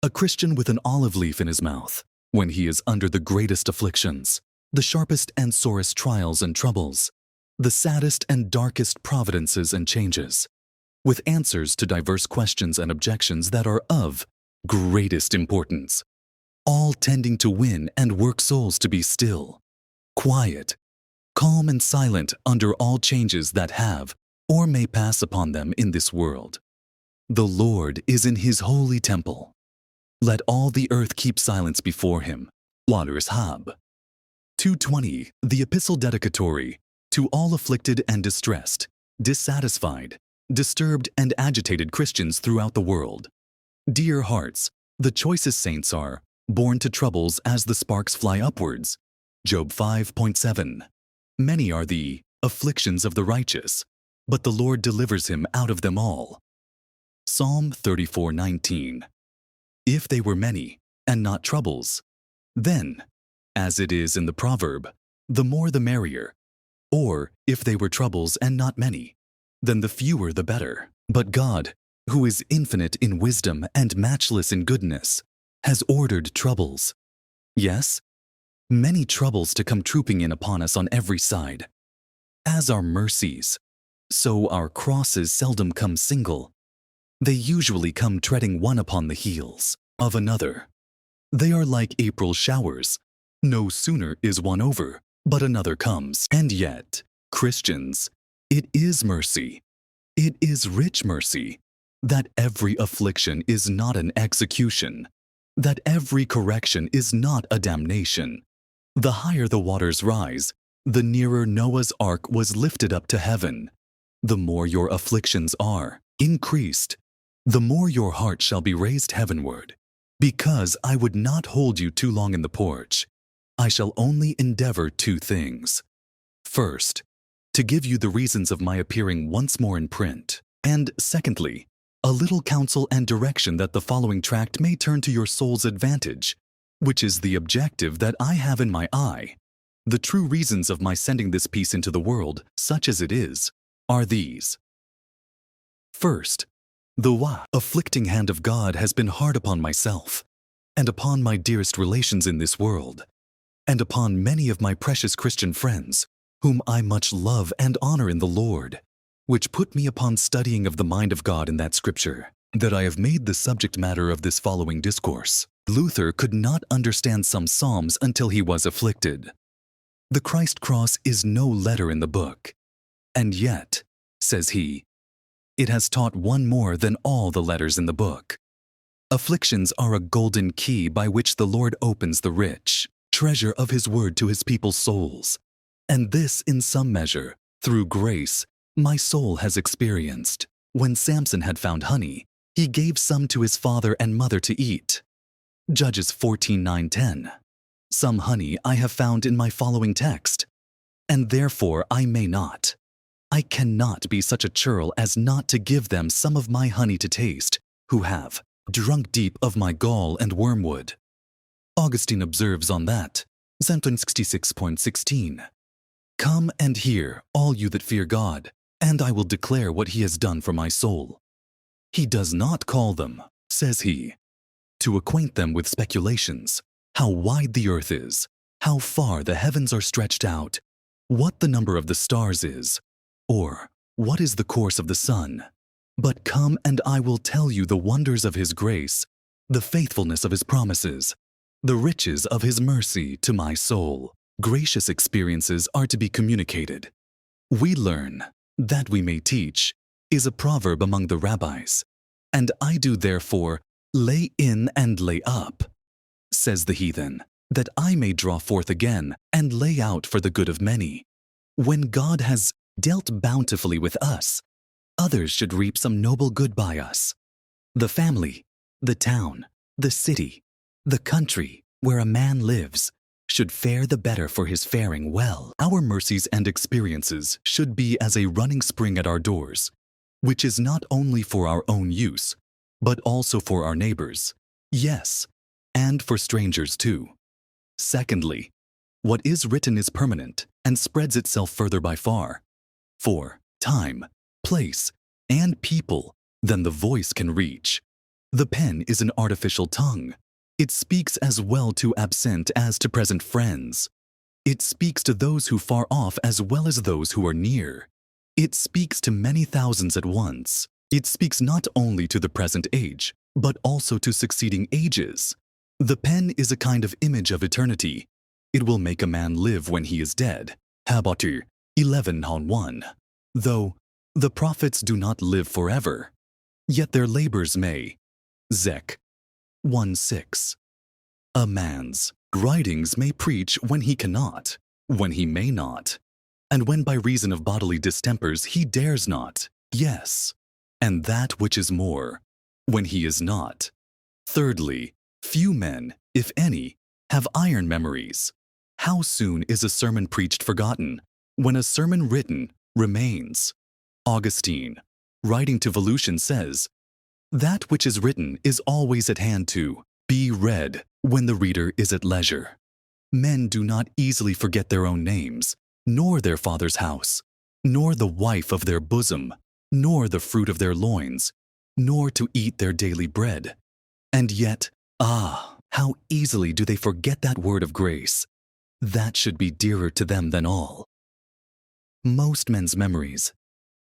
A Christian with an olive leaf in his mouth, when he is under the greatest afflictions, the sharpest and sorest trials and troubles, the saddest and darkest providences and changes, with answers to diverse questions and objections that are of greatest importance, all tending to win and work souls to be still, quiet, calm and silent under all changes that have or may pass upon them in this world. The Lord is in his holy temple. Let all the earth keep silence before him. Waters Hab. 220. The Epistle Dedicatory to all afflicted and distressed, dissatisfied, disturbed and agitated Christians throughout the world. Dear hearts, the choicest saints are born to troubles as the sparks fly upwards. Job 5.7. Many are the afflictions of the righteous, but the Lord delivers him out of them all. Psalm 34:19. If they were many, and not troubles, then, as it is in the proverb, the more the merrier. Or, if they were troubles and not many, then the fewer the better. But God, who is infinite in wisdom and matchless in goodness, has ordered troubles. Yes, many troubles to come trooping in upon us on every side. As our mercies, so our crosses seldom come single. They usually come treading one upon the heels of another. They are like April showers. No sooner is one over, but another comes. And yet, Christians, it is mercy. It is rich mercy, that every affliction is not an execution, that every correction is not a damnation. The higher the waters rise, the nearer Noah's ark was lifted up to heaven. The more your afflictions are increased, the more your heart shall be raised heavenward. Because I would not hold you too long in the porch, I shall only endeavor two things. First, to give you the reasons of my appearing once more in print, and secondly, a little counsel and direction that the following tract may turn to your soul's advantage, which is the objective that I have in my eye. The true reasons of my sending this piece into the world, such as it is, are these. First, the afflicting hand of God has been hard upon myself, and upon my dearest relations in this world, and upon many of my precious Christian friends, whom I much love and honor in the Lord, which put me upon studying of the mind of God in that scripture, that I have made the subject matter of this following discourse. Luther could not understand some psalms until he was afflicted. The Christ cross is no letter in the book, and yet, says he, it has taught one more than all the letters in the book. Afflictions are a golden key by which the Lord opens the rich treasure of his word to his people's souls, and this in some measure, through grace, my soul has experienced. When Samson had found honey, he gave some to his father and mother to eat. Judges 14:9-10. Some honey I have found in my following text, and therefore I may not. I cannot be such a churl as not to give them some of my honey to taste, who have drunk deep of my gall and wormwood. Augustine observes on that, 66.16. Come and hear, all you that fear God, and I will declare what he has done for my soul. He does not call them, says he, to acquaint them with speculations, how wide the earth is, how far the heavens are stretched out, what the number of the stars is, or what is the course of the sun. But come and I will tell you the wonders of his grace, the faithfulness of his promises, the riches of his mercy to my soul. Gracious experiences are to be communicated. We learn, that we may teach, is a proverb among the rabbis, and I do therefore lay in and lay up, says the heathen, that I may draw forth again and lay out for the good of many. When God has dealt bountifully with us, others should reap some noble good by us. The family, the town, the city, the country where a man lives should fare the better for his faring well. Our mercies and experiences should be as a running spring at our doors, which is not only for our own use, but also for our neighbors, yes, and for strangers too. Secondly, what is written is permanent and spreads itself further by far, for time, place, and people than the voice can reach. The pen is an artificial tongue. It speaks as well to absent as to present friends. It speaks to those who far off as well as those who are near. It speaks to many thousands at once. It speaks not only to the present age, but also to succeeding ages. The pen is a kind of image of eternity. It will make a man live when he is dead. Habakkuk 11:1. Though the prophets do not live forever, yet their labors may. Zech 1:6. A man's writings may preach when he cannot, when he may not, and when by reason of bodily distempers he dares not, yes, and that which is more, when he is not. Thirdly, few men, if any, have iron memories. How soon is a sermon preached forgotten, when a sermon written remains? Augustine, writing to Volusian, says, "That which is written is always at hand to be read when the reader is at leisure." Men do not easily forget their own names, nor their father's house, nor the wife of their bosom, nor the fruit of their loins, nor to eat their daily bread. And yet, how easily do they forget that word of grace. That should be dearer to them than all. Most men's memories,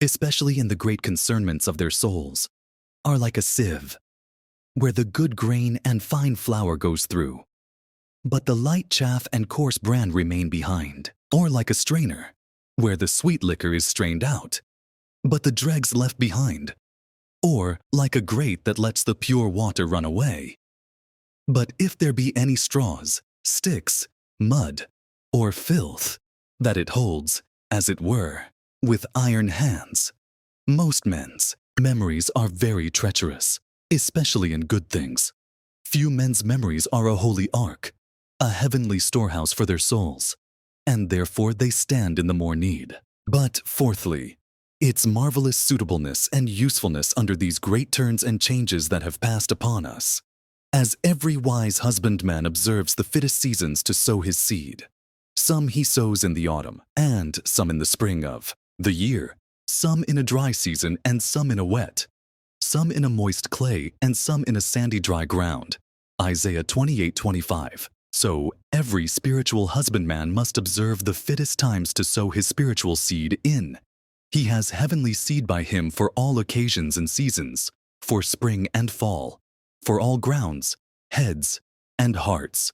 especially in the great concernments of their souls, are like a sieve, where the good grain and fine flour goes through, but the light chaff and coarse bran remain behind, or like a strainer, where the sweet liquor is strained out, but the dregs left behind, or like a grate that lets the pure water run away. But if there be any straws, sticks, mud, or filth, that it holds, as it were, with iron hands. Most men's memories are very treacherous, especially in good things. Few men's memories are a holy ark, a heavenly storehouse for their souls, and therefore they stand in the more need. But fourthly, its marvelous suitableness and usefulness under these great turns and changes that have passed upon us. As every wise husbandman observes the fittest seasons to sow his seed, some he sows in the autumn, and some in the spring of the year, some in a dry season and some in a wet, some in a moist clay and some in a sandy dry ground. Isaiah 28:25. So every spiritual husbandman must observe the fittest times to sow his spiritual seed in. He has heavenly seed by him for all occasions and seasons, for spring and fall, for all grounds, heads, and hearts.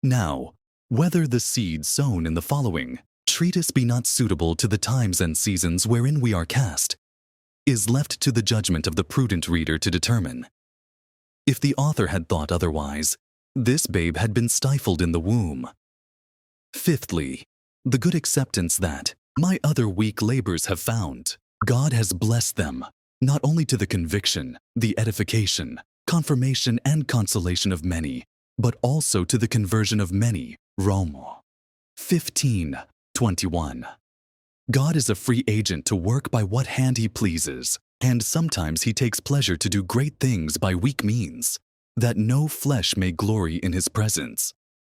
Now, whether the seed sown in the following treatise be not suitable to the times and seasons wherein we are cast, is left to the judgment of the prudent reader to determine. If the author had thought otherwise, this babe had been stifled in the womb. Fifthly, the good acceptance that my other weak labors have found. God has blessed them, not only to the conviction, the edification, confirmation, and consolation of many, but also to the conversion of many. Rome 15:21. God is a free agent to work by what hand he pleases, and sometimes he takes pleasure to do great things by weak means, that no flesh may glory in his presence.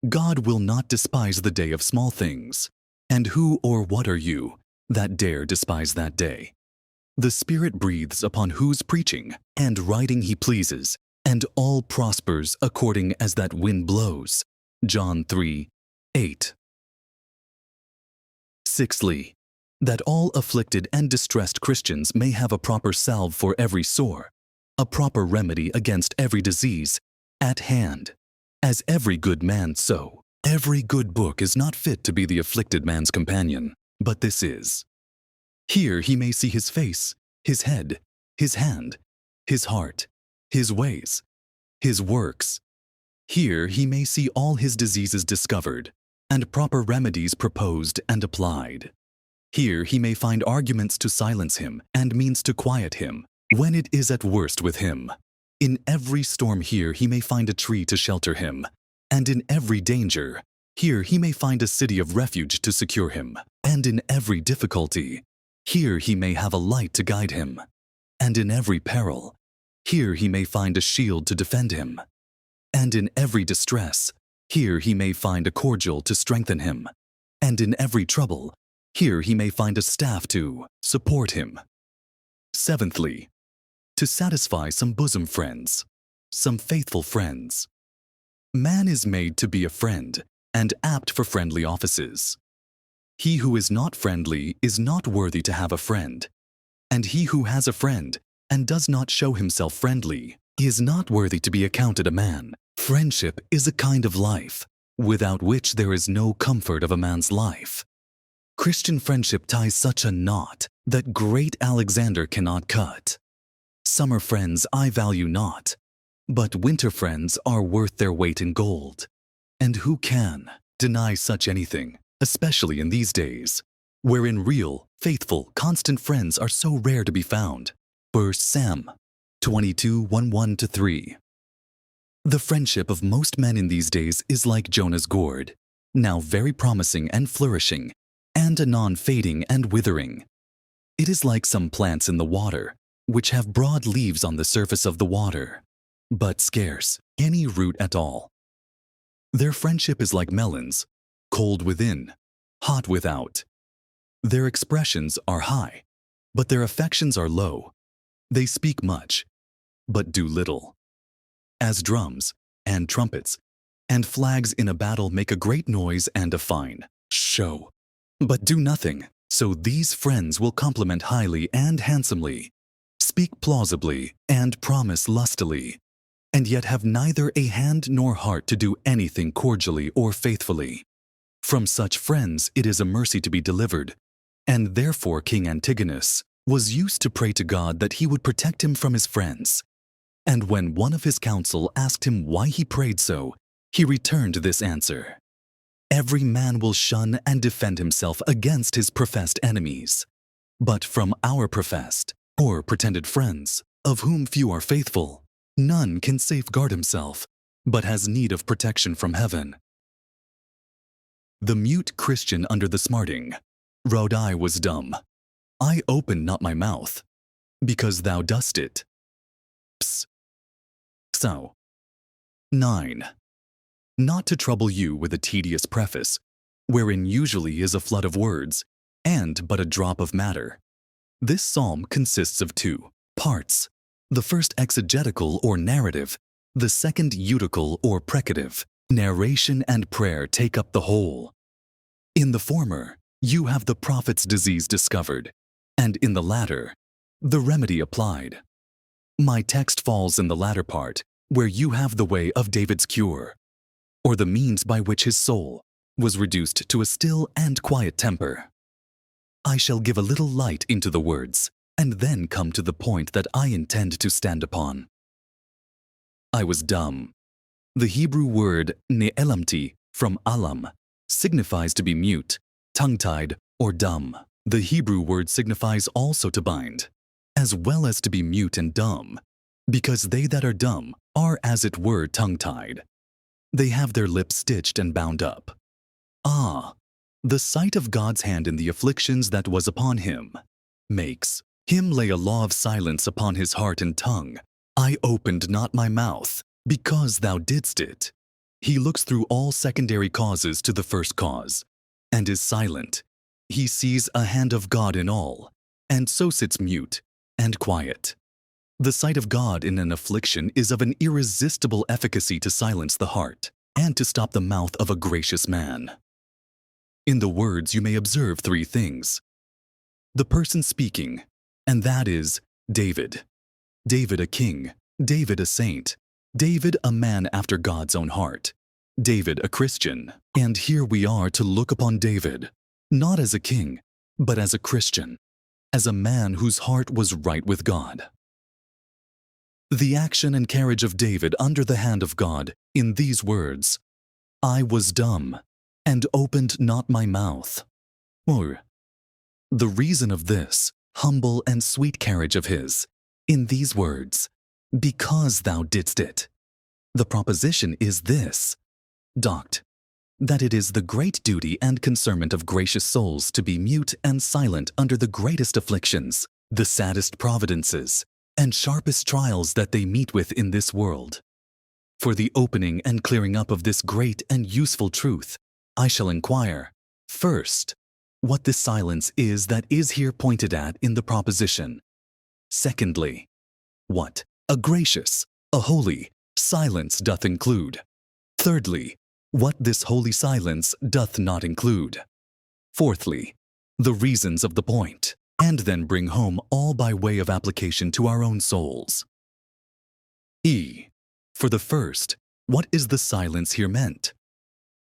God will not despise the day of small things. And who or what are you that dare despise that day? The Spirit breathes upon whose preaching and writing he pleases, and all prospers according as that wind blows. John 3:8. Sixthly, that all afflicted and distressed Christians may have a proper salve for every sore, a proper remedy against every disease, at hand, as every good man so. Every good book is not fit to be the afflicted man's companion, but this is. Here he may see his face, his head, his hand, his heart, his ways, his works. Here he may see all his diseases discovered, and proper remedies proposed and applied. Here he may find arguments to silence him and means to quiet him when it is at worst with him. In every storm here he may find a tree to shelter him, and in every danger, here he may find a city of refuge to secure him, and in every difficulty, here he may have a light to guide him, and in every peril, here he may find a shield to defend him, and in every distress, here he may find a cordial to strengthen him, and in every trouble, here he may find a staff to support him. Seventhly, to satisfy some bosom friends. Some faithful friends. Man is made to be a friend and apt for friendly offices. He who is not friendly is not worthy to have a friend, and he who has a friend and does not show himself friendly is not worthy to be accounted a man. Friendship is a kind of life, without which there is no comfort of a man's life. Christian friendship ties such a knot that great Alexander cannot cut. Summer friends I value not, but winter friends are worth their weight in gold. And who can deny such anything, especially in these days, wherein real, faithful, constant friends are so rare to be found? 1 Sam 22:1-3. The friendship of most men in these days is like Jonah's gourd, now very promising and flourishing, and anon fading and withering. It is like some plants in the water, which have broad leaves on the surface of the water, but scarce any root at all. Their friendship is like melons, cold within, hot without. Their expressions are high, but their affections are low. They speak much, but do little. As drums and trumpets and flags in a battle make a great noise and a fine show, but do nothing, so these friends will compliment highly and handsomely, speak plausibly and promise lustily, and yet have neither a hand nor heart to do anything cordially or faithfully. From such friends it is a mercy to be delivered, and therefore King Antigonus was used to pray to God that he would protect him from his friends. And when one of his council asked him why he prayed so, he returned this answer: "Every man will shun and defend himself against his professed enemies. But from our professed or pretended friends, of whom few are faithful, none can safeguard himself, but has need of protection from heaven." The mute Christian under the smarting wrote, "I was dumb. I opened not my mouth, because thou dost it." Ps. So. 9. Not to trouble you with a tedious preface, wherein usually is a flood of words, and but a drop of matter. This psalm consists of 2 parts, the first exegetical or narrative, the second eutical or precative. Narration and prayer take up the whole. In the former, you have the prophet's disease discovered, and in the latter, the remedy applied. My text falls in the latter part, where you have the way of David's cure, or the means by which his soul was reduced to a still and quiet temper. I shall give a little light into the words, and then come to the point that I intend to stand upon. I was dumb. The Hebrew word ne'elamti, from alam, signifies to be mute, tongue-tied, or dumb. The Hebrew word signifies also to bind, as well as to be mute and dumb, because they that are dumb are as it were tongue-tied. They have their lips stitched and bound up. Ah, the sight of God's hand in the afflictions that was upon him makes him lay a law of silence upon his heart and tongue. I opened not my mouth, because thou didst it. He looks through all secondary causes to the first cause, and is silent. He sees a hand of God in all, and so sits mute and quiet. The sight of God in an affliction is of an irresistible efficacy to silence the heart, and to stop the mouth of a gracious man. In the words you may observe 3 things. The person speaking, and that is David. David a king, David a saint, David a man after God's own heart, David a Christian. And here we are to look upon David, not as a king, but as a Christian, as a man whose heart was right with God. The action and carriage of David under the hand of God in these words, I was dumb, and opened not my mouth. Or, the reason of this humble and sweet carriage of his, in these words, because thou didst it. The proposition is this, doct, that it is the great duty and concernment of gracious souls to be mute and silent under the greatest afflictions, the saddest providences, and sharpest trials that they meet with in this world. For the opening and clearing up of this great and useful truth, I shall inquire, first, what this silence is that is here pointed at in the proposition. Secondly, what a gracious, a holy, silence doth include. Thirdly, what this holy silence doth not include. Fourthly, the reasons of the point, and then bring home all by way of application to our own souls. E. For the first, what is the silence here meant?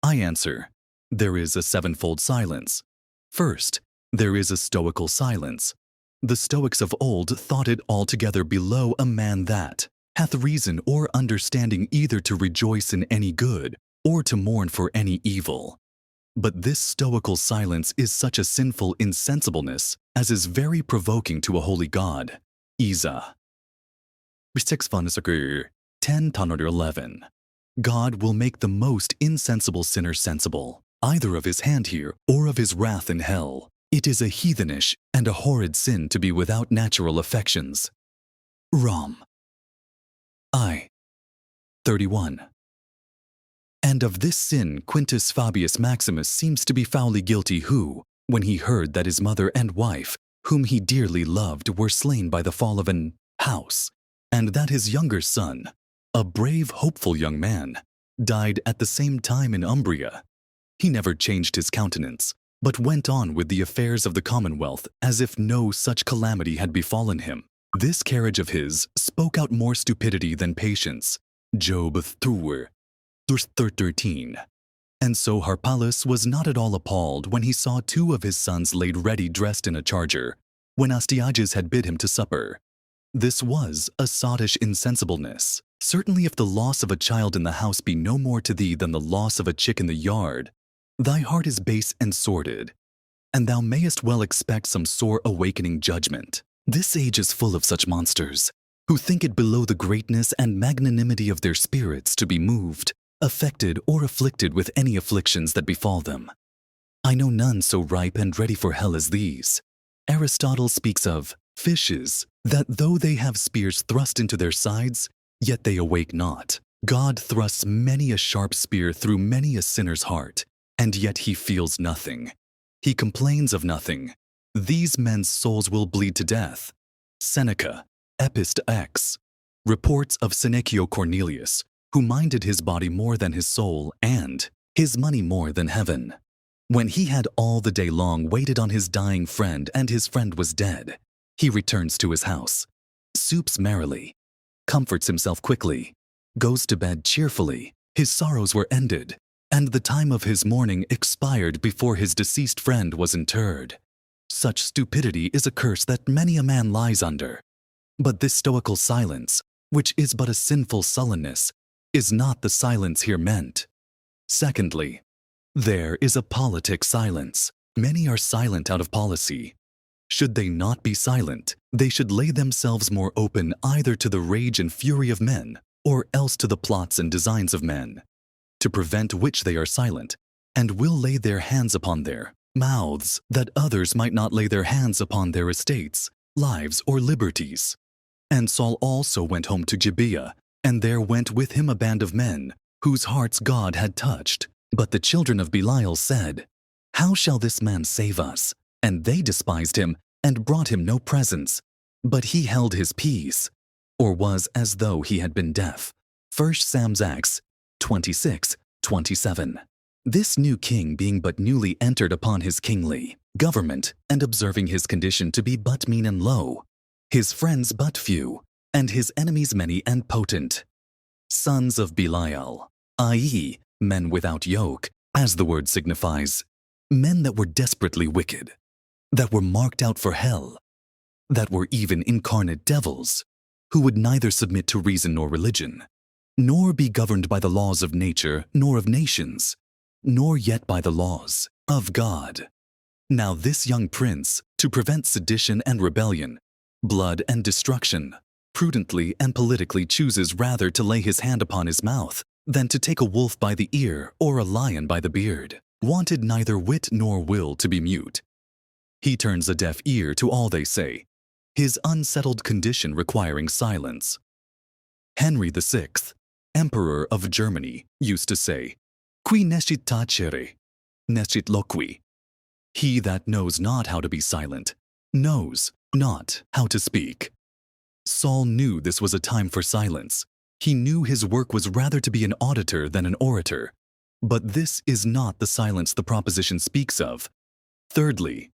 I answer, there is a sevenfold silence. First, there is a stoical silence. The Stoics of old thought it altogether below a man that hath reason or understanding either to rejoice in any good or to mourn for any evil. But this stoical silence is such a sinful insensibleness as is very provoking to a holy God. Isa. 10:11. God will make the most insensible sinner sensible, either of his hand here or of his wrath in hell. It is a heathenish and a horrid sin to be without natural affections. Rom. I. 31. And of this sin Quintus Fabius Maximus seems to be foully guilty who, when he heard that his mother and wife, whom he dearly loved, were slain by the fall of an house, and that his younger son, a brave, hopeful young man, died at the same time in Umbria, he never changed his countenance, but went on with the affairs of the commonwealth as if no such calamity had befallen him. This carriage of his spoke out more stupidity than patience. Job 13. And so Harpalus was not at all appalled when he saw two of his sons laid ready dressed in a charger, when Astyages had bid him to supper. This was a sottish insensibleness. Certainly if the loss of a child in the house be no more to thee than the loss of a chick in the yard, thy heart is base and sordid, and thou mayest well expect some sore awakening judgment. This age is full of such monsters, who think it below the greatness and magnanimity of their spirits to be moved, affected, or afflicted with any afflictions that befall them. I know none so ripe and ready for hell as these. Aristotle speaks of fishes, that though they have spears thrust into their sides, yet they awake not. God thrusts many a sharp spear through many a sinner's heart, and yet he feels nothing. He complains of nothing. These men's souls will bleed to death. Seneca, Epist X, reports of Senecio Cornelius, who minded his body more than his soul and his money more than heaven. When he had all the day long waited on his dying friend and his friend was dead, he returns to his house, soups merrily, comforts himself quickly, goes to bed cheerfully. His sorrows were ended, and the time of his mourning expired before his deceased friend was interred. Such stupidity is a curse that many a man lies under. But this stoical silence, which is but a sinful sullenness, is not the silence here meant. Secondly, there is a politic silence. Many are silent out of policy. Should they not be silent, they should lay themselves more open either to the rage and fury of men, or else to the plots and designs of men, to prevent which they are silent, and will lay their hands upon their mouths, that others might not lay their hands upon their estates, lives, or liberties. And Saul also went home to Gibeah, and there went with him a band of men, whose hearts God had touched. But the children of Belial said, How shall this man save us? And they despised him, and brought him no presents. But he held his peace, or was as though he had been deaf. 1 Samuel 26:27. This new king being but newly entered upon his kingly government, and observing his condition to be but mean and low, his friends but few, and his enemies many and potent, sons of Belial, i.e., men without yoke, as the word signifies, men that were desperately wicked, that were marked out for hell, that were even incarnate devils, who would neither submit to reason nor religion, nor be governed by the laws of nature nor of nations, nor yet by the laws of God. Now this young prince, to prevent sedition and rebellion, blood and destruction, prudently and politically chooses rather to lay his hand upon his mouth than to take a wolf by the ear or a lion by the beard, wanted neither wit nor will to be mute. He turns a deaf ear to all they say, his unsettled condition requiring silence. Henry VI, Emperor of Germany, used to say, Qui nescit tacere, nescit loqui. He that knows not how to be silent, knows not how to speak. Saul knew this was a time for silence. He knew his work was rather to be an auditor than an orator. But this is not the silence the proposition speaks of. Thirdly,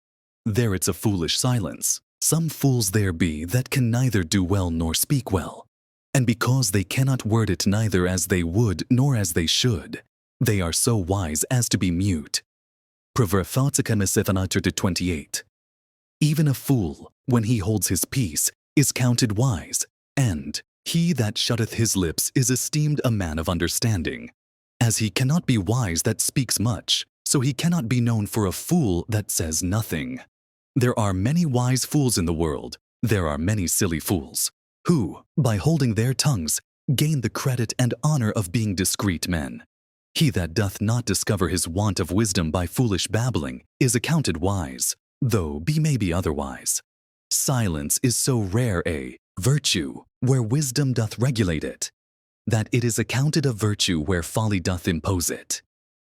there it's a foolish silence. Some fools there be that can neither do well nor speak well. And because they cannot word it neither as they would nor as they should, they are so wise as to be mute. Proverb 28. Even a fool, when he holds his peace, is counted wise, and he that shutteth his lips is esteemed a man of understanding. As he cannot be wise that speaks much, so he cannot be known for a fool that says nothing. There are many wise fools in the world. There are many silly fools, who, by holding their tongues, gain the credit and honor of being discreet men. He that doth not discover his want of wisdom by foolish babbling is accounted wise, though be may be otherwise. Silence is so rare a virtue where wisdom doth regulate it, that it is accounted a virtue where folly doth impose it.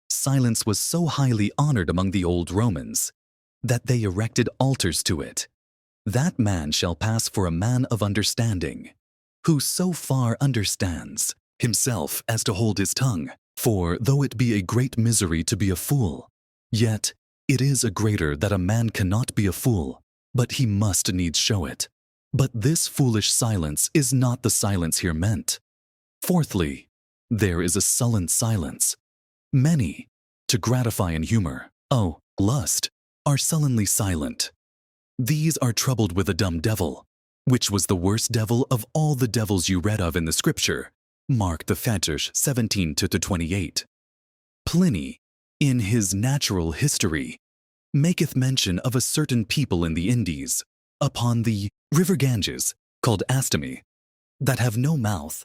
Silence was so highly honored among the old Romans, that they erected altars to it. That man shall pass for a man of understanding, who so far understands himself as to hold his tongue. For though it be a great misery to be a fool, yet it is a greater that a man cannot be a fool, but he must needs show it. But this foolish silence is not the silence here meant. Fourthly, there is a sullen silence. Many, to gratify and humor, lust, are sullenly silent. These are troubled with a dumb devil, which was the worst devil of all the devils you read of in the Scripture. Mark the Fetish 17-28. Pliny, in his Natural History, maketh mention of a certain people in the Indies, upon the river Ganges, called Astami, that have no mouth,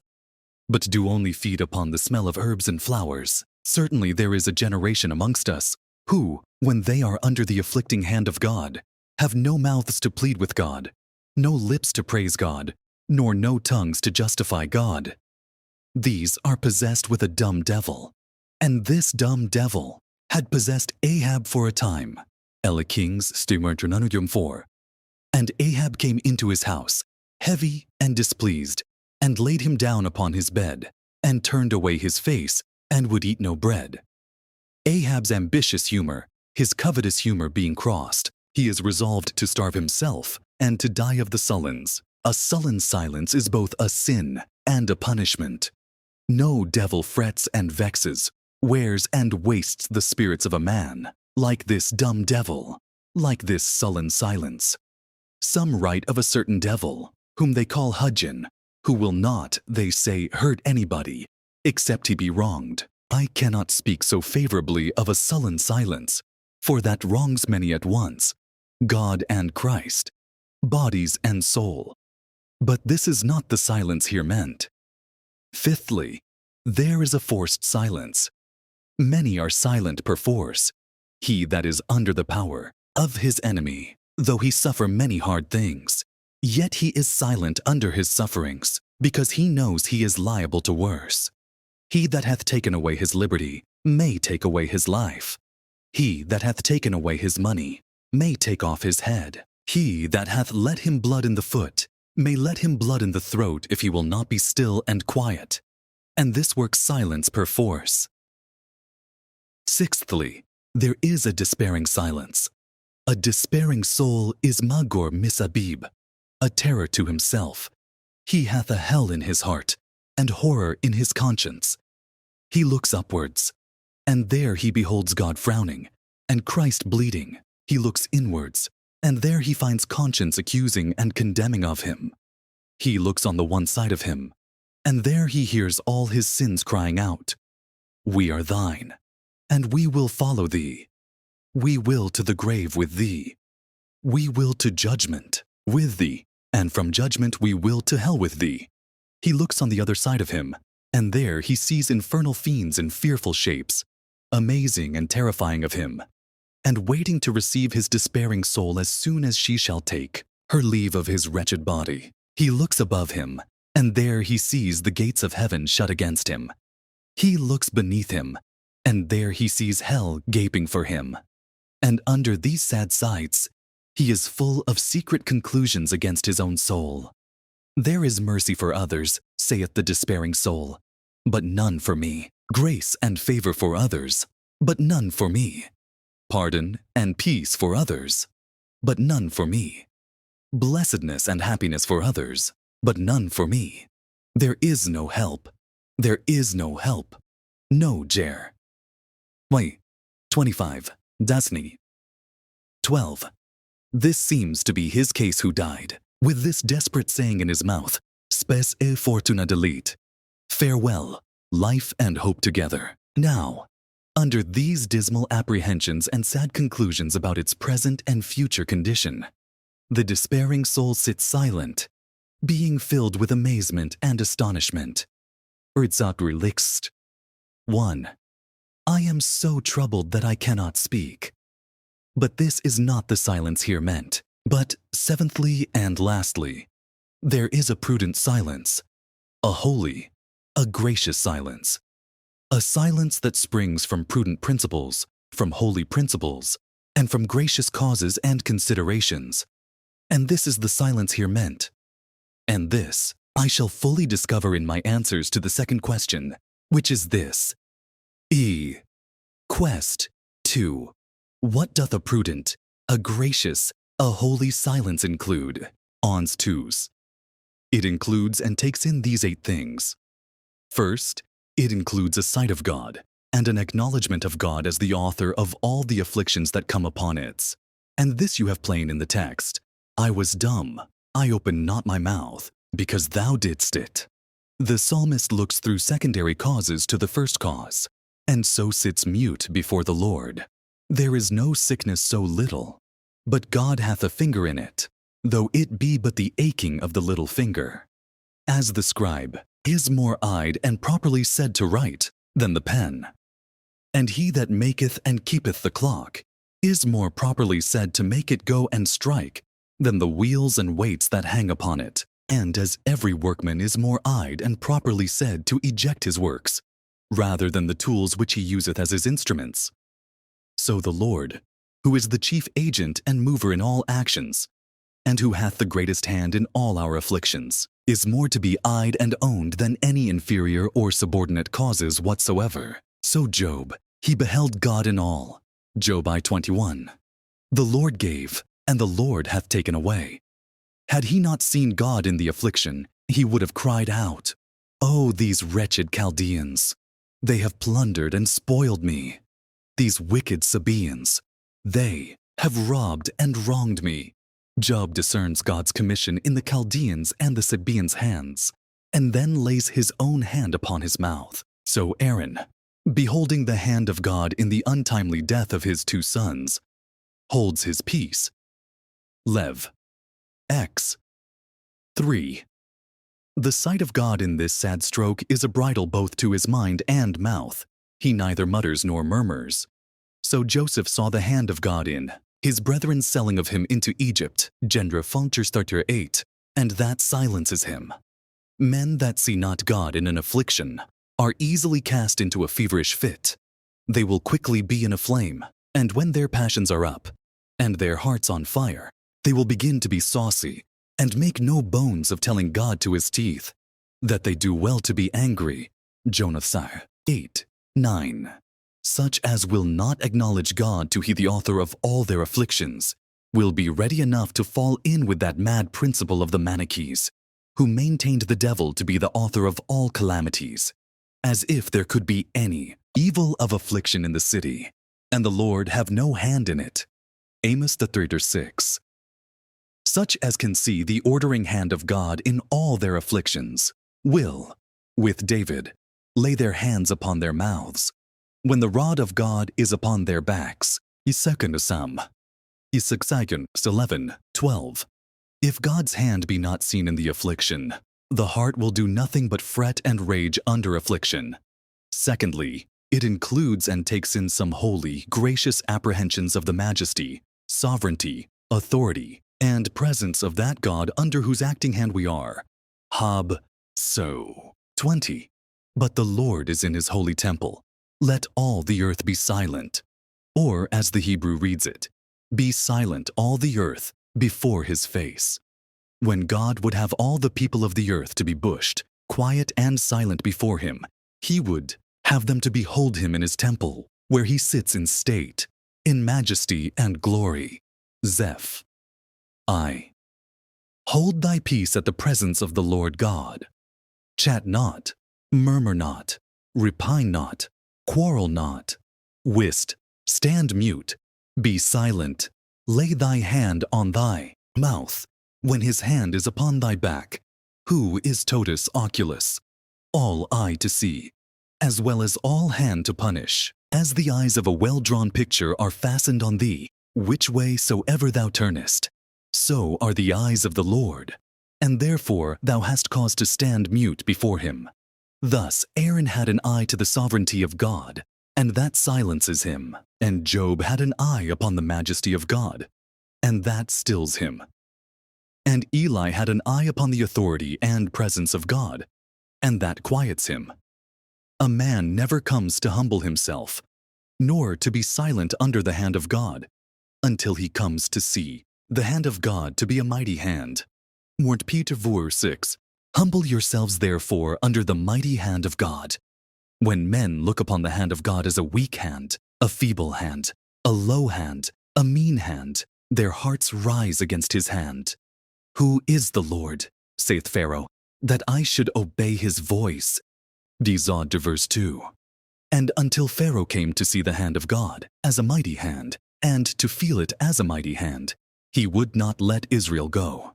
but do only feed upon the smell of herbs and flowers. Certainly there is a generation amongst us, who, when they are under the afflicting hand of God, have no mouths to plead with God, no lips to praise God, nor no tongues to justify God. These are possessed with a dumb devil, and this dumb devil had possessed Ahab for a time. Kings 4. And Ahab came into his house, heavy and displeased, and laid him down upon his bed, and turned away his face, and would eat no bread. Ahab's ambitious humor, his covetous humor being crossed, he is resolved to starve himself, and to die of the sullens. A sullen silence is both a sin and a punishment. No devil frets and vexes, wears and wastes the spirits of a man, like this dumb devil, like this sullen silence. Some write of a certain devil, whom they call Hudgeon, who will not, they say, hurt anybody, except he be wronged. I cannot speak so favorably of a sullen silence, for that wrongs many at once, God and Christ, bodies and soul. But this is not the silence here meant. Fifthly, there is a forced silence. Many are silent perforce. He that is under the power of his enemy, though he suffer many hard things, yet he is silent under his sufferings, because he knows he is liable to worse. He that hath taken away his liberty may take away his life. He that hath taken away his money may take off his head. He that hath let him blood in the foot may let him blood in the throat if he will not be still and quiet. And this works silence perforce. Sixthly, there is a despairing silence. A despairing soul is Magor Misabib, a terror to himself. He hath a hell in his heart, and horror in his conscience. He looks upwards, and there he beholds God frowning, and Christ bleeding. He looks inwards, and there he finds conscience accusing and condemning of him. He looks on the one side of him, and there he hears all his sins crying out, We are thine, and we will follow thee. We will to the grave with thee. We will to judgment with thee, and from judgment we will to hell with thee. He looks on the other side of him, and there he sees infernal fiends in fearful shapes, amazing and terrifying of him, and waiting to receive his despairing soul as soon as she shall take her leave of his wretched body. He looks above him, and there he sees the gates of heaven shut against him. He looks beneath him, and there he sees hell gaping for him. And under these sad sights, he is full of secret conclusions against his own soul. There is mercy for others, saith the despairing soul, but none for me. Grace and favor for others, but none for me. Pardon and peace for others, but none for me. Blessedness and happiness for others, but none for me. There is no help. There is no help. No Jer. Wait. 25. Dasni. 12. This seems to be his case who died, with this desperate saying in his mouth, Spes e fortuna delete. Farewell, life and hope together. Now, under these dismal apprehensions and sad conclusions about its present and future condition, the despairing soul sits silent, being filled with amazement and astonishment. Erzakrilikst. 1. I am so troubled that I cannot speak. But this is not the silence here meant. But, seventhly and lastly, there is a prudent silence, a holy, a gracious silence, a silence that springs from prudent principles, from holy principles, and from gracious causes and considerations. And this is the silence here meant. And this I shall fully discover in my answers to the second question, which is this. Quest 2. What doth a prudent, a gracious, a holy silence include? Ons 2s. It includes and takes in these 8 things. First, it includes a sight of God and an acknowledgement of God as the author of all the afflictions that come upon it. And this you have plain in the text. I was dumb, I opened not my mouth, because thou didst it. The psalmist looks through secondary causes to the first cause, and so sits mute before the Lord. There is no sickness so little, but God hath a finger in it, though it be but the aching of the little finger. As the scribe is more eyed and properly said to write than the pen, and he that maketh and keepeth the clock is more properly said to make it go and strike than the wheels and weights that hang upon it. And as every workman is more eyed and properly said to eject his works, rather than the tools which he useth as his instruments, so the Lord, who is the chief agent and mover in all actions, and who hath the greatest hand in all our afflictions, is more to be eyed and owned than any inferior or subordinate causes whatsoever. So Job, he beheld God in all. Job I 21. The Lord gave, and the Lord hath taken away. Had he not seen God in the affliction, he would have cried out, Oh, these wretched Chaldeans! They have plundered and spoiled me. These wicked Sabaeans, they have robbed and wronged me. Job discerns God's commission in the Chaldeans and the Sabaeans' hands, and then lays his own hand upon his mouth. So Aaron, beholding the hand of God in the untimely death of his 2 sons, holds his peace. Lev. X. 3. The sight of God in this sad stroke is a bridle both to his mind and mouth. He neither mutters nor murmurs. So Joseph saw the hand of God in his brethren's selling of him into Egypt, Gendra Funter 8, and that silences him. Men that see not God in an affliction are easily cast into a feverish fit. They will quickly be in a flame, and when their passions are up, and their hearts on fire, they will begin to be saucy, and make no bones of telling God to his teeth that they do well to be angry. Jonathar 8, 9. Such as will not acknowledge God to be the author of all their afflictions, will be ready enough to fall in with that mad principle of the Manichees, who maintained the devil to be the author of all calamities, as if there could be any evil of affliction in the city, and the Lord have no hand in it. Amos 3:6. Such as can see the ordering hand of God in all their afflictions, will, with David, lay their hands upon their mouths, when the rod of God is upon their backs. Sam. 11:12. If God's hand be not seen in the affliction, the heart will do nothing but fret and rage under affliction. Secondly, it includes and takes in some holy, gracious apprehensions of the majesty, sovereignty, authority, and presence of that God under whose acting hand we are. Hob. So. 20. But the Lord is in his holy temple. Let all the earth be silent. Or, as the Hebrew reads it, be silent all the earth before his face. When God would have all the people of the earth to be bushed, quiet and silent before him. He would have them to behold him in his temple, where he sits in state, in majesty and glory. Zeph. I. Hold thy peace at the presence of the Lord God. Chat not, murmur not, repine not, quarrel not. Whist, stand mute, be silent, lay thy hand on thy mouth, when his hand is upon thy back. Who is totus oculus? All eye to see, as well as all hand to punish. As the eyes of a well-drawn picture are fastened on thee, which way soever thou turnest, so are the eyes of the Lord, and therefore thou hast cause to stand mute before him. Thus Aaron had an eye to the sovereignty of God, and that silences him. And Job had an eye upon the majesty of God, and that stills him. And Eli had an eye upon the authority and presence of God, and that quiets him. A man never comes to humble himself, nor to be silent under the hand of God, until he comes to see the hand of God to be a mighty hand. 1 Peter 4:6. Humble yourselves therefore under the mighty hand of God. When men look upon the hand of God as a weak hand, a feeble hand, a low hand, a mean hand, their hearts rise against his hand. Who is the Lord, saith Pharaoh, that I should obey his voice? Dizod to verse 2. And until Pharaoh came to see the hand of God as a mighty hand, and to feel it as a mighty hand, he would not let Israel go.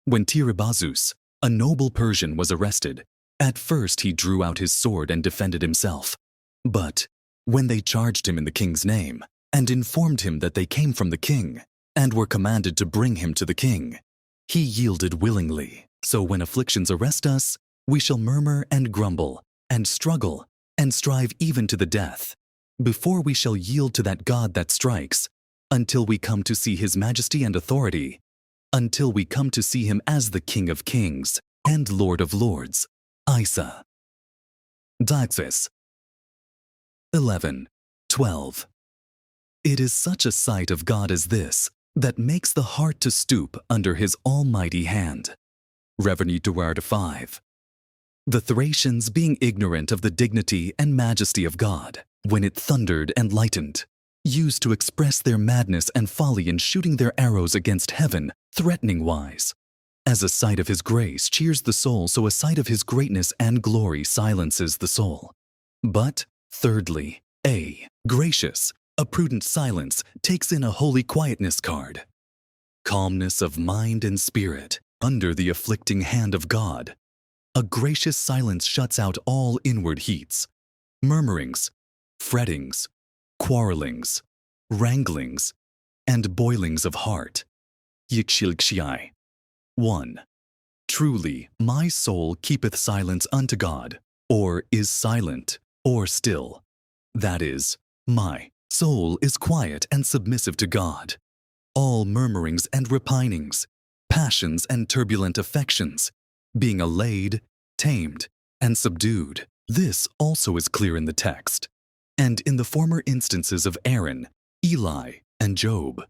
When Tiribazus, a noble Persian, was arrested, at first he drew out his sword and defended himself. But when they charged him in the king's name, and informed him that they came from the king, and were commanded to bring him to the king, he yielded willingly. So when afflictions arrest us, we shall murmur and grumble, and struggle, and strive even to the death, before we shall yield to that God that strikes, until we come to see his majesty and authority, until we come to see him as the King of kings and Lord of lords. Isa. Daxis. 11:12. It is such a sight of God as this that makes the heart to stoop under his almighty hand. Revenue to Word 5. The Thracians, being ignorant of the dignity and majesty of God, when it thundered and lightened, used to express their madness and folly in shooting their arrows against heaven, threatening wise. As a sight of his grace cheers the soul, so a sight of his greatness and glory silences the soul. But, thirdly, gracious, a prudent silence takes in a holy quietness card. Calmness of mind and spirit under the afflicting hand of God. A gracious silence shuts out all inward heats, murmurings, frettings, quarrelings, wranglings, and boilings of heart. Yikshilkshiai. 1. Truly, my soul keepeth silence unto God, or is silent, or still. That is, my soul is quiet and submissive to God. All murmurings and repinings, passions and turbulent affections, being allayed, tamed, and subdued. This also is clear in the text. And in the former instances of Aaron, Eli, and Job,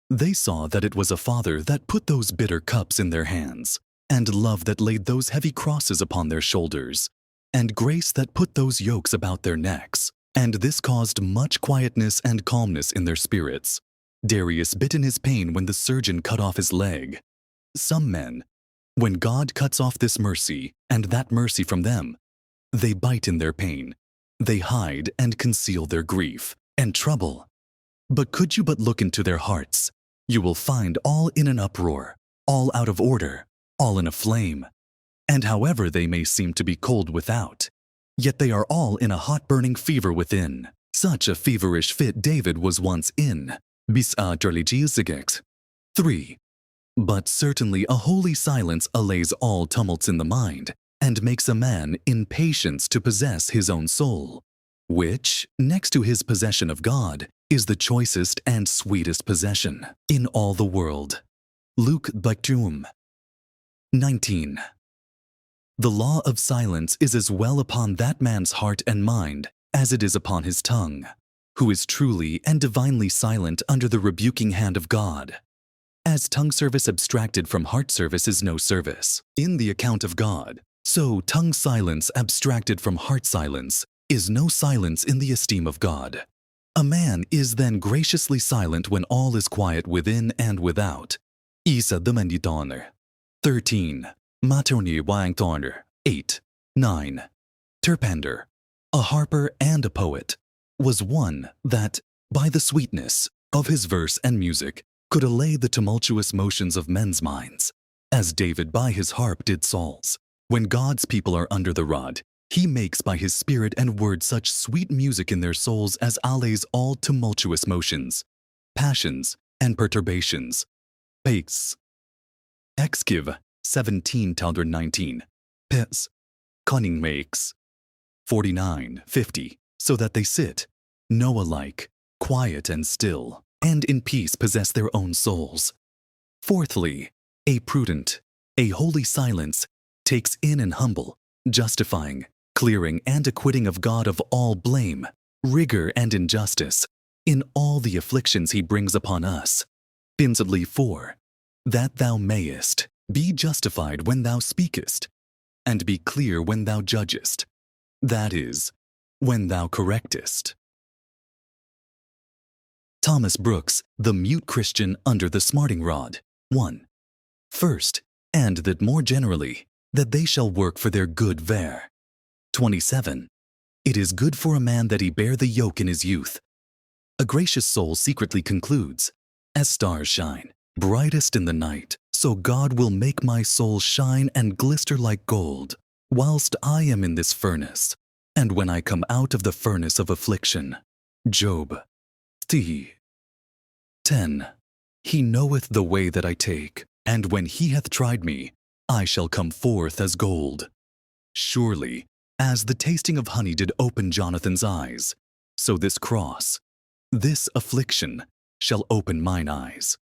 they saw that it was a father that put those bitter cups in their hands, and love that laid those heavy crosses upon their shoulders, and grace that put those yokes about their necks. And this caused much quietness and calmness in their spirits. Darius bit in his pain when the surgeon cut off his leg. Some men, when God cuts off this mercy and that mercy from them, they bite in their pain. They hide and conceal their grief and trouble. But could you but look into their hearts, you will find all in an uproar, all out of order, all in a flame. And however they may seem to be cold without, yet they are all in a hot burning fever within. Such a feverish fit David was once in. Bisa 3. But certainly a holy silence allays all tumults in the mind, and makes a man in patience to possess his own soul, which, next to his possession of God, is the choicest and sweetest possession in all the world. Luke 19. The law of silence is as well upon that man's heart and mind as it is upon his tongue, who is truly and divinely silent under the rebuking hand of God. As tongue service abstracted from heart service is no service. In the account of God, So tongue silence abstracted from heart silence is no silence in the esteem of God. A man is then graciously silent when all is quiet within and without. Isa the Menditoner. 13. Matoni Wangtoner. 8. 9. Terpander, a harper and a poet, was one that, by the sweetness of his verse and music, could allay the tumultuous motions of men's minds, as David by his harp did Saul's. When God's people are under the rod, he makes by his spirit and word such sweet music in their souls as allays all tumultuous motions, passions, and perturbations. Pace. Exkiv 17-19. Pes. Cunning makes. 49-50. So that they sit, know alike, quiet and still, and in peace possess their own souls. Fourthly, a prudent, a holy silence takes in and humble, justifying, clearing and acquitting of God of all blame, rigor and injustice, in all the afflictions he brings upon us. Pinsedly 4. That thou mayest be justified when thou speakest, and be clear when thou judgest, that is, when thou correctest. Thomas Brooks, The Mute Christian Under the Smarting Rod. 1. First, and that more generally, that they shall work for their good ver. 27. It is good for a man that he bear the yoke in his youth. A gracious soul secretly concludes, as stars shine, brightest in the night, so God will make my soul shine and glister like gold, whilst I am in this furnace, and when I come out of the furnace of affliction. Job. T. 10. He knoweth the way that I take, and when he hath tried me, I shall come forth as gold. Surely, as the tasting of honey did open Jonathan's eyes, so this cross, this affliction, shall open mine eyes.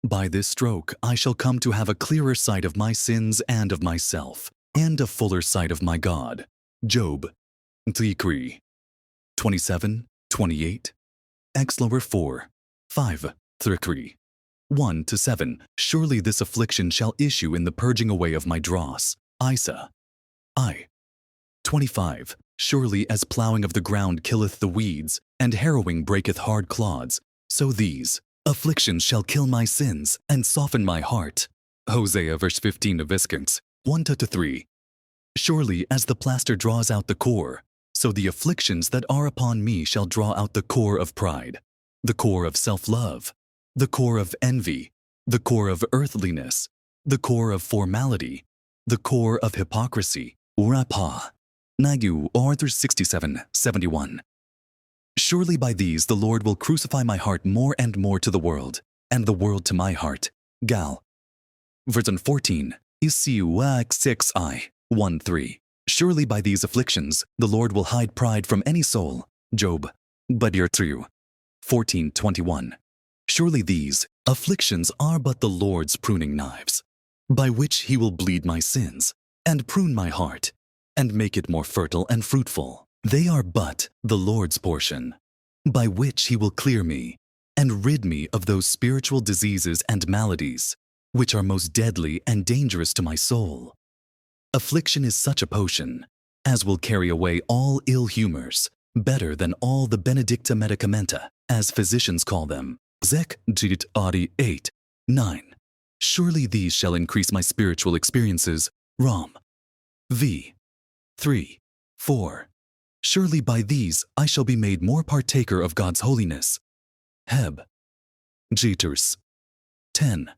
By this stroke I shall come to have a clearer sight of my sins and of myself, and a fuller sight of my God. Job. Tikri. 27-28. Exlower 4. 5. Thirkri. 1-7. Surely this affliction shall issue in the purging away of my dross. Isa. I. 25. Surely as plowing of the ground killeth the weeds, and harrowing breaketh hard clods, so these afflictions shall kill my sins, and soften my heart. Hosea verse 15 of Iskans. 1-3. Surely as the plaster draws out the core, so the afflictions that are upon me shall draw out the core of pride, the core of self-love, the core of envy, the core of earthliness, the core of formality, the core of hypocrisy. Urapa. Nagu Arthur 67-71. Surely by these the Lord will crucify my heart more and more to the world, and the world to my heart. Gal. Verse 14. Isiuak 6I. 1-3. Surely by these afflictions the Lord will hide pride from any soul. Job. Badir 3. 14-21. Surely these afflictions are but the Lord's pruning knives, by which he will bleed my sins, and prune my heart, and make it more fertile and fruitful. They are but the Lord's portion, by which he will clear me, and rid me of those spiritual diseases and maladies, which are most deadly and dangerous to my soul. Affliction is such a potion, as will carry away all ill humors, better than all the benedicta medicamenta, as physicians call them. Zek Jidit Adi 8, 9. Surely these shall increase my spiritual experiences. Ram. V. 3, 4. Surely by these I shall be made more partaker of God's holiness. Heb. Jeters. 10.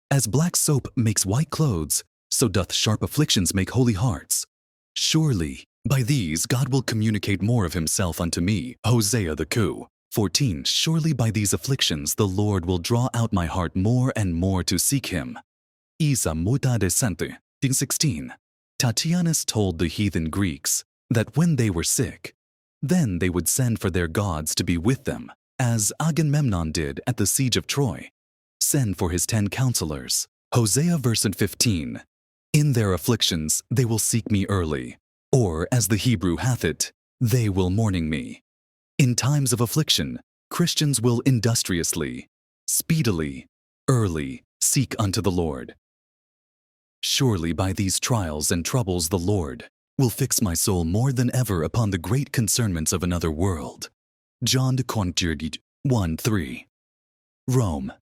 As black soap makes white clothes, so doth sharp afflictions make holy hearts. Surely by these God will communicate more of himself unto me. Hosea the Coup. 14. Surely by these afflictions the Lord will draw out my heart more and more to seek him. Isa muta de sante. 16. Tatianus told the heathen Greeks that when they were sick, then they would send for their gods to be with them, as Agamemnon did at the siege of Troy. Send for his 10 counselors. Hosea verse 15. In their afflictions they will seek me early, or as the Hebrew hath it, they will mourning me. In times of affliction, Christians will industriously, speedily, early seek unto the Lord. Surely by these trials and troubles the Lord will fix my soul more than ever upon the great concernments of another world. John de Contierdit 1:3. Rome.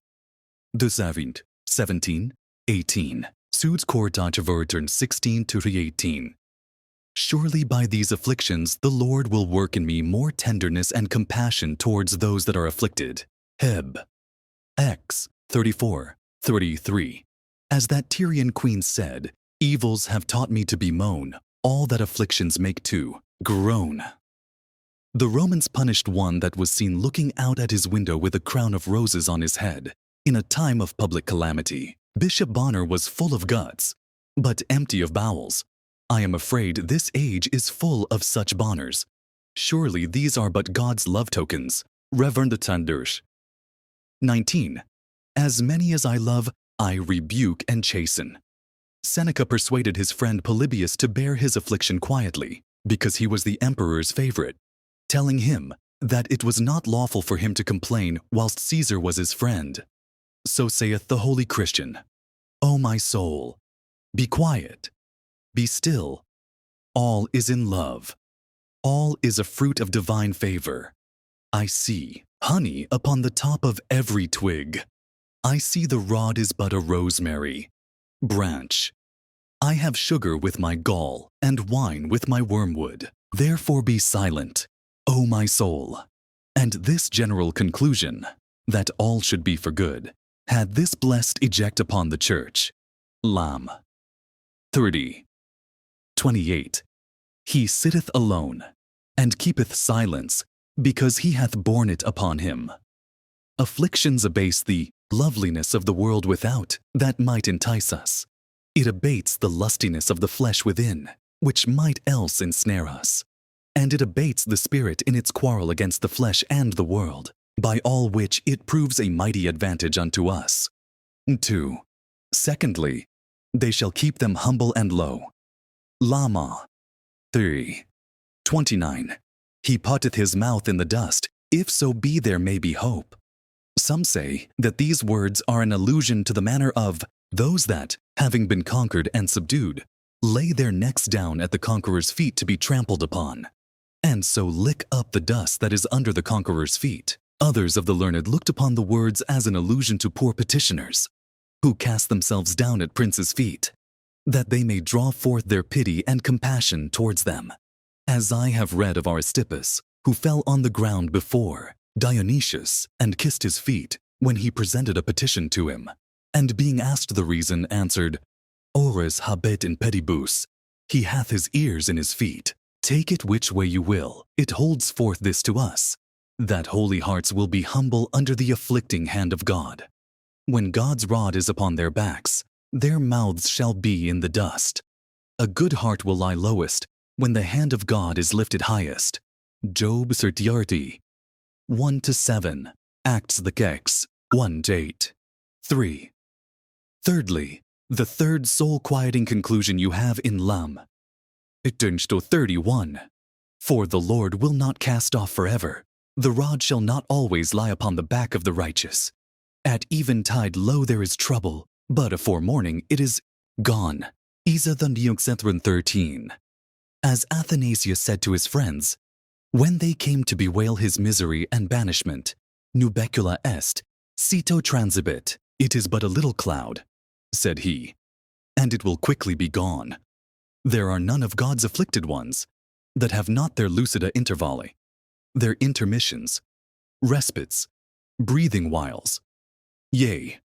De Savint 17:18. Suits Cortage Vertern 16-18. Surely by these afflictions the Lord will work in me more tenderness and compassion towards those that are afflicted. Heb. X 34:33. As that Tyrian queen said, evils have taught me to bemoan, all that afflictions make to groan. The Romans punished one that was seen looking out at his window with a crown of roses on his head. In a time of public calamity, Bishop Bonner was full of guts, but empty of bowels. I am afraid this age is full of such Bonners. Surely these are but God's love tokens. Reverend de Tandursch. 19. As many as I love, I rebuke and chasten. Seneca persuaded his friend Polybius to bear his affliction quietly, because he was the emperor's favorite, telling him that it was not lawful for him to complain whilst Caesar was his friend. So saith the holy Christian, O my soul, be quiet, be still. All is in love. All is a fruit of divine favor. I see honey upon the top of every twig. I see the rod is but a rosemary branch. I have sugar with my gall and wine with my wormwood. Therefore be silent, O my soul. And this general conclusion, that all should be for good, had this blessed eject upon the church. Lam. 30:28. He sitteth alone, and keepeth silence, because he hath borne it upon him. Afflictions abase the loveliness of the world without, that might entice us. It abates the lustiness of the flesh within, which might else ensnare us. And it abates the spirit in its quarrel against the flesh and the world, by all which it proves a mighty advantage unto us. 2. Secondly, they shall keep them humble and low. Lama. 3:29. He putteth his mouth in the dust, if so be there may be hope. Some say that these words are an allusion to the manner of those that, having been conquered and subdued, lay their necks down at the conqueror's feet to be trampled upon, and so lick up the dust that is under the conqueror's feet. Others of the learned looked upon the words as an allusion to poor petitioners, who cast themselves down at princes' feet, that they may draw forth their pity and compassion towards them. As I have read of Aristippus, who fell on the ground before Dionysius and kissed his feet when he presented a petition to him, and being asked the reason, answered, Ores habet in pedibus, he hath his ears in his feet. Take it which way you will, it holds forth this to us, that holy hearts will be humble under the afflicting hand of God. When God's rod is upon their backs, their mouths shall be in the dust. A good heart will lie lowest when the hand of God is lifted highest. Job 30:1-7, Acts the Kex 1-8. 3. Thirdly, the third soul-quieting conclusion you have in Lam. Eternsto 31. For the Lord will not cast off forever. The rod shall not always lie upon the back of the righteous. At eventide lo there is trouble, but afore morning it is gone. Isa the Neoxethron 13. As Athanasius said to his friends, when they came to bewail his misery and banishment, nubecula est, cito transibit, it is but a little cloud, said he, and it will quickly be gone. There are none of God's afflicted ones that have not their lucida intervalli, their intermissions, respites, breathing whiles. Yea,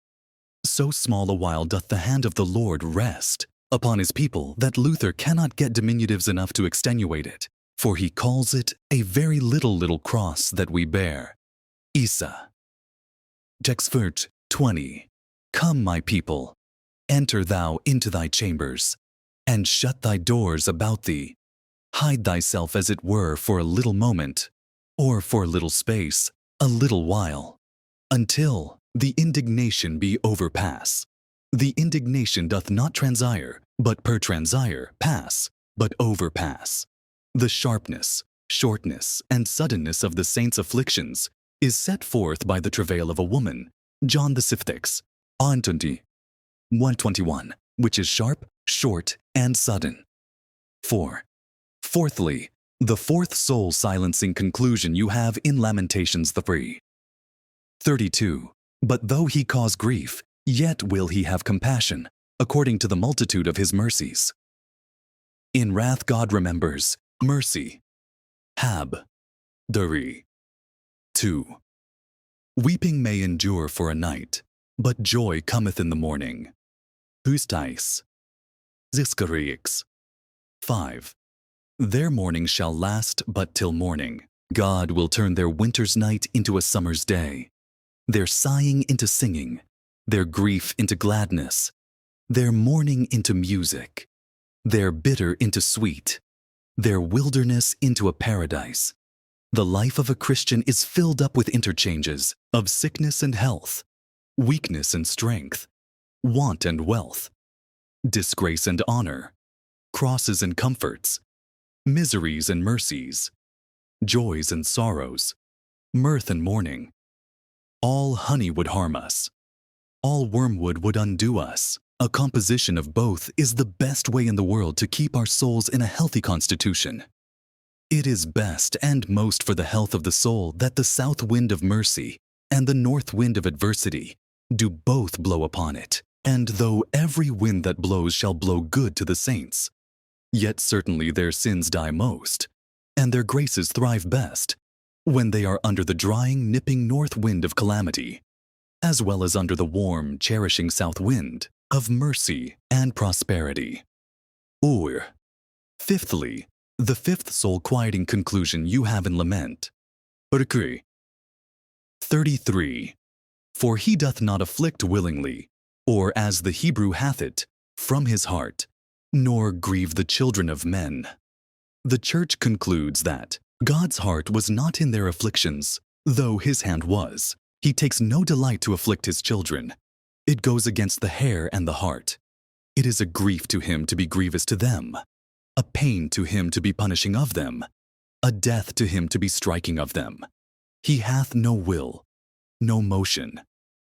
so small a while doth the hand of the Lord rest upon his people that Luther cannot get diminutives enough to extenuate it, for he calls it a very little cross that we bear. Isa. Text 20. Come, my people, enter thou into thy chambers, and shut thy doors about thee. Hide thyself as it were for a little moment, or for a little space, a little while, until the indignation be overpass. The indignation doth not transire, but per transire pass, but overpass. The sharpness, shortness, and suddenness of the saints' afflictions is set forth by the travail of a woman, John the Sifthix, on 121. which is sharp, short, and sudden. 4. Fourthly, the fourth soul-silencing conclusion you have in Lamentations 3. 32. But though he cause grief, yet will he have compassion, according to the multitude of his mercies. In wrath God remembers, mercy. Hab. Dari. 2. Weeping may endure for a night, but joy cometh in the morning. Hustais. Ziscarix. 5. Their mourning shall last but till morning. God will turn their winter's night into a summer's day, their sighing into singing, their grief into gladness, their mourning into music, their bitter into sweet, their wilderness into a paradise. The life of a Christian is filled up with interchanges of sickness and health, weakness and strength, want and wealth, disgrace and honor, crosses and comforts, miseries and mercies, joys and sorrows, mirth and mourning. All honey would harm us. All wormwood would undo us. A composition of both is the best way in the world to keep our souls in a healthy constitution. It is best and most for the health of the soul that the south wind of mercy and the north wind of adversity do both blow upon it. And though every wind that blows shall blow good to the saints, yet certainly their sins die most, and their graces thrive best, when they are under the drying, nipping north wind of calamity, as well as under the warm, cherishing south wind of mercy and prosperity. Or, fifthly, the fifth soul-quieting conclusion you have in lament. 33. For he doth not afflict willingly, or as the Hebrew hath it, from his heart, nor grieve the children of men. The Church concludes that God's heart was not in their afflictions, though his hand was. He takes no delight to afflict his children. It goes against the hair and the heart. It is a grief to him to be grievous to them, a pain to him to be punishing of them, a death to him to be striking of them. He hath no will, no motion,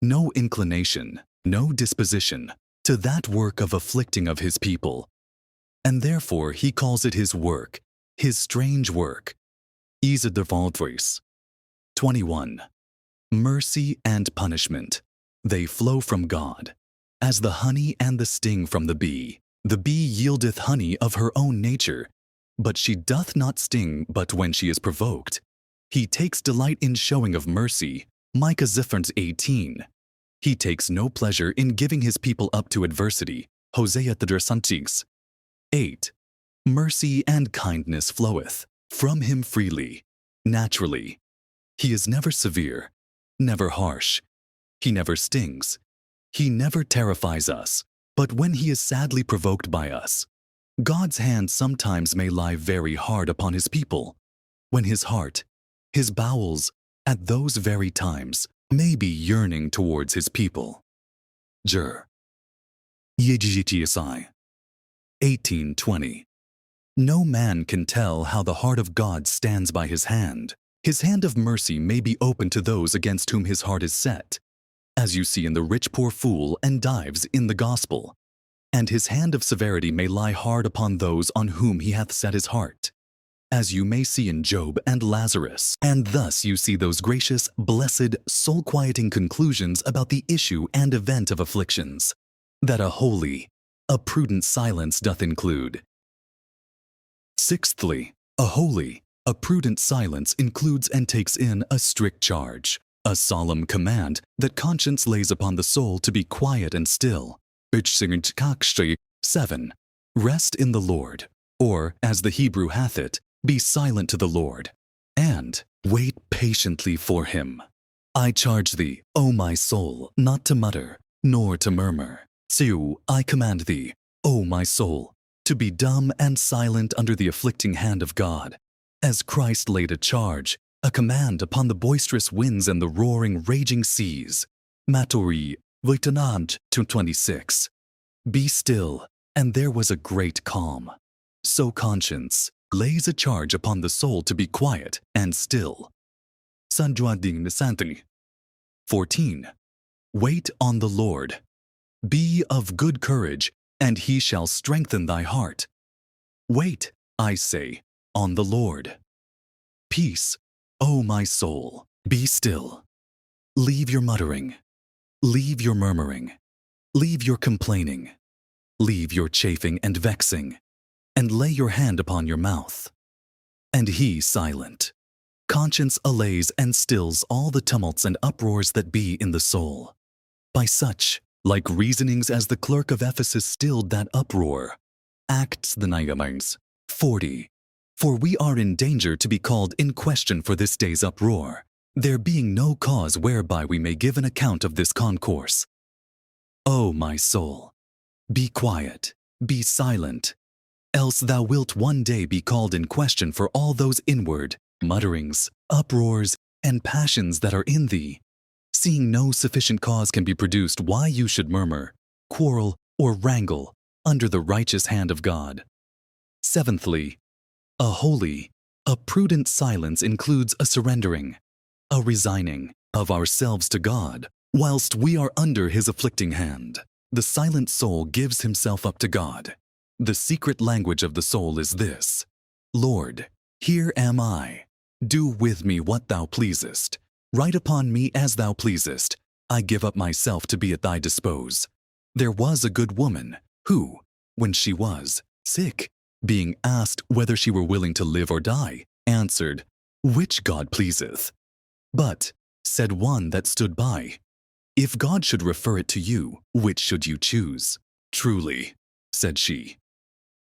no inclination, no disposition to that work of afflicting of his people, and therefore he calls it his work, his strange work. Isa de Valdres. 21. Mercy and punishment, they flow from God, as the honey and the sting from the bee. The bee yieldeth honey of her own nature, but she doth not sting but when she is provoked. He takes delight in showing of mercy. Micah 18. He takes no pleasure in giving his people up to adversity. Hosea 8. Mercy and kindness floweth from him freely, naturally. He is never severe, never harsh. He never stings. He never terrifies us. But when he is sadly provoked by us, God's hand sometimes may lie very hard upon his people, when his heart, his bowels, at those very times, may be yearning towards his people. Jer. Yejijitiasai. 18:20. No man can tell how the heart of God stands by his hand. His hand of mercy may be open to those against whom his heart is set, as you see in the rich poor fool and Dives in the gospel, and his hand of severity may lie hard upon those on whom he hath set his heart, as you may see in Job and Lazarus. And thus you see those gracious, blessed, soul-quieting conclusions about the issue and event of afflictions, that a holy, a prudent silence doth include. Sixthly, a holy, a prudent silence includes and takes in a strict charge, a solemn command that conscience lays upon the soul to be quiet and still. 7. Rest in the Lord, or, as the Hebrew hath it, be silent to the Lord, and wait patiently for him. I charge thee, O my soul, not to mutter, nor to murmur. Seu, I command thee, O my soul, to be dumb and silent under the afflicting hand of God, as Christ laid a charge, a command upon the boisterous winds and the roaring, raging seas. Maturi, Lieutenant 226. Be still, and there was a great calm. So conscience lays a charge upon the soul to be quiet and still. Sanjuading Nisantri. 14. Wait on the Lord. Be of good courage, and he shall strengthen thy heart. Wait, I say, on the Lord. Peace, O my soul, be still. Leave your muttering. Leave your murmuring. Leave your complaining. Leave your chafing and vexing, and lay your hand upon your mouth. And he silent. Conscience allays and stills all the tumults and uproars that be in the soul. By such, like reasonings as the clerk of Ephesus stilled that uproar. Acts the 40. For we are in danger to be called in question for this day's uproar, there being no cause whereby we may give an account of this concourse. O my soul, be quiet, be silent, else thou wilt one day be called in question for all those inward mutterings, uproars, and passions that are in thee, seeing no sufficient cause can be produced why you should murmur, quarrel, or wrangle under the righteous hand of God. Seventhly, a holy, a prudent silence includes a surrendering, a resigning of ourselves to God, whilst we are under his afflicting hand. The silent soul gives himself up to God. The secret language of the soul is this: Lord, here am I. Do with me what thou pleasest. Write upon me as thou pleasest. I give up myself to be at thy dispose. There was a good woman who, when she was sick, being asked whether she were willing to live or die, answered, Which God pleaseth. But, said one that stood by, If God should refer it to you, which should you choose? Truly, said she,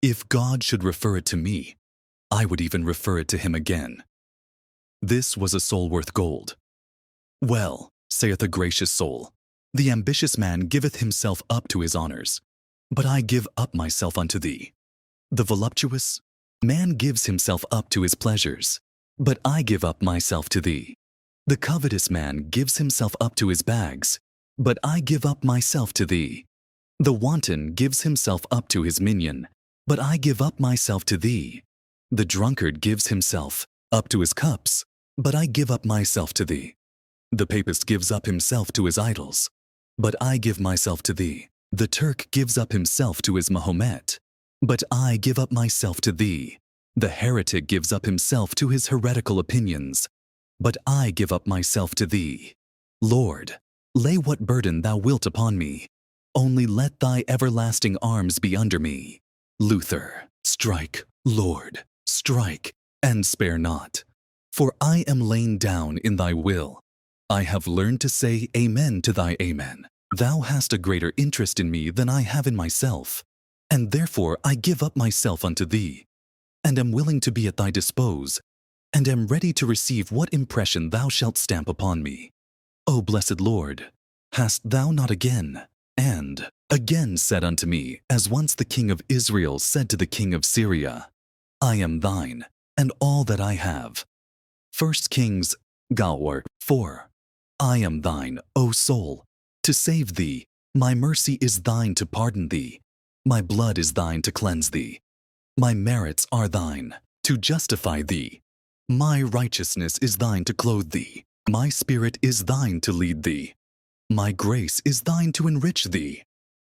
if God should refer it to me, I would even refer it to him again. This was a soul worth gold. Well, saith a gracious soul, the ambitious man giveth himself up to his honors, but I give up myself unto thee. The voluptuous man gives himself up to his pleasures, but I give up myself to thee. The covetous man gives himself up to his bags, but I give up myself to thee. The wanton gives himself up to his minion, but I give up myself to thee. The drunkard gives himself up to his cups, but I give up myself to thee. The papist gives up himself to his idols, but I give myself to thee. The Turk gives up himself to his Mahomet, but I give up myself to thee. The heretic gives up himself to his heretical opinions, but I give up myself to thee. Lord, lay what burden thou wilt upon me, only let thy everlasting arms be under me. Luther, strike, Lord, strike, and spare not. For I am lain down in thy will. I have learned to say amen to thy amen. Thou hast a greater interest in me than I have in myself, and therefore I give up myself unto thee, and am willing to be at thy dispose, and am ready to receive what impression thou shalt stamp upon me. O blessed Lord, hast thou not again and again said unto me, as once the king of Israel said to the king of Syria, I am thine, and all that I have. 1 Kings 4. I am thine, O soul, to save thee. My mercy is thine to pardon thee. My blood is thine to cleanse thee. My merits are thine to justify thee. My righteousness is thine to clothe thee. My spirit is thine to lead thee. My grace is thine to enrich thee,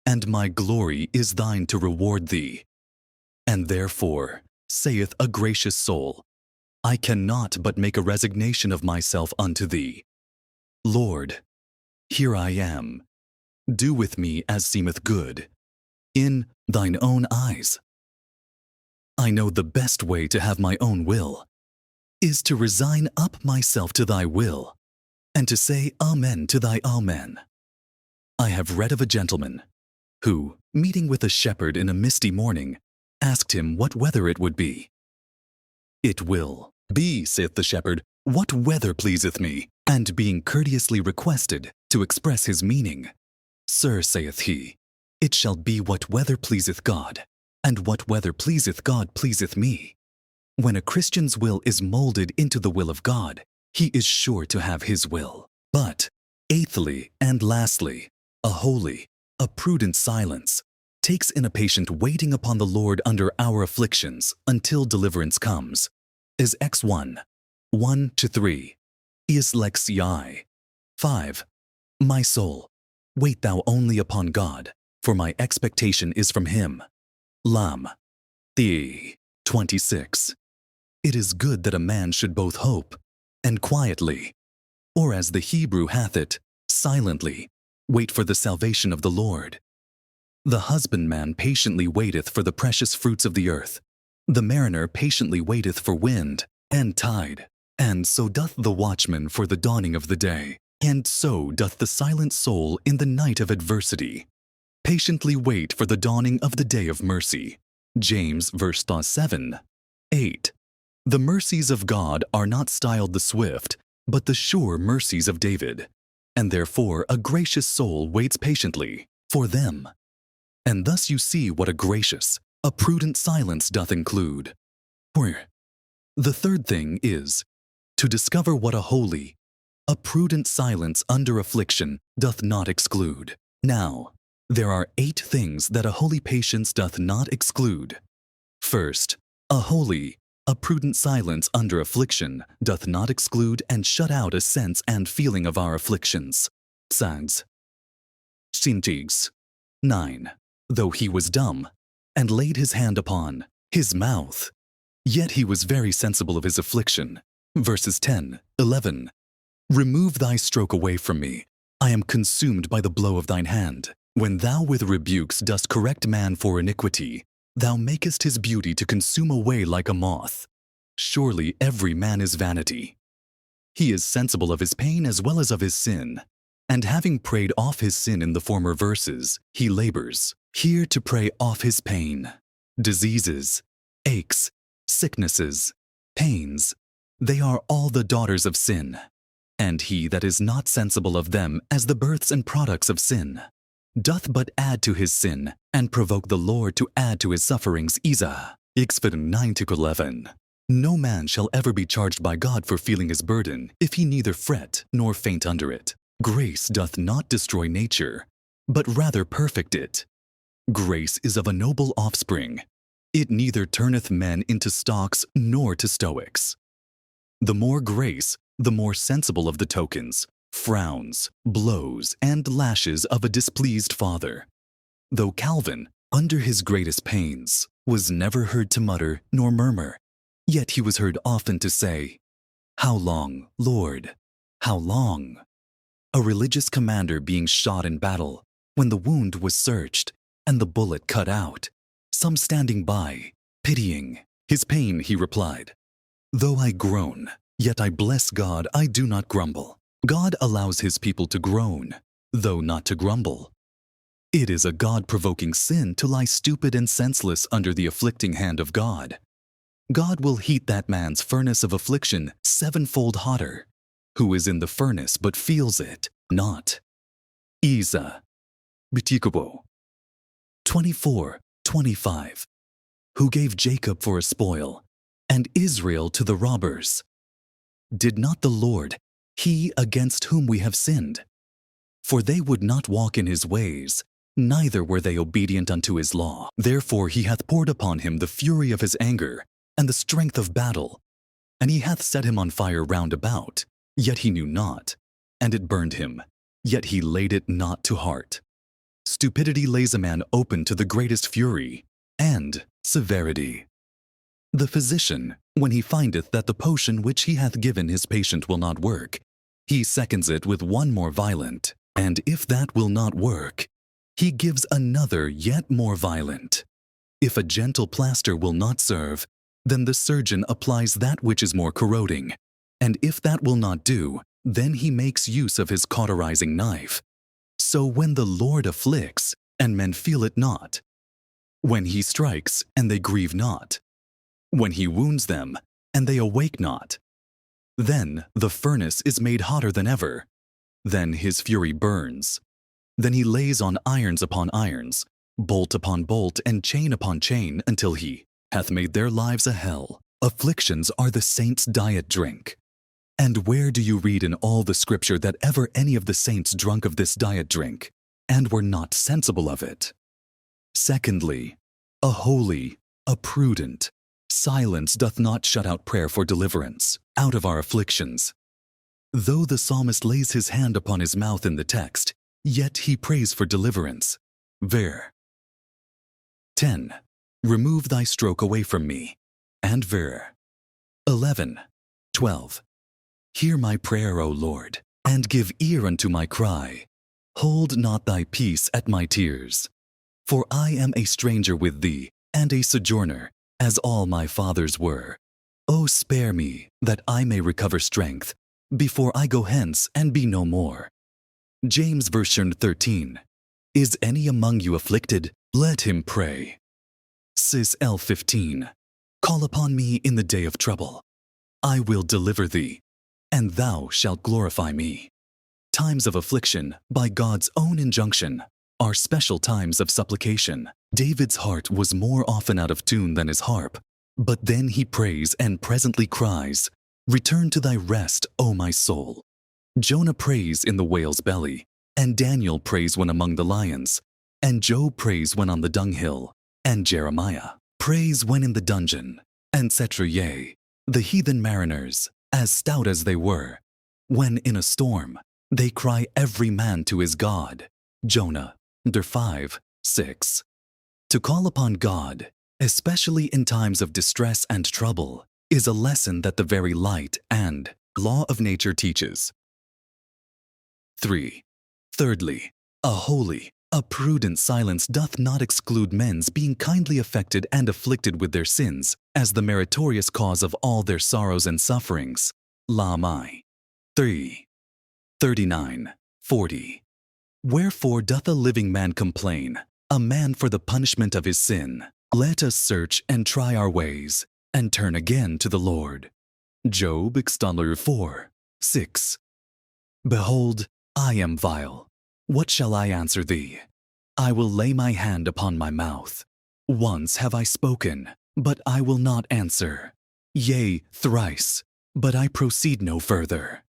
and my glory is thine to reward thee. And therefore, saith a gracious soul, I cannot but make a resignation of myself unto thee. Lord, here I am. Do with me as seemeth good, in thine own eyes. I know the best way to have my own will is to resign up myself to thy will, and to say Amen to thy Amen. I have read of a gentleman who, meeting with a shepherd in a misty morning, asked him what weather it would be. It will be, saith the shepherd, what weather pleaseth me, and being courteously requested to express his meaning, Sir, saith he, it shall be what weather pleaseth God, and what weather pleaseth God pleaseth me. When a Christian's will is molded into the will of God, he is sure to have his will. But, eighthly and lastly, a holy, a prudent silence takes in a patient waiting upon the Lord under our afflictions until deliverance comes, is X 1:1-3. Is lex yai. 5. My soul, wait thou only upon God, for my expectation is from him. Lam. The 26. It is good that a man should both hope and quietly, or as the Hebrew hath it, silently, wait for the salvation of the Lord. The husbandman patiently waiteth for the precious fruits of the earth. The mariner patiently waiteth for wind and tide. And so doth the watchman for the dawning of the day. And so doth the silent soul in the night of adversity. Patiently wait for the dawning of the day of mercy. James verse 7. 8. The mercies of God are not styled the swift, but the sure mercies of David. And therefore a gracious soul waits patiently for them. And thus you see what a gracious, a prudent silence doth include. The third thing is, to discover what a holy, a prudent silence under affliction doth not exclude. Now, there are 8 things that a holy patience doth not exclude. First, a holy, a prudent silence under affliction doth not exclude and shut out a sense and feeling of our afflictions. Sags. Sintigs. 9. Though he was dumb, and laid his hand upon his mouth, yet he was very sensible of his affliction. Verses 10, 11. Remove thy stroke away from me. I am consumed by the blow of thine hand. When thou with rebukes dost correct man for iniquity, thou makest his beauty to consume away like a moth. Surely every man is vanity. He is sensible of his pain as well as of his sin. And having prayed off his sin in the former verses, he labors here to pray off his pain. Diseases, aches, sicknesses, pains, they are all the daughters of sin. And he that is not sensible of them as the births and products of sin, doth but add to his sin, and provoke the Lord to add to his sufferings. Isa. 9-11. No man shall ever be charged by God for feeling his burden, if he neither fret nor faint under it. Grace doth not destroy nature, but rather perfect it. Grace is of a noble offspring. It neither turneth men into stocks nor to stoics. The more grace, the more sensible of the tokens, frowns, blows, and lashes of a displeased father. Though Calvin, under his greatest pains, was never heard to mutter nor murmur, yet he was heard often to say, "How long, Lord? How long?" A religious commander being shot in battle, when the wound was searched and the bullet cut out, some standing by, pitying his pain, he replied, "Though I groan, yet I bless God, I do not grumble. God allows his people to groan, though not to grumble. It is a God-provoking sin to lie stupid and senseless under the afflicting hand of God. God will heat that man's furnace of affliction 7-fold hotter, who is in the furnace but feels it not." Isa. Bitikubo. 24:25. Who gave Jacob for a spoil, and Israel to the robbers? Did not the Lord, he against whom we have sinned? For they would not walk in his ways, neither were they obedient unto his law. Therefore he hath poured upon him the fury of his anger, and the strength of battle. And he hath set him on fire round about, yet he knew not, and it burned him, yet he laid it not to heart. Stupidity lays a man open to the greatest fury and severity. The physician, when he findeth that the potion which he hath given his patient will not work, he seconds it with one more violent, and if that will not work, he gives another yet more violent. If a gentle plaster will not serve, then the surgeon applies that which is more corroding, and if that will not do, then he makes use of his cauterizing knife. So when the Lord afflicts, and men feel it not, when he strikes, and they grieve not, when he wounds them, and they awake not, then the furnace is made hotter than ever. Then his fury burns. Then he lays on irons upon irons, bolt upon bolt, and chain upon chain, until he hath made their lives a hell. Afflictions are the saints' diet drink. And where do you read in all the Scripture that ever any of the saints drunk of this diet drink, and were not sensible of it? Secondly, a holy, a prudent silence doth not shut out prayer for deliverance out of our afflictions. Though the psalmist lays his hand upon his mouth in the text, yet he prays for deliverance. Ver. 10. Remove thy stroke away from me, and ver. 11. 12. Hear my prayer, O Lord, and give ear unto my cry. Hold not thy peace at my tears. For I am a stranger with thee, and a sojourner, as all my fathers were. O spare me, that I may recover strength, before I go hence and be no more. James version 13. Is any among you afflicted? Let him pray. Sis L 15. Call upon me in the day of trouble. I will deliver thee, and thou shalt glorify me. Times of affliction, by God's own injunction, are special times of supplication. David's heart was more often out of tune than his harp, but then he prays and presently cries, Return to thy rest, O my soul. Jonah prays in the whale's belly, and Daniel prays when among the lions, and Job prays when on the dunghill, and Jeremiah prays when in the dungeon, etc. Yea, the heathen mariners, as stout as they were, when in a storm, they cry every man to his God. Jonah, der 5, 6. To call upon God, especially in times of distress and trouble, is a lesson that the very light and law of nature teaches. 3. Thirdly, a prudent silence doth not exclude men's being kindly affected and afflicted with their sins, as the meritorious cause of all their sorrows and sufferings. Lamai 3. 39, 40. Wherefore doth a living man complain, a man for the punishment of his sin? Let us search and try our ways, and turn again to the Lord. Job 4, 6. Behold, I am vile. What shall I answer thee? I will lay my hand upon my mouth. Once have I spoken, but I will not answer. Yea, thrice, but I proceed no further.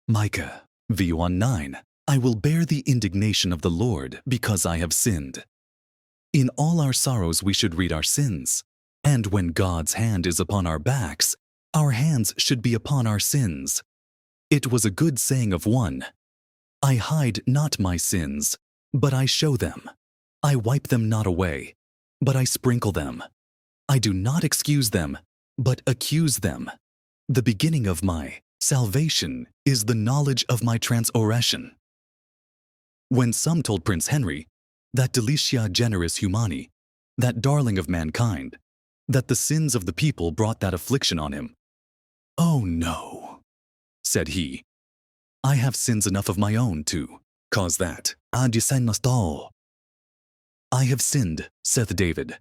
Micah v1:9. I will bear the indignation of the Lord because I have sinned. In all our sorrows we should read our sins, and when God's hand is upon our backs, our hands should be upon our sins. It was a good saying of one, I hide not my sins, but I show them. I wipe them not away, but I sprinkle them. I do not excuse them, but accuse them. The beginning of my salvation is the knowledge of my transgression. When some told Prince Henry, that delicia generis humani, that darling of mankind, that the sins of the people brought that affliction on him, "Oh no," said he, "I have sins enough of my own to cause that. I have sinned, saith David,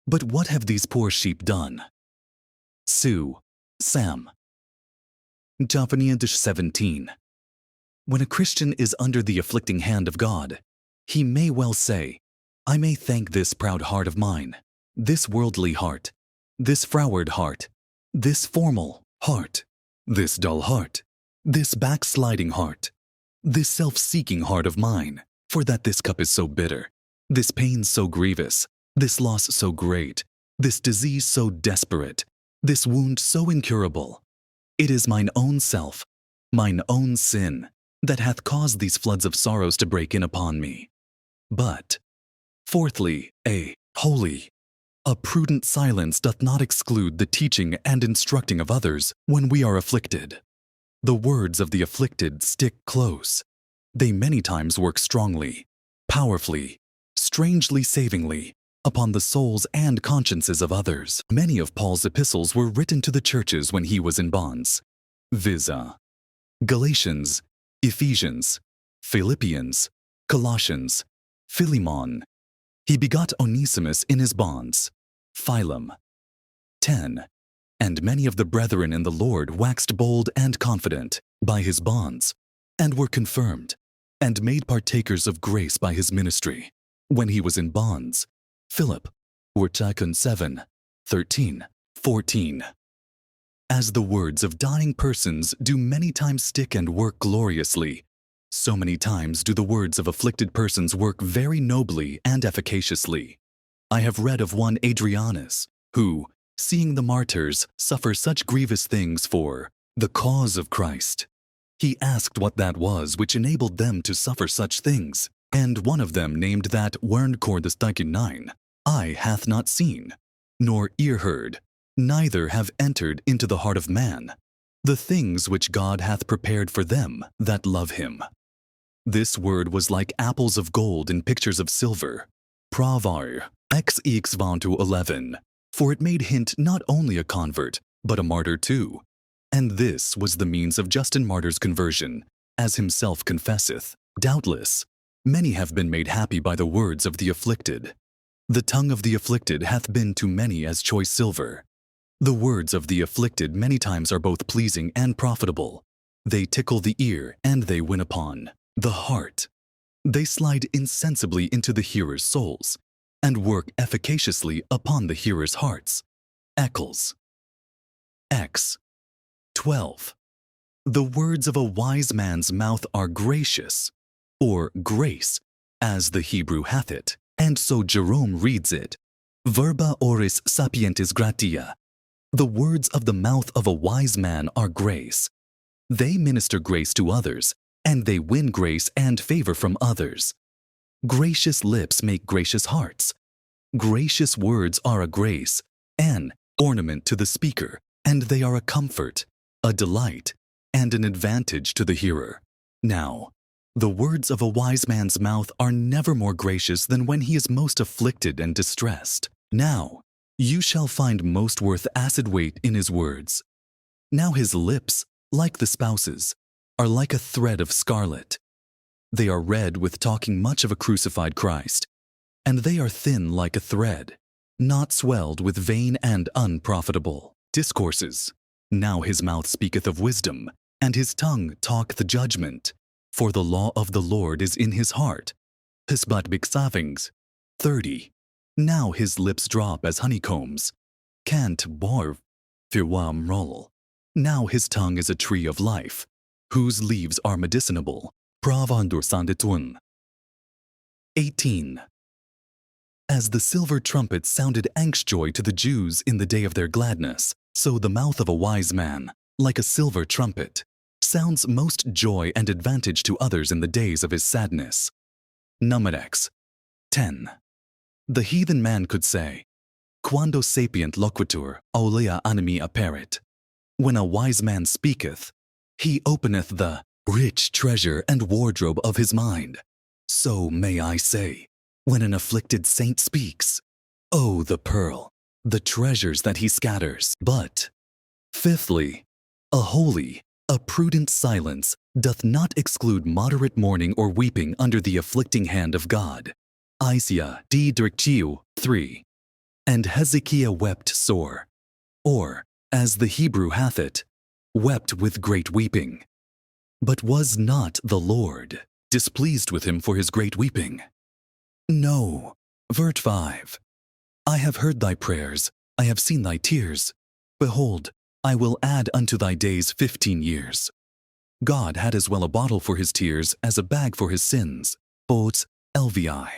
but what have these poor sheep done?" Sue, Sam. Japanese 17. When a Christian is under the afflicting hand of God, he may well say, I may thank this proud heart of mine, this worldly heart, this froward heart, this formal heart, this dull heart, this backsliding heart, this self-seeking heart of mine, for that this cup is so bitter, this pain so grievous, this loss so great, this disease so desperate, this wound so incurable. It is mine own self, mine own sin, that hath caused these floods of sorrows to break in upon me. But, fourthly, a prudent silence doth not exclude the teaching and instructing of others when we are afflicted. The words of the afflicted stick close. They many times work strongly, powerfully, strangely savingly, upon the souls and consciences of others. Many of Paul's epistles were written to the churches when he was in bonds, viz. Galatians, Ephesians, Philippians, Colossians, Philemon. He begot Onesimus in his bonds, Philem. 10. And many of the brethren in the Lord waxed bold and confident by his bonds, and were confirmed, and made partakers of grace by his ministry. When he was in bonds, Philip, Wurtakon 7, 13, 14. As the words of dying persons do many times stick and work gloriously, so many times do the words of afflicted persons work very nobly and efficaciously. I have read of one Adrianus, who, seeing the martyrs suffer such grievous things for the cause of Christ, he asked what that was which enabled them to suffer such things. And one of them named that wern cordus 9, eye hath not seen, nor ear heard, neither have entered into the heart of man, the things which God hath prepared for them that love him. This word was like apples of gold in pictures of silver. Pravar, XX 11, for it made hint not only a convert, but a martyr too. And this was the means of Justin Martyr's conversion, as himself confesseth. Doubtless, many have been made happy by the words of the afflicted. The tongue of the afflicted hath been to many as choice silver. The words of the afflicted many times are both pleasing and profitable. They tickle the ear and they win upon the heart. They slide insensibly into the hearers' souls and work efficaciously upon the hearers' hearts. Eccles. X. 12. The words of a wise man's mouth are gracious, or grace, as the Hebrew hath it, and so Jerome reads it. Verba oris sapientis gratia. The words of the mouth of a wise man are grace. They minister grace to others, and they win grace and favor from others. Gracious lips make gracious hearts. Gracious words are a grace, an ornament to the speaker, and they are a comfort, a delight, and an advantage to the hearer. Now, the words of a wise man's mouth are never more gracious than when he is most afflicted and distressed. Now, you shall find most worth acid weight in his words. Now his lips, like the spouse's, are like a thread of scarlet. They are red with talking much of a crucified Christ, and they are thin like a thread, not swelled with vain and unprofitable discourses. Now his mouth speaketh of wisdom, and his tongue talketh judgment. For the law of the Lord is in his heart. Hisbat Bixavings. 30. Now his lips drop as honeycombs. Cant borv. Firwam roll. Now his tongue is a tree of life, whose leaves are medicinable. Pravandur sanditun. 18. As the silver trumpet sounded angstjoy to the Jews in the day of their gladness, so the mouth of a wise man, like a silver trumpet, sounds most joy and advantage to others in the days of his sadness. Numerex. 10. The heathen man could say, Quando sapient loquitur, aulea animi aperit. When a wise man speaketh, he openeth the rich treasure and wardrobe of his mind. So may I say, when an afflicted saint speaks, oh, the pearl, the treasures that he scatters. But, fifthly, a holy, a prudent silence doth not exclude moderate mourning or weeping under the afflicting hand of God. Isaiah d. Dirkchiu 3. And Hezekiah wept sore, or, as the Hebrew hath it, wept with great weeping. But was not the Lord displeased with him for his great weeping? No. Vert 5. I have heard thy prayers, I have seen thy tears. Behold, I will add unto thy days 15 years. God had as well a bottle for his tears as a bag for his sins. Boats, LVI.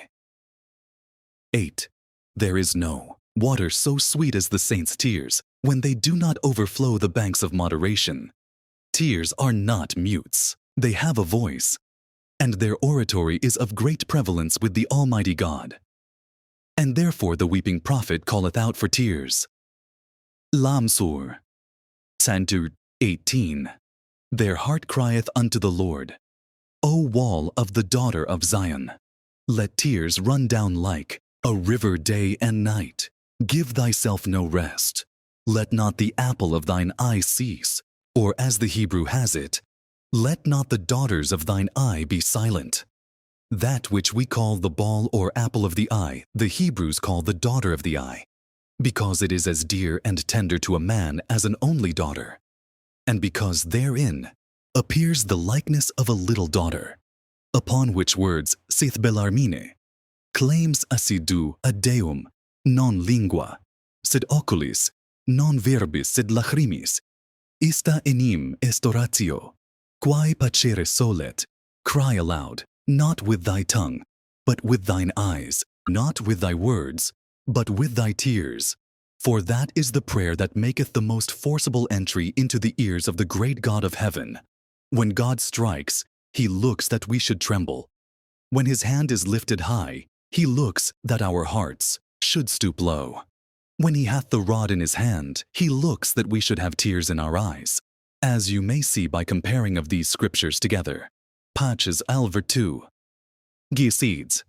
8. There is no water so sweet as the saints' tears, when they do not overflow the banks of moderation. Tears are not mutes. They have a voice, and their oratory is of great prevalence with the Almighty God. And therefore the weeping prophet calleth out for tears. Lamsur. Santur 18. Their heart crieth unto the Lord, O wall of the daughter of Zion. Let tears run down like a river day and night. Give thyself no rest. Let not the apple of thine eye cease, or as the Hebrew has it, let not the daughters of thine eye be silent. That which we call the ball or apple of the eye, the Hebrews call the daughter of the eye, because it is as dear and tender to a man as an only daughter, and because therein appears the likeness of a little daughter, upon which words saith Bellarmine, claims assidu ad Deum, non lingua, sed oculis, non verbis sed lacrimis, ista enim est oratio, quae pacere solet, cry aloud, not with thy tongue, but with thine eyes, not with thy words, but with thy tears. For that is the prayer that maketh the most forcible entry into the ears of the great God of heaven. When God strikes, he looks that we should tremble. When his hand is lifted high, he looks that our hearts should stoop low. When he hath the rod in his hand, he looks that we should have tears in our eyes, as you may see by comparing of these scriptures together. Patches Alver 2. Gesieds.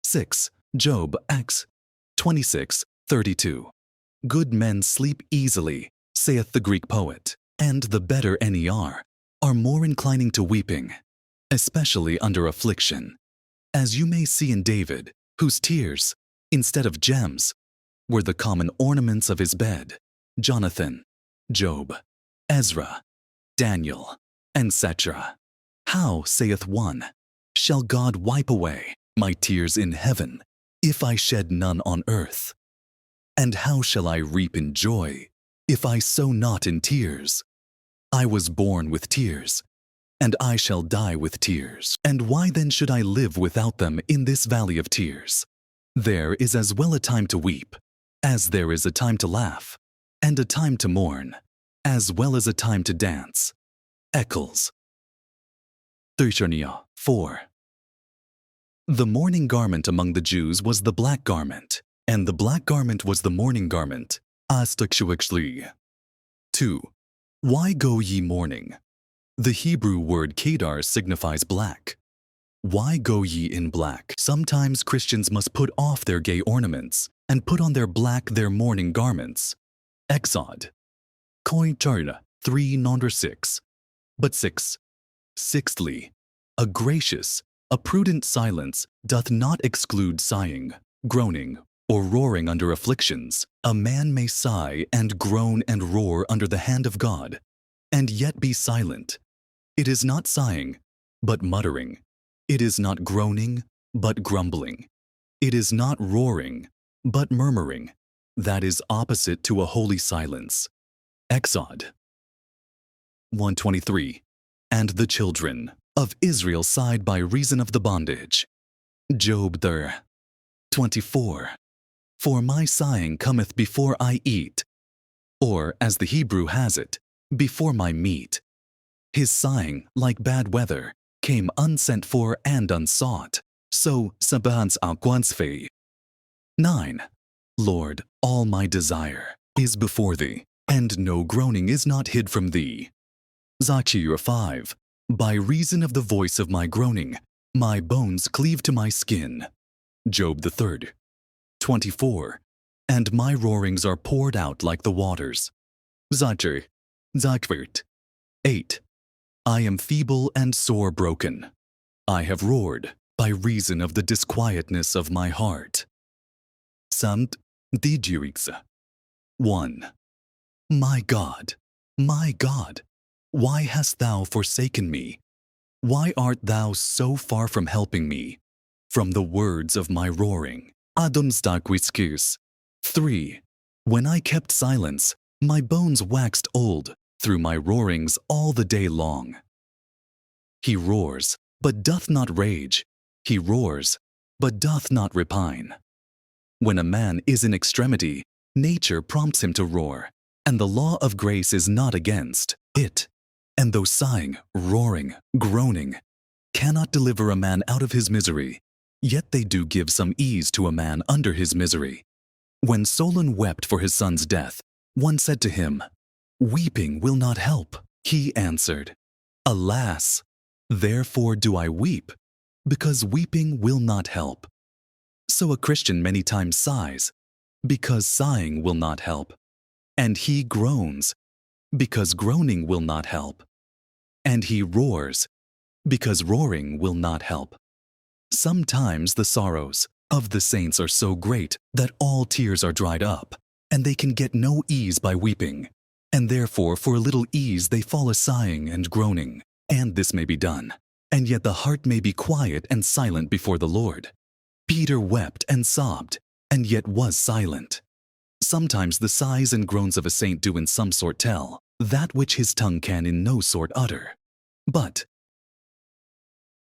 6. Job Acts 26:32. Good men sleep easily, saith the Greek poet, and the better any are more inclining to weeping, especially under affliction, as you may see in David, whose tears, instead of gems, were the common ornaments of his bed, Jonathan, Job, Ezra, Daniel, etc. How, saith one, shall God wipe away my tears in heaven, if I shed none on earth? And how shall I reap in joy, if I sow not in tears? I was born with tears, and I shall die with tears. And why then should I live without them in this valley of tears? There is as well a time to weep, as there is a time to laugh, and a time to mourn, as well as a time to dance. Eccles. 4. The mourning garment among the Jews was the black garment, and the black garment was the mourning garment. 2. Why go ye mourning? The Hebrew word kedar signifies black. Why go ye in black? Sometimes Christians must put off their gay ornaments and put on their mourning garments. Exod. Coin charta 3:6. But 6. Sixthly, a gracious, a prudent silence doth not exclude sighing, groaning, or roaring under afflictions. A man may sigh and groan and roar under the hand of God, and yet be silent. It is not sighing, but muttering. It is not groaning, but grumbling. It is not roaring, but murmuring. That is opposite to a holy silence. Exod 1:23. And the children of Israel sighed by reason of the bondage. Job 24. For my sighing cometh before I eat, or, as the Hebrew has it, before my meat. His sighing, like bad weather, came unsent for and unsought. So sabans aquansfei. 9. Lord, all my desire is before thee, and no groaning is not hid from thee. Zachariah 5. By reason of the voice of my groaning, my bones cleave to my skin. Job 3. 24. And my roarings are poured out like the waters. Zachariah 8. I am feeble and sore broken. I have roared by reason of the disquietness of my heart. Samt Dijuixa. 1. My God, why hast thou forsaken me? Why art thou so far from helping me? From the words of my roaring. Adamstakwiskus. 3. When I kept silence, my bones waxed old through my roarings all the day long. He roars, but doth not rage. He roars, but doth not repine. When a man is in extremity, nature prompts him to roar, and the law of grace is not against it. And though sighing, roaring, groaning cannot deliver a man out of his misery, yet they do give some ease to a man under his misery. When Solon wept for his son's death, one said to him, Weeping will not help. He answered, Alas, therefore do I weep, because weeping will not help. So a Christian many times sighs, because sighing will not help. And he groans, because groaning will not help. And he roars, because roaring will not help. Sometimes the sorrows of the saints are so great that all tears are dried up, and they can get no ease by weeping, and therefore for a little ease they fall a sighing and groaning. And this may be done, and yet the heart may be quiet and silent before the Lord. Peter wept and sobbed, and yet was silent. Sometimes the sighs and groans of a saint do in some sort tell that which his tongue can in no sort utter. But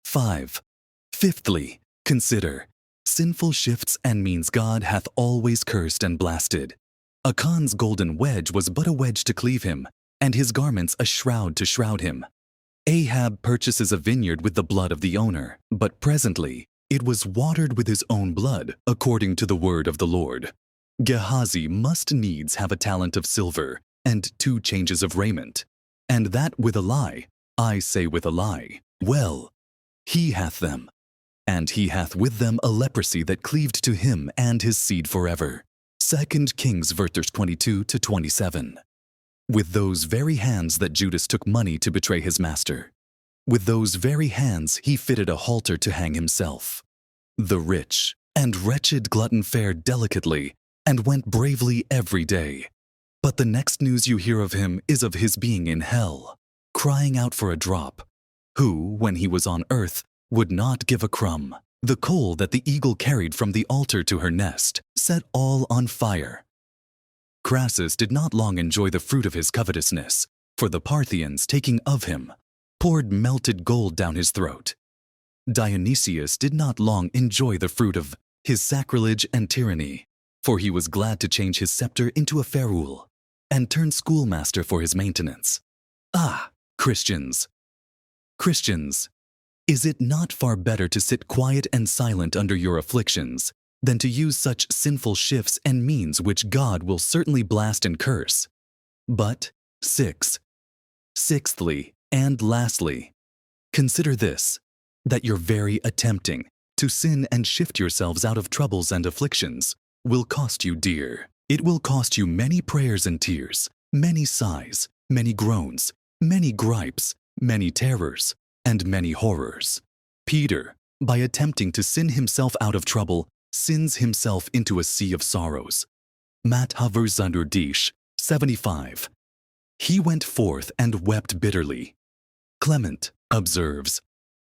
5. Fifthly, consider sinful shifts and means God hath always cursed and blasted. Achan's golden wedge was but a wedge to cleave him, and his garments a shroud to shroud him. Ahab purchases a vineyard with the blood of the owner, but presently It was watered with his own blood, according to the word of the Lord. Gehazi must needs have a talent of silver, and 2 changes of raiment. And that with a lie, I say with a lie. Well, he hath them, and he hath with them a leprosy that cleaved to him and his seed forever. 2 Kings verses 22 to 27. With those very hands that Judas took money to betray his master. With those very hands he fitted a halter to hang himself. The rich and wretched glutton fared delicately and went bravely every day. But the next news you hear of him is of his being in hell, crying out for a drop, who, when he was on earth, would not give a crumb. The coal that the eagle carried from the altar to her nest set all on fire. Crassus did not long enjoy the fruit of his covetousness, for the Parthians, taking of him, poured melted gold down his throat. Dionysius did not long enjoy the fruit of his sacrilege and tyranny, for he was glad to change his scepter into a ferule, and turn schoolmaster for his maintenance. Ah, Christians! Christians! Is it not far better to sit quiet and silent under your afflictions than to use such sinful shifts and means which God will certainly blast and curse? But, sixthly, and lastly, consider this, that your very attempting to sin and shift yourselves out of troubles and afflictions will cost you dear. It will cost you many prayers and tears, many sighs, many groans, many gripes, many terrors, and many horrors. Peter, by attempting to sin himself out of trouble, sins himself into a sea of sorrows. Matt Haverzunderdish, 75. He went forth and wept bitterly. Clement observes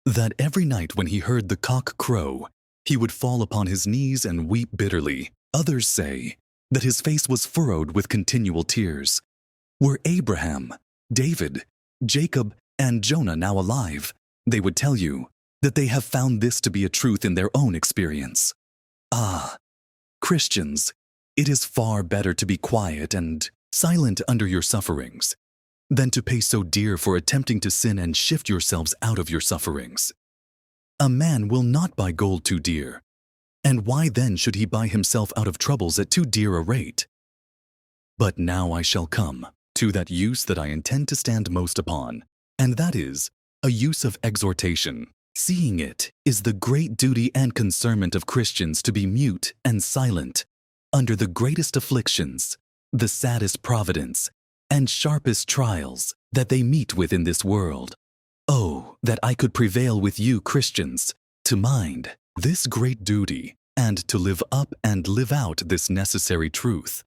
that every night when he heard the cock crow, he would fall upon his knees and weep bitterly. Others say that his face was furrowed with continual tears. Were Abraham, David, Jacob, and Jonah now alive, they would tell you that they have found this to be a truth in their own experience. Ah, Christians, it is far better to be quiet and silent under your sufferings than to pay so dear for attempting to sin and shift yourselves out of your sufferings. A man will not buy gold too dear, and why then should he buy himself out of troubles at too dear a rate? But now I shall come to that use that I intend to stand most upon, and that is a use of exhortation. Seeing it is the great duty and concernment of Christians to be mute and silent under the greatest afflictions, the saddest providence, and sharpest trials that they meet with in this world. Oh, that I could prevail with you Christians to mind this great duty and to live up and live out this necessary truth,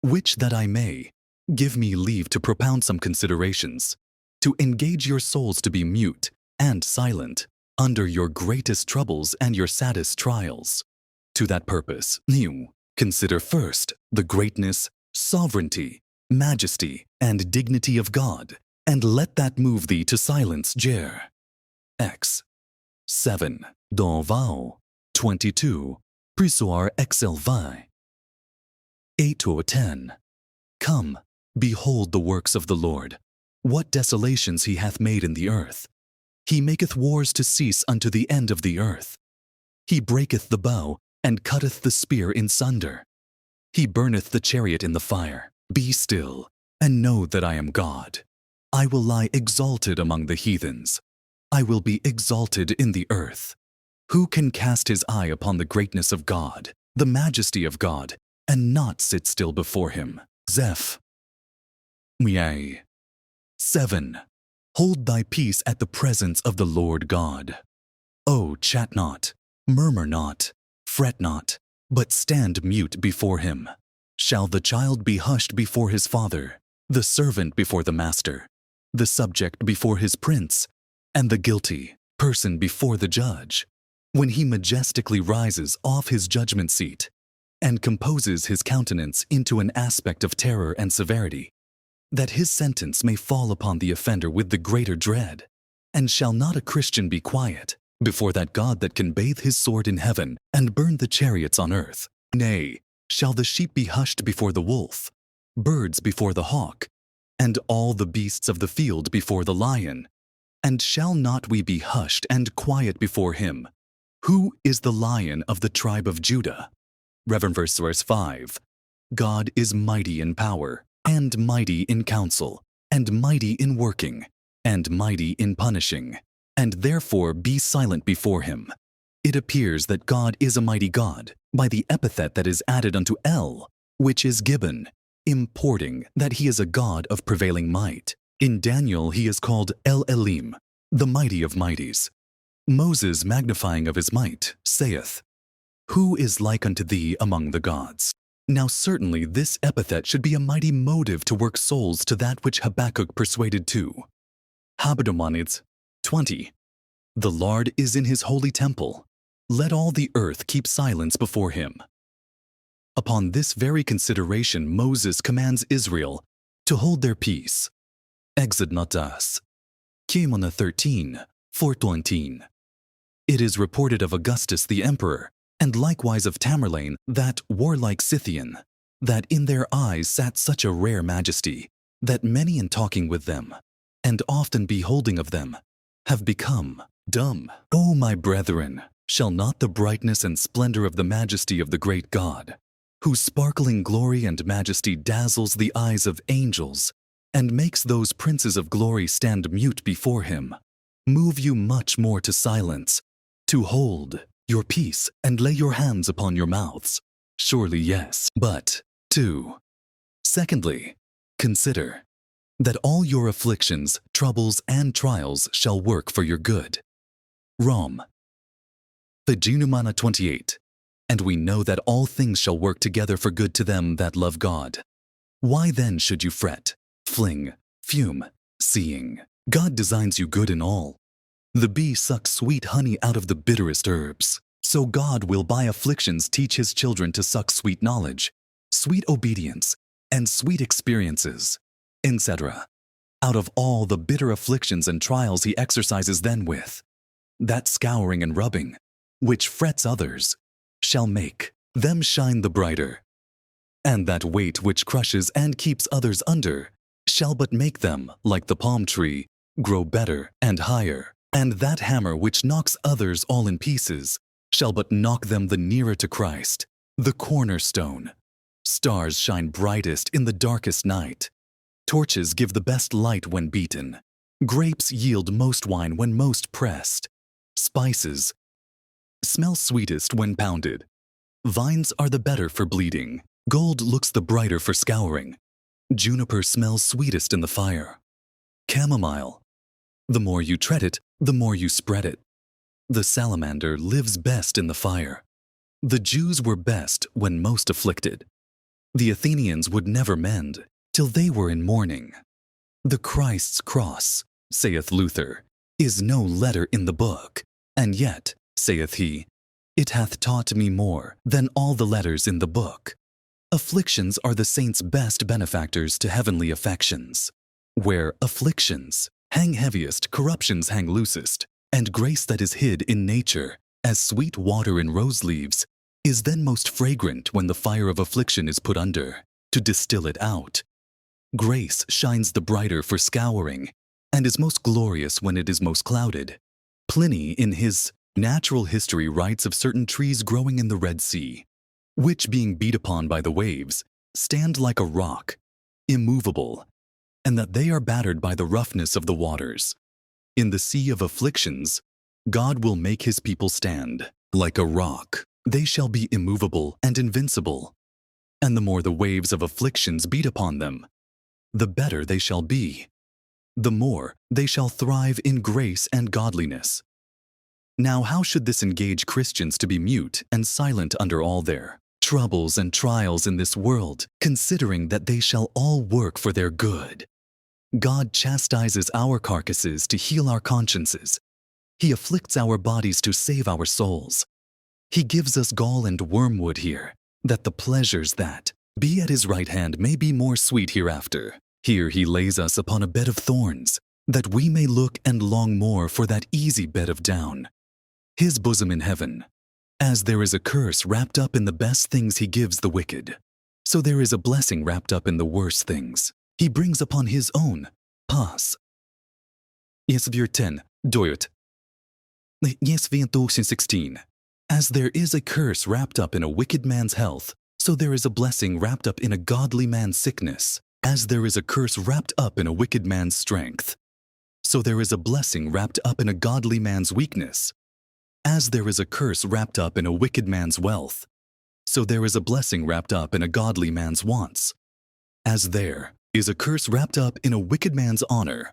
which that I may, give me leave to propound some considerations, to engage your souls to be mute and silent under your greatest troubles and your saddest trials. To that purpose, you consider first the greatness, sovereignty, majesty, and dignity of God, and let that move thee to silence Jer. X. 7. Dans Vau. 22. Prisoir XLV. 8 or 10. Come, behold the works of the Lord, what desolations he hath made in the earth. He maketh wars to cease unto the end of the earth. He breaketh the bow, and cutteth the spear in sunder. He burneth the chariot in the fire. Be still, and know that I am God. I will lie exalted among the heathens. I will be exalted in the earth. Who can cast his eye upon the greatness of God, the majesty of God, and not sit still before him? Zeph. Yea. 7. Hold thy peace at the presence of the Lord God. O chat not, murmur not, fret not, but stand mute before him. Shall the child be hushed before his father, the servant before the master, the subject before his prince, and the guilty person before the judge, when he majestically rises off his judgment seat and composes his countenance into an aspect of terror and severity, that his sentence may fall upon the offender with the greater dread? And shall not a Christian be quiet before that God that can bathe his sword in heaven and burn the chariots on earth? Nay, shall the sheep be hushed before the wolf, birds before the hawk, and all the beasts of the field before the lion? And shall not we be hushed and quiet before him, Who is the Lion of the tribe of Judah? Verse 5. God is mighty in power, and mighty in counsel, and mighty in working, and mighty in punishing, and therefore be silent before him. It appears that God is a mighty God by the epithet that is added unto El, which is Gibbon, importing that he is a God of prevailing might. In Daniel he is called El Elim, the mighty of mighties. Moses, magnifying of his might, saith, Who is like unto thee among the gods? Now certainly this epithet should be a mighty motive to work souls to that which Habakkuk persuaded to. Habadumanids 20. The Lord is in his holy temple. Let all the earth keep silence before him. Upon this very consideration Moses commands Israel to hold their peace. Exod notas. Kimona 13, 4:19. It is reported of Augustus the emperor, and likewise of Tamerlane, that warlike Scythian, that in their eyes sat such a rare majesty, that many in talking with them, and often beholding of them, have become dumb. O my brethren, shall not the brightness and splendor of the majesty of the great God, whose sparkling glory and majesty dazzles the eyes of angels, and makes those princes of glory stand mute before him, move you much more to silence, to hold your peace and lay your hands upon your mouths? Surely yes. But 2. Secondly, consider that all your afflictions, troubles, and trials shall work for your good. Rom. Theognomana 28. And we know that all things shall work together for good to them that love God. Why then should you fret, fling, fume, seeing God designs you good in all? The bee sucks sweet honey out of the bitterest herbs. So God will by afflictions teach his children to suck sweet knowledge, sweet obedience, and sweet experiences, etc. Out of all the bitter afflictions and trials he exercises then with, that scouring and rubbing, which frets others, shall make them shine the brighter. And that weight which crushes and keeps others under, shall but make them, like the palm tree, grow better and higher. And that hammer which knocks others all in pieces, shall but knock them the nearer to Christ, the cornerstone. Stars shine brightest in the darkest night. Torches give the best light when beaten. Grapes yield most wine when most pressed. Spices smell sweetest when pounded. Vines are the better for bleeding. Gold looks the brighter for scouring. Juniper smells sweetest in the fire. Chamomile. The more you tread it, the more you spread it. The salamander lives best in the fire. The Jews were best when most afflicted. The Athenians would never mend till they were in mourning. The Christ's cross, saith Luther, is no letter in the book, and yet, saith he, it hath taught me more than all the letters in the book. Afflictions are the saints' best benefactors to heavenly affections. Where afflictions hang heaviest, corruptions hang loosest, and grace that is hid in nature, as sweet water in rose leaves, is then most fragrant when the fire of affliction is put under, to distill it out. Grace shines the brighter for scouring, and is most glorious when it is most clouded. Pliny, in his Natural History, writes of certain trees growing in the Red Sea, which being beat upon by the waves, stand like a rock, immovable, and that they are battered by the roughness of the waters. In the sea of afflictions, God will make his people stand like a rock. They shall be immovable and invincible. And the more the waves of afflictions beat upon them, the better they shall be. The more they shall thrive in grace and godliness. Now how should this engage Christians to be mute and silent under all their troubles and trials in this world, considering that they shall all work for their good? God chastises our carcasses to heal our consciences. He afflicts our bodies to save our souls. He gives us gall and wormwood here, that the pleasures that be at his right hand may be more sweet hereafter. Here he lays us upon a bed of thorns, that we may look and long more for that easy bed of down, his bosom in heaven. As there is a curse wrapped up in the best things he gives the wicked, so there is a blessing wrapped up in the worst things he brings upon his own pass. Yes, 10, doyot. Yes, 16. As there is a curse wrapped up in a wicked man's health, so there is a blessing wrapped up in a godly man's sickness. As there is a curse wrapped up in a wicked man's strength, so there is a blessing wrapped up in a godly man's weakness. As there is a curse wrapped up in a wicked man's wealth, so there is a blessing wrapped up in a godly man's wants. As there is a curse wrapped up in a wicked man's honor,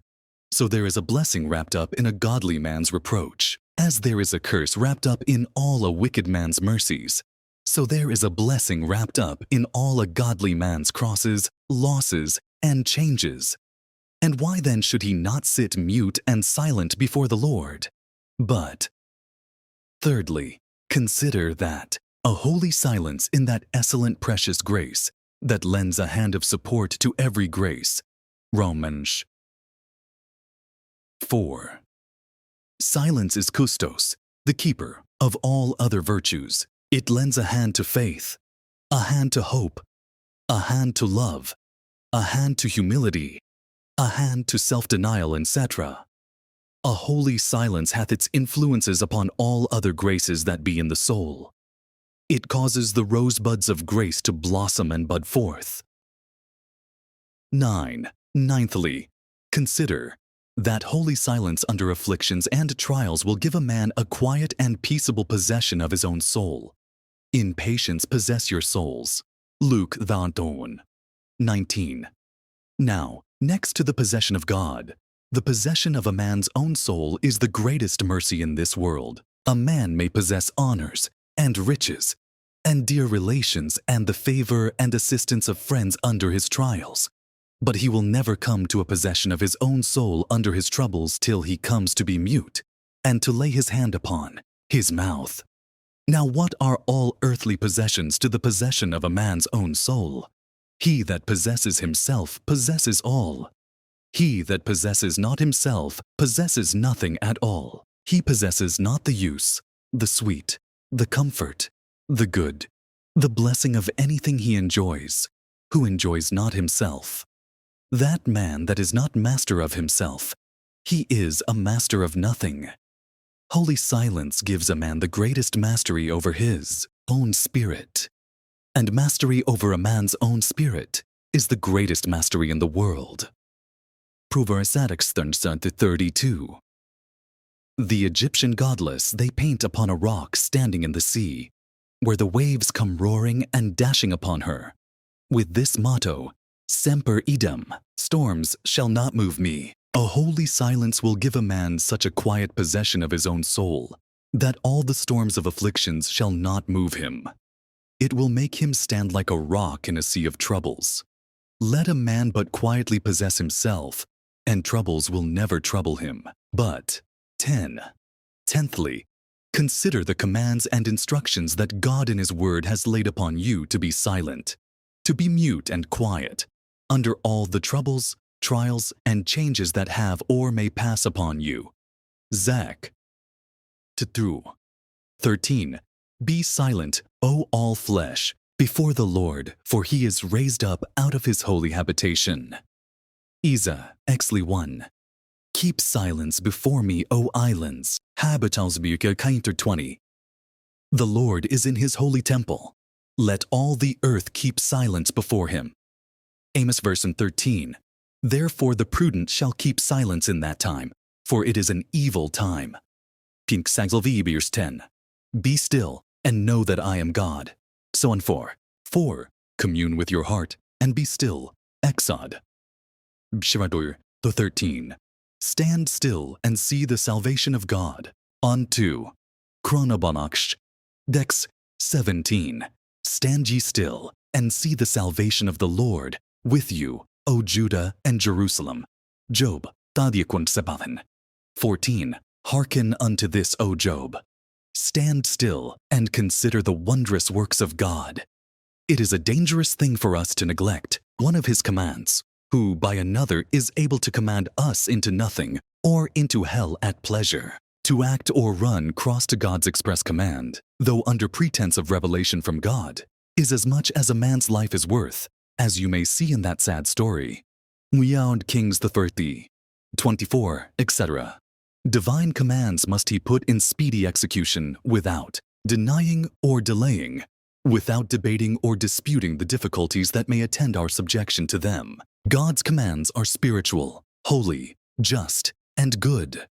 so there is a blessing wrapped up in a godly man's reproach. As there is a curse wrapped up in all a wicked man's mercies, so there is a blessing wrapped up in all a godly man's crosses, losses, and changes. And why then should he not sit mute and silent before the Lord? But, thirdly, consider that a holy silence in that excellent precious grace that lends a hand of support to every grace. Romans 4. Silence is Kustos, the keeper of all other virtues. It lends a hand to faith, a hand to hope, a hand to love, a hand to humility, a hand to self-denial, etc. A holy silence hath its influences upon all other graces that be in the soul. It causes the rosebuds of grace to blossom and bud forth. 9. Ninthly, consider that holy silence under afflictions and trials will give a man a quiet and peaceable possession of his own soul. In patience possess your souls. Luke 19. Now, next to the possession of God, the possession of a man's own soul is the greatest mercy in this world. A man may possess honors and riches and dear relations and the favor and assistance of friends under his trials, but he will never come to a possession of his own soul under his troubles till he comes to be mute and to lay his hand upon his mouth. Now what are all earthly possessions to the possession of a man's own soul? He that possesses himself possesses all. He that possesses not himself possesses nothing at all. He possesses not the use, the sweet, the comfort, the good, the blessing of anything he enjoys, who enjoys not himself. That man that is not master of himself, he is a master of nothing. Holy silence gives a man the greatest mastery over his own spirit. And mastery over a man's own spirit is the greatest mastery in the world. Proverbs 32. The Egyptian godless they paint upon a rock standing in the sea, where the waves come roaring and dashing upon her, with this motto, Semper idem, storms shall not move me. A holy silence will give a man such a quiet possession of his own soul, that all the storms of afflictions shall not move him. It will make him stand like a rock in a sea of troubles. Let a man but quietly possess himself, and troubles will never trouble him. But, 10thly, consider the commands and instructions that God in His Word has laid upon you to be silent, to be mute and quiet, under all the troubles, trials, and changes that have or may pass upon you. Zach 13. Be silent, O all flesh, before the Lord, for He is raised up out of His holy habitation. Isa, Exley 1. Keep silence before me, O islands. Habitausbücher Kainter 20. The Lord is in His holy temple. Let all the earth keep silence before Him. Amos verse 13. Therefore the prudent shall keep silence in that time, for it is an evil time. Pinksagselvibiers 10. Be still, and know that I am God. Psalm 4. Commune with your heart, and be still. Exod. Bshiradur 13. Stand still and see the salvation of God. On 2. Chronobonaksh. Dex 17. Stand ye still, and see the salvation of the Lord with you, O Judah and Jerusalem. Job 14. Hearken unto this, O Job. Stand still and consider the wondrous works of God. It is a dangerous thing for us to neglect one of His commands, who by another is able to command us into nothing or into hell at pleasure. To act or run cross to God's express command, though under pretense of revelation from God, is as much as a man's life is worth, as you may see in that sad story. Weound Kings 30, 24, etc. Divine commands must he put in speedy execution without denying or delaying, without debating or disputing the difficulties that may attend our subjection to them. God's commands are spiritual, holy, just, and good,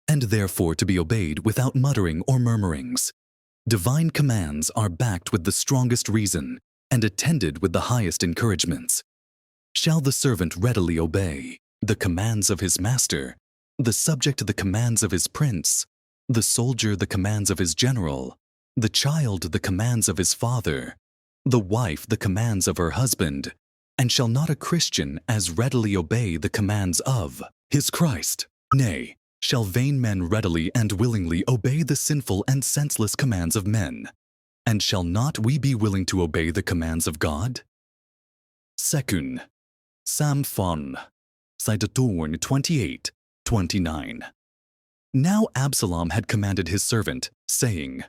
and therefore to be obeyed without muttering or murmurings. Divine commands are backed with the strongest reason and attended with the highest encouragements. Shall the servant readily obey the commands of his master, the subject the commands of his prince, the soldier the commands of his general, the child the commands of his father, the wife the commands of her husband, and shall not a Christian as readily obey the commands of his Christ? Nay, shall vain men readily and willingly obey the sinful and senseless commands of men? And shall not we be willing to obey the commands of God? Second, Samphon, Seite 28-29. Now Absalom had commanded his servant, saying,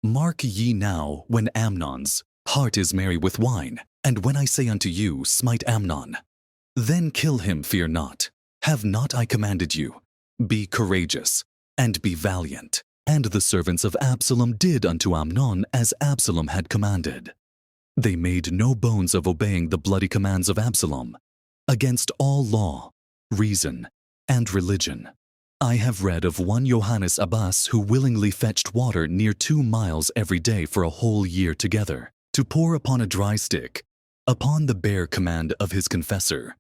Mark ye now when Amnon's heart is merry with wine, and when I say unto you, smite Amnon, then kill him, fear not. Have not I commanded you? Be courageous, and be valiant. And the servants of Absalom did unto Amnon as Absalom had commanded. They made no bones of obeying the bloody commands of Absalom, against all law, reason, and religion. I have read of one Johannes Abbas who willingly fetched water near 2 miles every day for a whole year together, to pour upon a dry stick, upon the bare command of his confessor.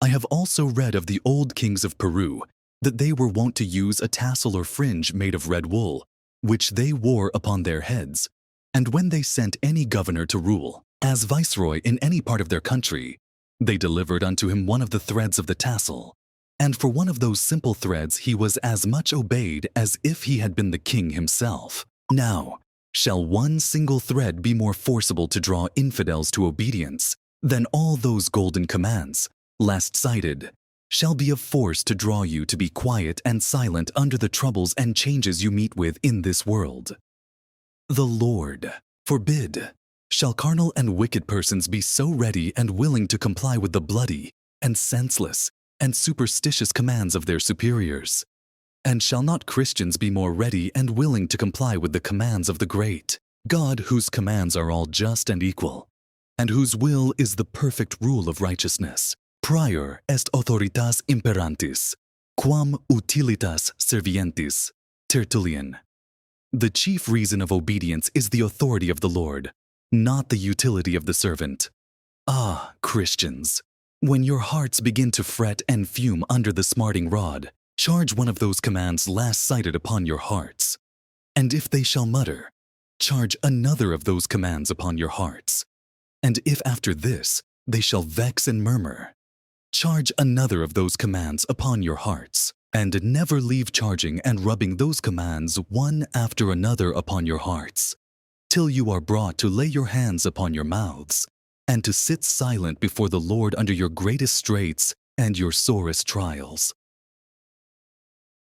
I have also read of the old kings of Peru, that they were wont to use a tassel or fringe made of red wool, which they wore upon their heads, and when they sent any governor to rule, as viceroy in any part of their country, they delivered unto him one of the threads of the tassel, and for one of those simple threads he was as much obeyed as if he had been the king himself. Now, shall one single thread be more forcible to draw infidels to obedience than all those golden commands, last cited, shall be of force to draw you to be quiet and silent under the troubles and changes you meet with in this world? The Lord forbid. Shall carnal and wicked persons be so ready and willing to comply with the bloody and senseless and superstitious commands of their superiors? And shall not Christians be more ready and willing to comply with the commands of the great God, whose commands are all just and equal, and whose will is the perfect rule of righteousness? Prior est authoritas imperantis, quam utilitas servientis. Tertullian. The chief reason of obedience is the authority of the Lord, not the utility of the servant. Ah, Christians, when your hearts begin to fret and fume under the smarting rod, charge one of those commands last cited upon your hearts. And if they shall mutter, charge another of those commands upon your hearts. And if after this they shall vex and murmur, charge another of those commands upon your hearts, and never leave charging and rubbing those commands one after another upon your hearts, till you are brought to lay your hands upon your mouths, and to sit silent before the Lord under your greatest straits and your sorest trials.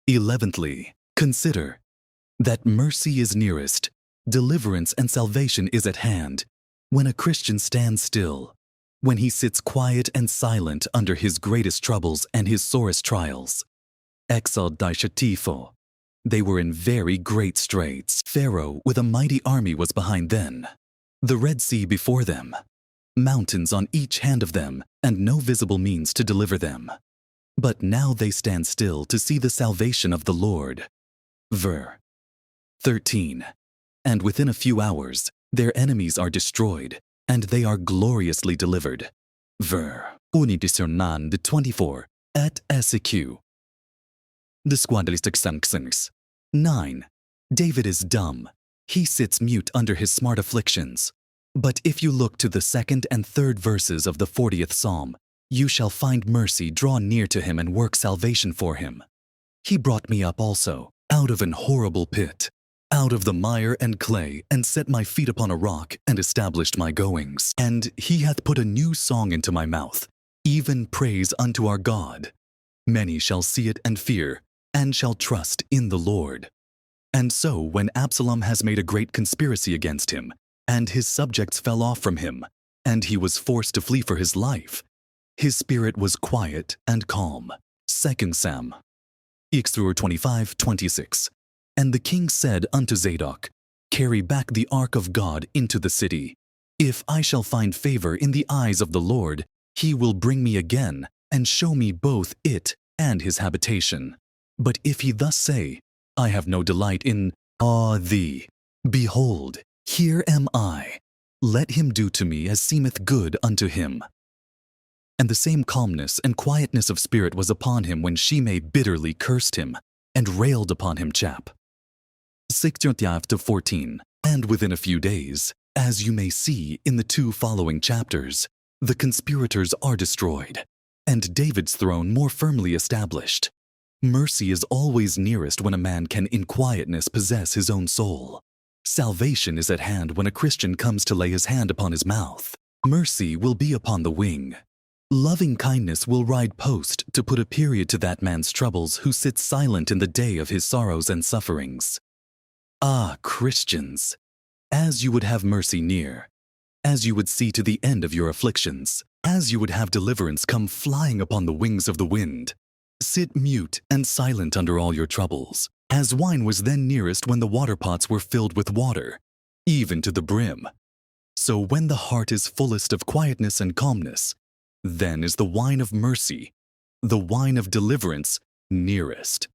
11thly, consider that mercy is nearest, deliverance and salvation is at hand, when a Christian stands still, when he sits quiet and silent under his greatest troubles and his sorest trials. Exod Tifo. They were in very great straits. Pharaoh with a mighty army was behind them, the Red Sea before them, mountains on each hand of them, and no visible means to deliver them. But now they stand still to see the salvation of the Lord. Ver. 13. And within a few hours, their enemies are destroyed, and they are gloriously delivered. Ver. 24 et SQ. The squadristic sanctions. 9. David is dumb. He sits mute under his smart afflictions. But if you look to the 2nd and 3rd verses of the 40th Psalm, you shall find mercy draw near to him and work salvation for him. He brought me up also, out of an horrible pit, out of the mire and clay, and set my feet upon a rock, and established my goings. And he hath put a new song into my mouth, even praise unto our God. Many shall see it and fear, and shall trust in the Lord. And so, when Absalom has made a great conspiracy against him, and his subjects fell off from him, and he was forced to flee for his life, his spirit was quiet and calm. 2 Sam. 25:26. And the king said unto Zadok, Carry back the ark of God into the city. If I shall find favor in the eyes of the Lord, he will bring me again and show me both it and his habitation. But if he thus say, I have no delight in thee, behold, here am I. Let him do to me as seemeth good unto him. And the same calmness and quietness of spirit was upon him when Shimei bitterly cursed him and railed upon him. Chap. 6-14. And within a few days, as you may see in the 2 following chapters, the conspirators are destroyed, and David's throne more firmly established. Mercy is always nearest when a man can in quietness possess his own soul. Salvation is at hand when a Christian comes to lay his hand upon his mouth. Mercy will be upon the wing. Loving kindness will ride post to put a period to that man's troubles who sits silent in the day of his sorrows and sufferings. Ah, Christians, as you would have mercy near, as you would see to the end of your afflictions, as you would have deliverance come flying upon the wings of the wind, sit mute and silent under all your troubles, as wine was then nearest when the water pots were filled with water, even to the brim. So when the heart is fullest of quietness and calmness, then is the wine of mercy, the wine of deliverance, nearest.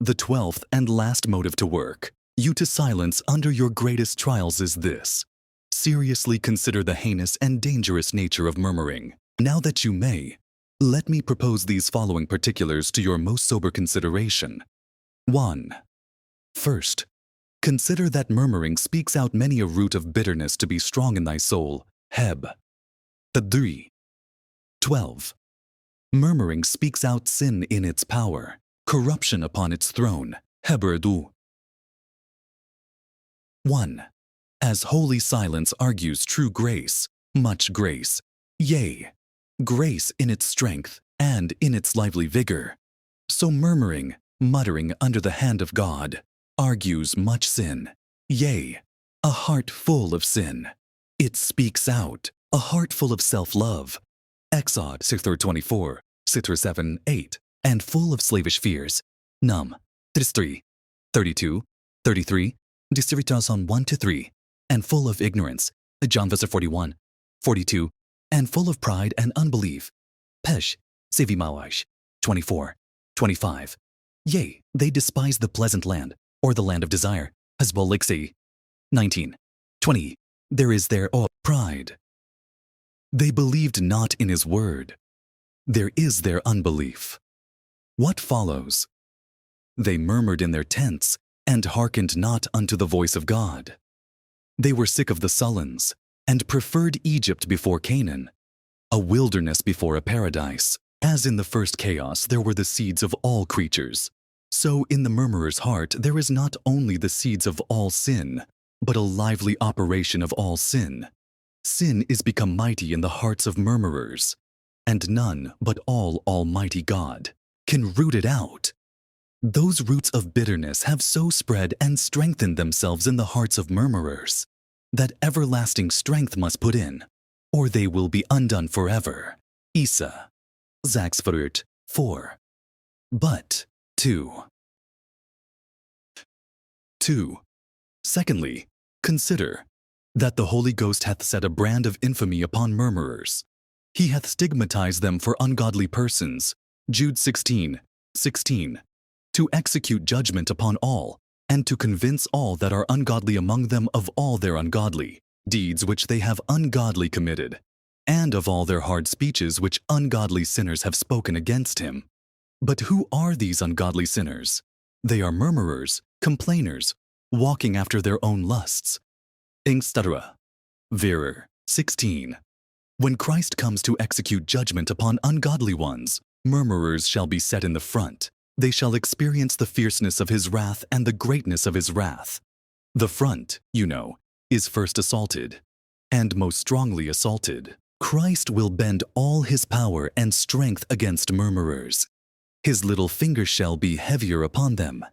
The 12th and last motive to work you to silence under your greatest trials is this. Seriously consider the heinous and dangerous nature of murmuring. Now that you may, let me propose these following particulars to your most sober consideration. 1. First, consider that murmuring speaks out many a root of bitterness to be strong in thy soul, Heb. 3. 12. Murmuring speaks out sin in its power, corruption upon its throne, Heber 2. 1. As holy silence argues true grace, much grace, yea, grace in its strength and in its lively vigor, so murmuring, muttering under the hand of God, argues much sin, yea, a heart full of sin. It speaks out, a heart full of self-love, Exod 6:24, 6:7-8, and full of slavish fears, Num 3, 32, 33, Distributas on 1-3, and full of ignorance, John 41, 42, and full of pride and unbelief, Pesh, Sevimawash, 24, 25. Yea, they despise the pleasant land, or the land of desire, Hezbollah 19, 20. There is there pride. They believed not in his word. There is their unbelief. What follows? They murmured in their tents, and hearkened not unto the voice of God. They were sick of the sullens, and preferred Egypt before Canaan, a wilderness before a paradise. As in the first chaos there were the seeds of all creatures, so in the murmurer's heart there is not only the seeds of all sin, but a lively operation of all sin. Sin is become mighty in the hearts of murmurers, and none but Almighty God can root it out. Those roots of bitterness have so spread and strengthened themselves in the hearts of murmurers that everlasting strength must put in, or they will be undone forever. Isa, Zaksfruit 4. But 2. Secondly, consider that the Holy Ghost hath set a brand of infamy upon murmurers. He hath stigmatized them for ungodly persons, Jude 16, 16, to execute judgment upon all, and to convince all that are ungodly among them of all their ungodly deeds which they have ungodly committed, and of all their hard speeches which ungodly sinners have spoken against him. But who are these ungodly sinners? They are murmurers, complainers, walking after their own lusts. Ingstadra, Verer 16. When Christ comes to execute judgment upon ungodly ones, murmurers shall be set in the front. They shall experience the fierceness of his wrath and the greatness of his wrath. The front, you know, is first assaulted, and most strongly assaulted. Christ will bend all his power and strength against murmurers. His little finger shall be heavier upon them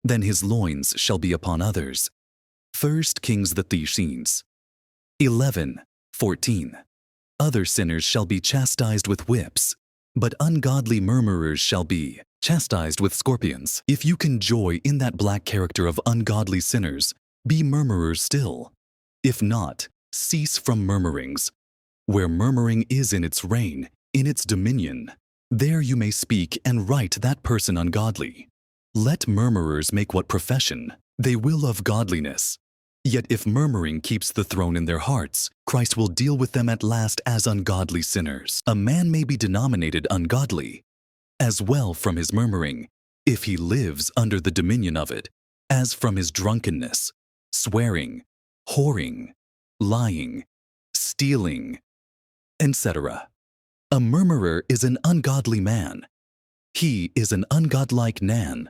than his loins shall be upon others. 1 Kings the 13. 11:14. Other sinners shall be chastised with whips, but ungodly murmurers shall be chastised with scorpions. If you can joy in that black character of ungodly sinners, Be murmurers still. If not, cease from murmurings. Where murmuring is in its reign, in its dominion, there you may speak and write that person ungodly. Let murmurers make what profession they will of godliness. Yet if murmuring keeps the throne in their hearts, Christ will deal with them at last as ungodly sinners. A man may be denominated ungodly, as well from his murmuring, if he lives under the dominion of it, as from his drunkenness, swearing, whoring, lying, stealing, etc. A murmurer is an ungodly man. He is an ungodlike man.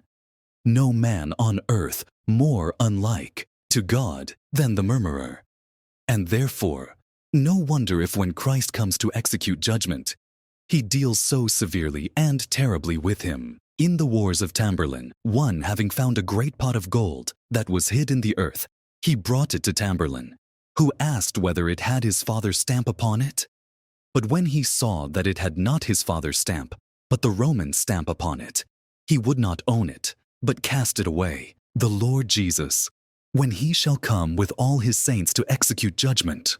No man on earth more unlike to God than the murmurer. And therefore, no wonder if when Christ comes to execute judgment, he deals so severely and terribly with him. In the wars of Tamberlin, one having found a great pot of gold that was hid in the earth, he brought it to Tamberlin, who asked whether it had his father's stamp upon it. But when he saw that it had not his father's stamp, but the Roman stamp upon it, he would not own it, but cast it away. The Lord Jesus, when he shall come with all his saints to execute judgment,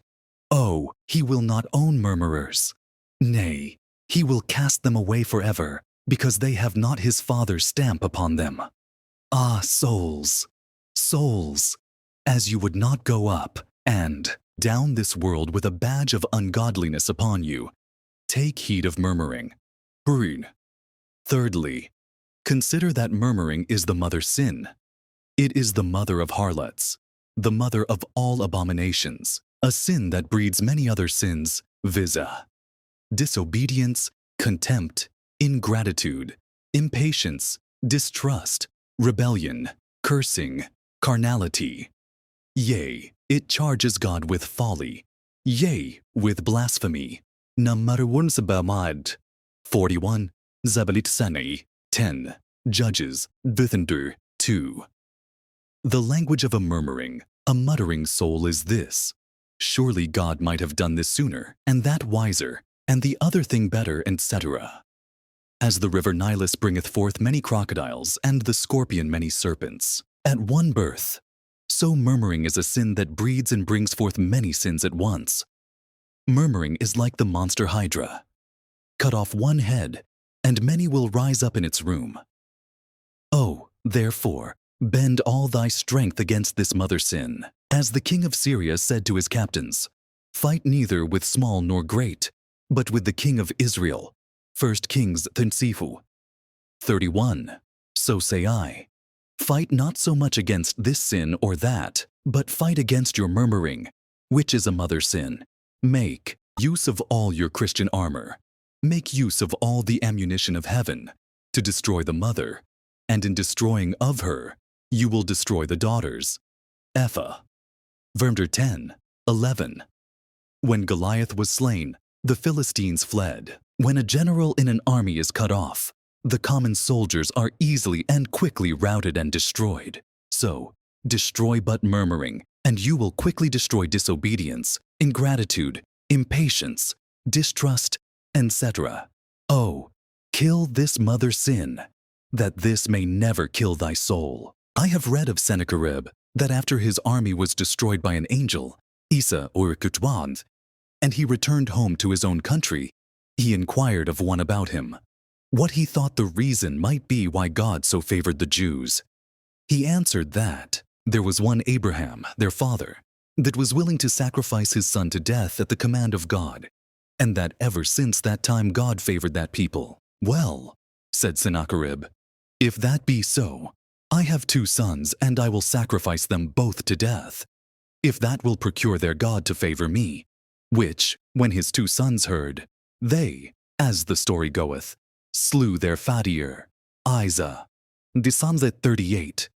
oh, he will not own murmurers. Nay, he will cast them away forever, because they have not his Father's stamp upon them. Ah, souls, souls, as you would not go up and down this world with a badge of ungodliness upon you, take heed of murmuring. Prune. Thirdly, consider that murmuring is the mother sin. It is the mother of harlots, the mother of all abominations, a sin that breeds many other sins, viz. Disobedience, contempt, ingratitude, impatience, distrust, rebellion, cursing, carnality. Yea, it charges God with folly, yea, with blasphemy. Number 1 Sabamad 41, Zabalit Sani 10, Judges, Vithander 2. The language of a murmuring, a muttering soul is this: surely God might have done this sooner, and that wiser, and the other thing better, etc. As the river Nilus bringeth forth many crocodiles, and the scorpion many serpents, at one birth, so murmuring is a sin that breeds and brings forth many sins at once. Murmuring is like the monster Hydra. Cut off one head, and many will rise up in its room. Oh, therefore, bend all thy strength against this mother sin. As the king of Syria said to his captains, fight neither with small nor great, but with the king of Israel. 1 Kings 31. So say I, fight not so much against this sin or that, but fight against your murmuring, which is a mother sin. Make use of all your Christian armor. Make use of all the ammunition of heaven to destroy the mother, and in destroying of her, you will destroy the daughters. Epha. Vermter 10:11. When Goliath was slain, the Philistines fled. When a general in an army is cut off, the common soldiers are easily and quickly routed and destroyed. So, destroy but murmuring, and you will quickly destroy disobedience, ingratitude, impatience, distrust, etc. Oh, kill this mother sin, that this may never kill thy soul. I have read of Sennacherib, that after his army was destroyed by an angel, Isa or Kutwand, and he returned home to his own country, he inquired of one about him, what he thought the reason might be why God so favored the Jews. He answered that there was one Abraham, their father, that was willing to sacrifice his son to death at the command of God, and that ever since that time God favored that people. Well, said Sennacherib, if that be so, I have 2 sons, and I will sacrifice them both to death, if that will procure their God to favor me. Which, when his 2 sons heard, they, as the story goeth, slew their fattier, Isa. Psalms 38.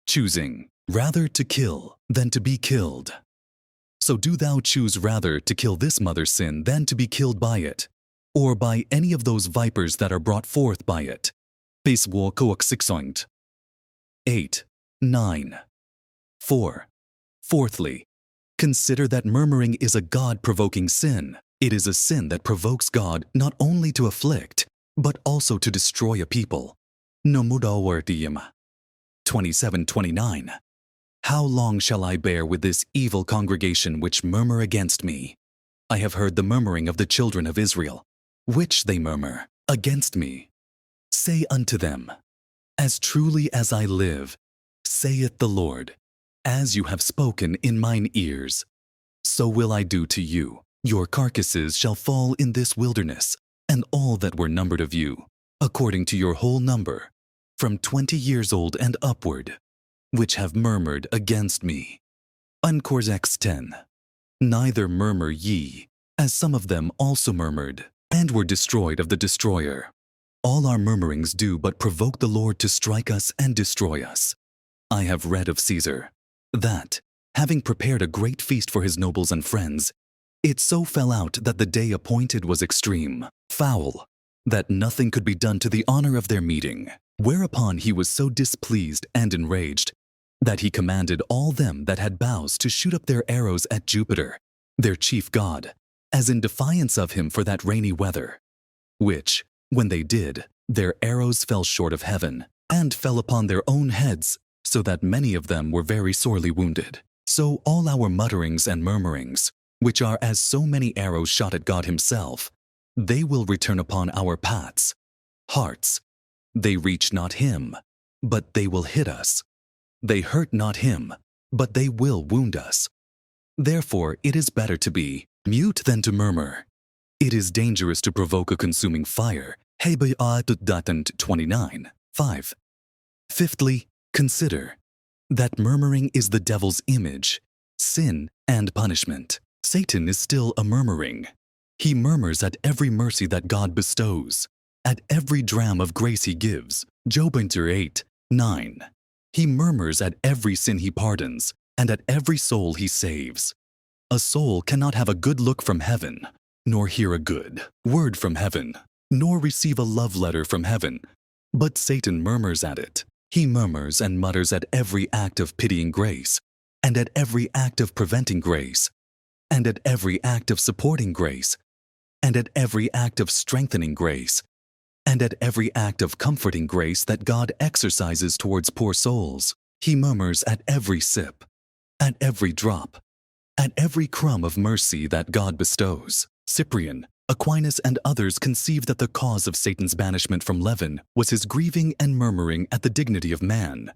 Choosing rather to kill than to be killed. So do thou choose rather to kill this mother sin than to be killed by it, or by any of those vipers that are brought forth by it. 8, 9. 4. Fourthly, consider that murmuring is a God-provoking sin. It is a sin that provokes God not only to afflict, but also to destroy a people. Nomudawartiyam 27:29. How long shall I bear with this evil congregation which murmur against me? I have heard the murmuring of the children of Israel, which they murmur against me. Say unto them, As truly as I live, saith the Lord, as you have spoken in mine ears, so will I do to you. Your carcasses shall fall in this wilderness, and all that were numbered of you, according to your whole number, from 20 years old and upward, which have murmured against me. Uncorzex 10. Neither murmur ye, as some of them also murmured, and were destroyed of the destroyer. All our murmurings do but provoke the Lord to strike us and destroy us. I have read of Caesar, that, having prepared a great feast for his nobles and friends, it so fell out that the day appointed was extreme, foul, that nothing could be done to the honor of their meeting. Whereupon he was so displeased and enraged, that he commanded all them that had bows to shoot up their arrows at Jupiter, their chief god, as in defiance of him for that rainy weather. Which, when they did, their arrows fell short of heaven, and fell upon their own heads, so that many of them were very sorely wounded. So all our mutterings and murmurings, which are as so many arrows shot at God himself, they will return upon our paths, hearts. They reach not him, but they will hit us. They hurt not him, but they will wound us. Therefore it is better to be mute than to murmur. It is dangerous to provoke a consuming fire. Hebrew 29, 5. Fifthly, consider that murmuring is the devil's image, sin, and punishment. Satan is still a murmuring. He murmurs at every mercy that God bestows, at every dram of grace he gives. Job 8, 9. He murmurs at every sin he pardons, and at every soul he saves. A soul cannot have a good look from heaven, nor hear a good word from heaven, nor receive a love letter from heaven. But Satan murmurs at it. He murmurs and mutters at every act of pitying grace, and at every act of preventing grace, and at every act of supporting grace, and at every act of strengthening grace, and at every act of comforting grace that God exercises towards poor souls. He murmurs at every sip, at every drop, at every crumb of mercy that God bestows. Cyprian, Aquinas, and others conceive that the cause of Satan's banishment from leaven was his grieving and murmuring at the dignity of man,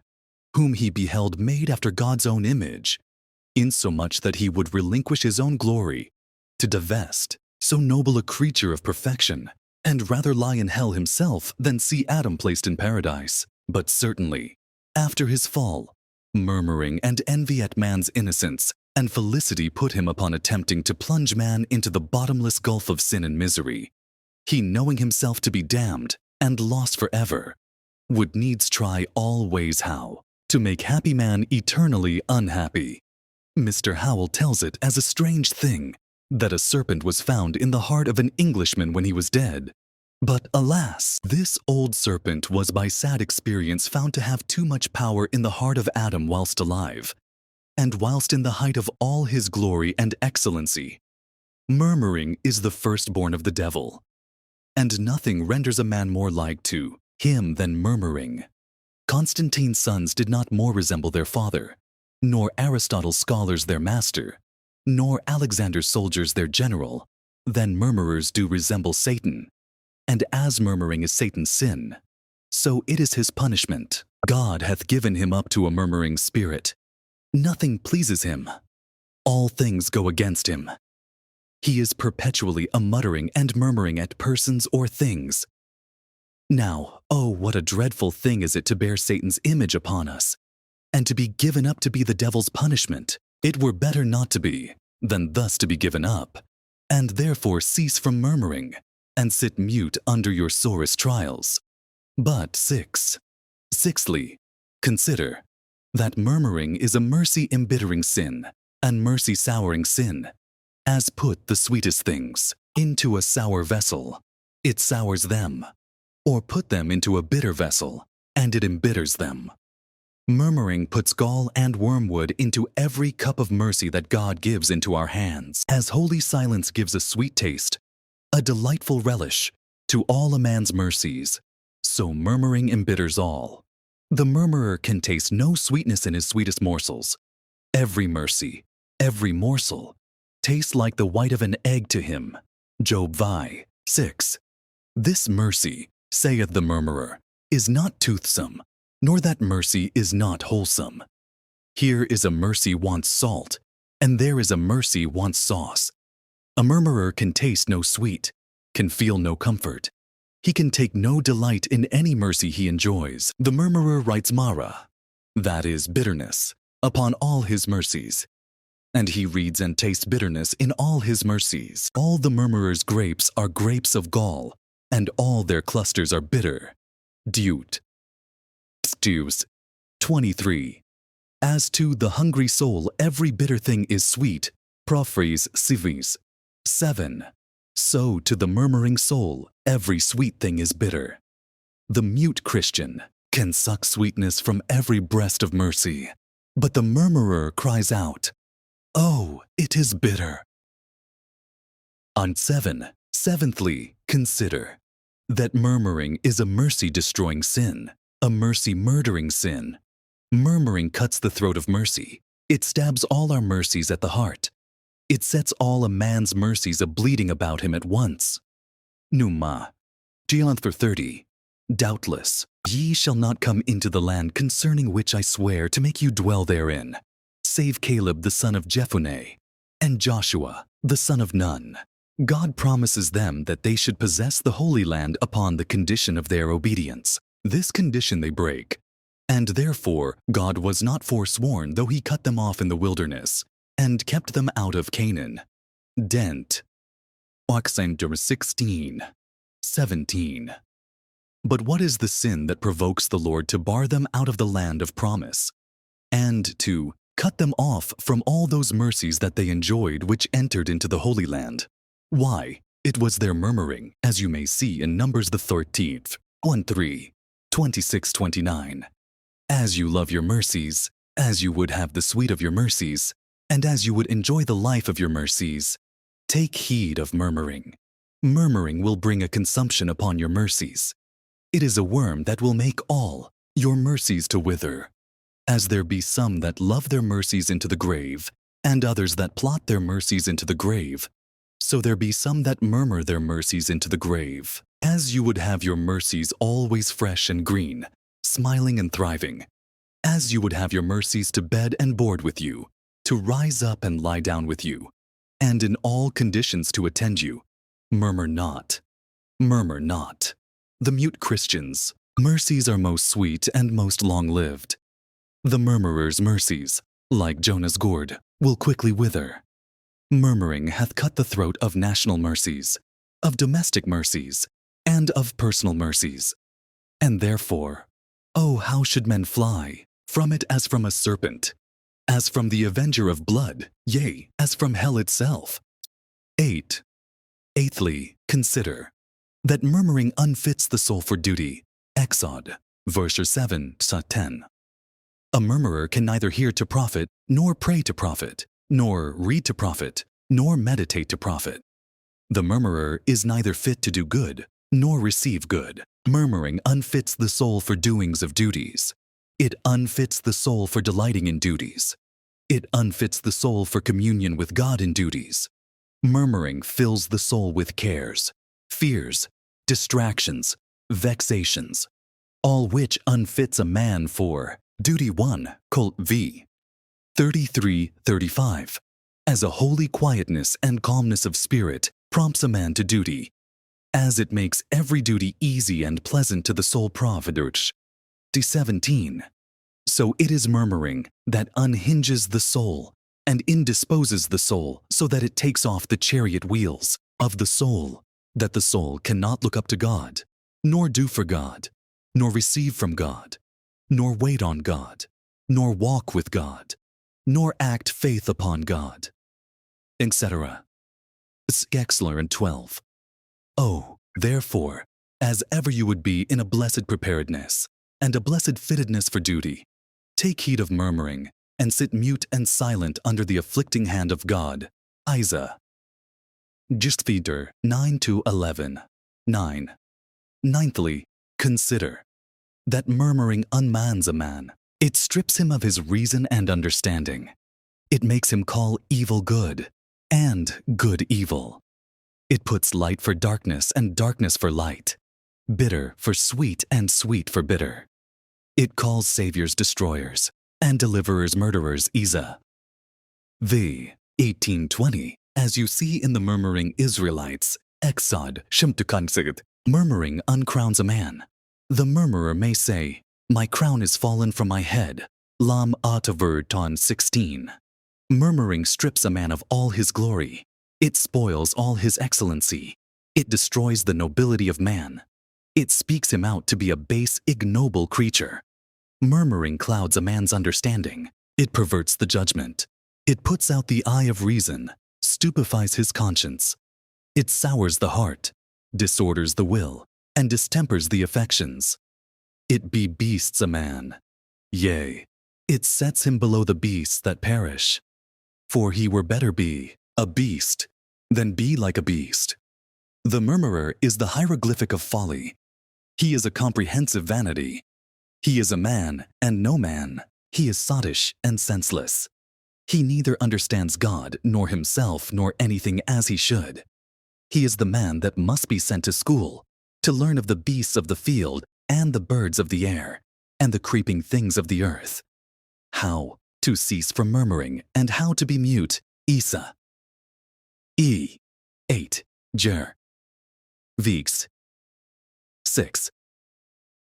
whom he beheld made after God's own image, insomuch that he would relinquish his own glory to divest so noble a creature of perfection, and rather lie in hell himself than see Adam placed in paradise. But certainly, after his fall, murmuring and envy at man's innocence and felicity put him upon attempting to plunge man into the bottomless gulf of sin and misery. He, knowing himself to be damned and lost forever, would needs try all ways how to make happy man eternally unhappy. Mr. Howell tells it as a strange thing that a serpent was found in the heart of an Englishman when he was dead. But alas, this old serpent was by sad experience found to have too much power in the heart of Adam whilst alive, and whilst in the height of all his glory and excellency. Murmuring is the firstborn of the devil, and nothing renders a man more like to him than murmuring. Constantine's sons did not more resemble their father, nor Aristotle's scholars their master, nor Alexander's soldiers their general, than murmurers do resemble Satan. And as murmuring is Satan's sin, so it is his punishment. God hath given him up to a murmuring spirit. Nothing pleases him. All things go against him. He is perpetually a muttering and murmuring at persons or things. Now, oh, what a dreadful thing is it to bear Satan's image upon us, and to be given up to be the devil's punishment. It were better not to be, than thus to be given up, and therefore cease from murmuring, and sit mute under your sorest trials. But sixthly, consider that murmuring is a mercy embittering sin, and mercy souring sin. As put the sweetest things into a sour vessel, it sours them, or put them into a bitter vessel, and it embitters them. Murmuring puts gall and wormwood into every cup of mercy that God gives into our hands. As holy silence gives a sweet taste, a delightful relish, to all a man's mercies, so murmuring embitters all. The murmurer can taste no sweetness in his sweetest morsels. Every mercy, every morsel, tastes like the white of an egg to him. Job vi, 6. This mercy, saith the murmurer, is not toothsome, nor that mercy is not wholesome. Here is a mercy wants salt, and there is a mercy wants sauce. A murmurer can taste no sweet, can feel no comfort. He can take no delight in any mercy he enjoys. The murmurer writes mara, that is bitterness, upon all his mercies. And he reads and tastes bitterness in all his mercies. All the murmurer's grapes are grapes of gall, and all their clusters are bitter. Deut. Stews. 23. As to the hungry soul, every bitter thing is sweet. Prophres civis. 7. So to the murmuring soul, every sweet thing is bitter. The mute Christian can suck sweetness from every breast of mercy, but the murmurer cries out, "Oh, it is bitter." On 7. Seventhly, consider that murmuring is a mercy-destroying sin, a mercy-murdering sin. Murmuring cuts the throat of mercy. It stabs all our mercies at the heart. It sets all a man's mercies a-bleeding about him at once. Pneuma. Geonther 30. Doubtless, ye shall not come into the land concerning which I swear to make you dwell therein, save Caleb the son of Jephunneh, and Joshua the son of Nun. God promises them that they should possess the Holy Land upon the condition of their obedience. This condition they break, and therefore God was not forsworn, though he cut them off in the wilderness, and kept them out of Canaan. Dent. Oxendur 16. 17. But what is the sin that provokes the Lord to bar them out of the land of promise, and to cut them off from all those mercies that they enjoyed which entered into the Holy Land? Why, it was their murmuring, as you may see in Numbers the 13th, 1-3, 26-29. As you love your mercies, as you would have the sweet of your mercies, and as you would enjoy the life of your mercies, take heed of murmuring. Murmuring will bring a consumption upon your mercies. It is a worm that will make all your mercies to wither. As there be some that love their mercies into the grave, and others that plot their mercies into the grave, so there be some that murmur their mercies into the grave. As you would have your mercies always fresh and green, smiling and thriving, as you would have your mercies to bed and board with you, to rise up and lie down with you, and in all conditions to attend you, murmur not. Murmur not. The mute Christians' mercies are most sweet and most long-lived. The murmurer's mercies, like Jonah's gourd, will quickly wither. Murmuring hath cut the throat of national mercies, of domestic mercies, and of personal mercies. And therefore, oh, how should men fly from it as from a serpent, as from the avenger of blood, yea, as from hell itself. 8. Eighthly, consider that murmuring unfits the soul for duty. Exod, verse 7-10. A murmurer can neither hear to profit, nor pray to profit, nor read to profit, nor meditate to profit. The murmurer is neither fit to do good, nor receive good. Murmuring unfits the soul for doings of duties. It unfits the soul for delighting in duties. It unfits the soul for communion with God in duties. Murmuring fills the soul with cares, fears, distractions, vexations, all which unfits a man for duty. 1 Cult v. 33-35. As a holy quietness and calmness of spirit prompts a man to duty, as it makes every duty easy and pleasant to the soul. Proverbs 17. So it is murmuring that unhinges the soul and indisposes the soul, so that it takes off the chariot wheels of the soul, that the soul cannot look up to God, nor do for God, nor receive from God, nor wait on God, nor walk with God, nor act faith upon God, etc. Skexler and 12. Oh, therefore, as ever you would be in a blessed preparedness, and a blessed fittedness for duty, take heed of murmuring, and sit mute and silent under the afflicting hand of God. Isa. Justvider 9-11. 9. Ninthly, consider that murmuring unmans a man. It strips him of his reason and understanding. It makes him call evil good and good evil. It puts light for darkness and darkness for light, bitter for sweet and sweet for bitter. It calls saviors destroyers and deliverers murderers. Isa. V. 18:20. As you see in the murmuring Israelites, Exod Shemtukansigd, murmuring uncrowns a man. The murmurer may say, "My crown is fallen from my head." Lam Atavur Ton 16. Murmuring strips a man of all his glory. It spoils all his excellency. It destroys the nobility of man. It speaks him out to be a base, ignoble creature. Murmuring clouds a man's understanding. It perverts the judgment. It puts out the eye of reason, stupefies his conscience. It sours the heart, disorders the will, and distempers the affections. It bebeasts a man. Yea, it sets him below the beasts that perish. For he were better be a beast than be like a beast. The murmurer is the hieroglyphic of folly. He is a comprehensive vanity. He is a man and no man. He is sottish and senseless. He neither understands God nor himself nor anything as he should. He is the man that must be sent to school to learn of the beasts of the field and the birds of the air and the creeping things of the earth. How to cease from murmuring and how to be mute. Isa. E. 8. Jer. Veeks. 6.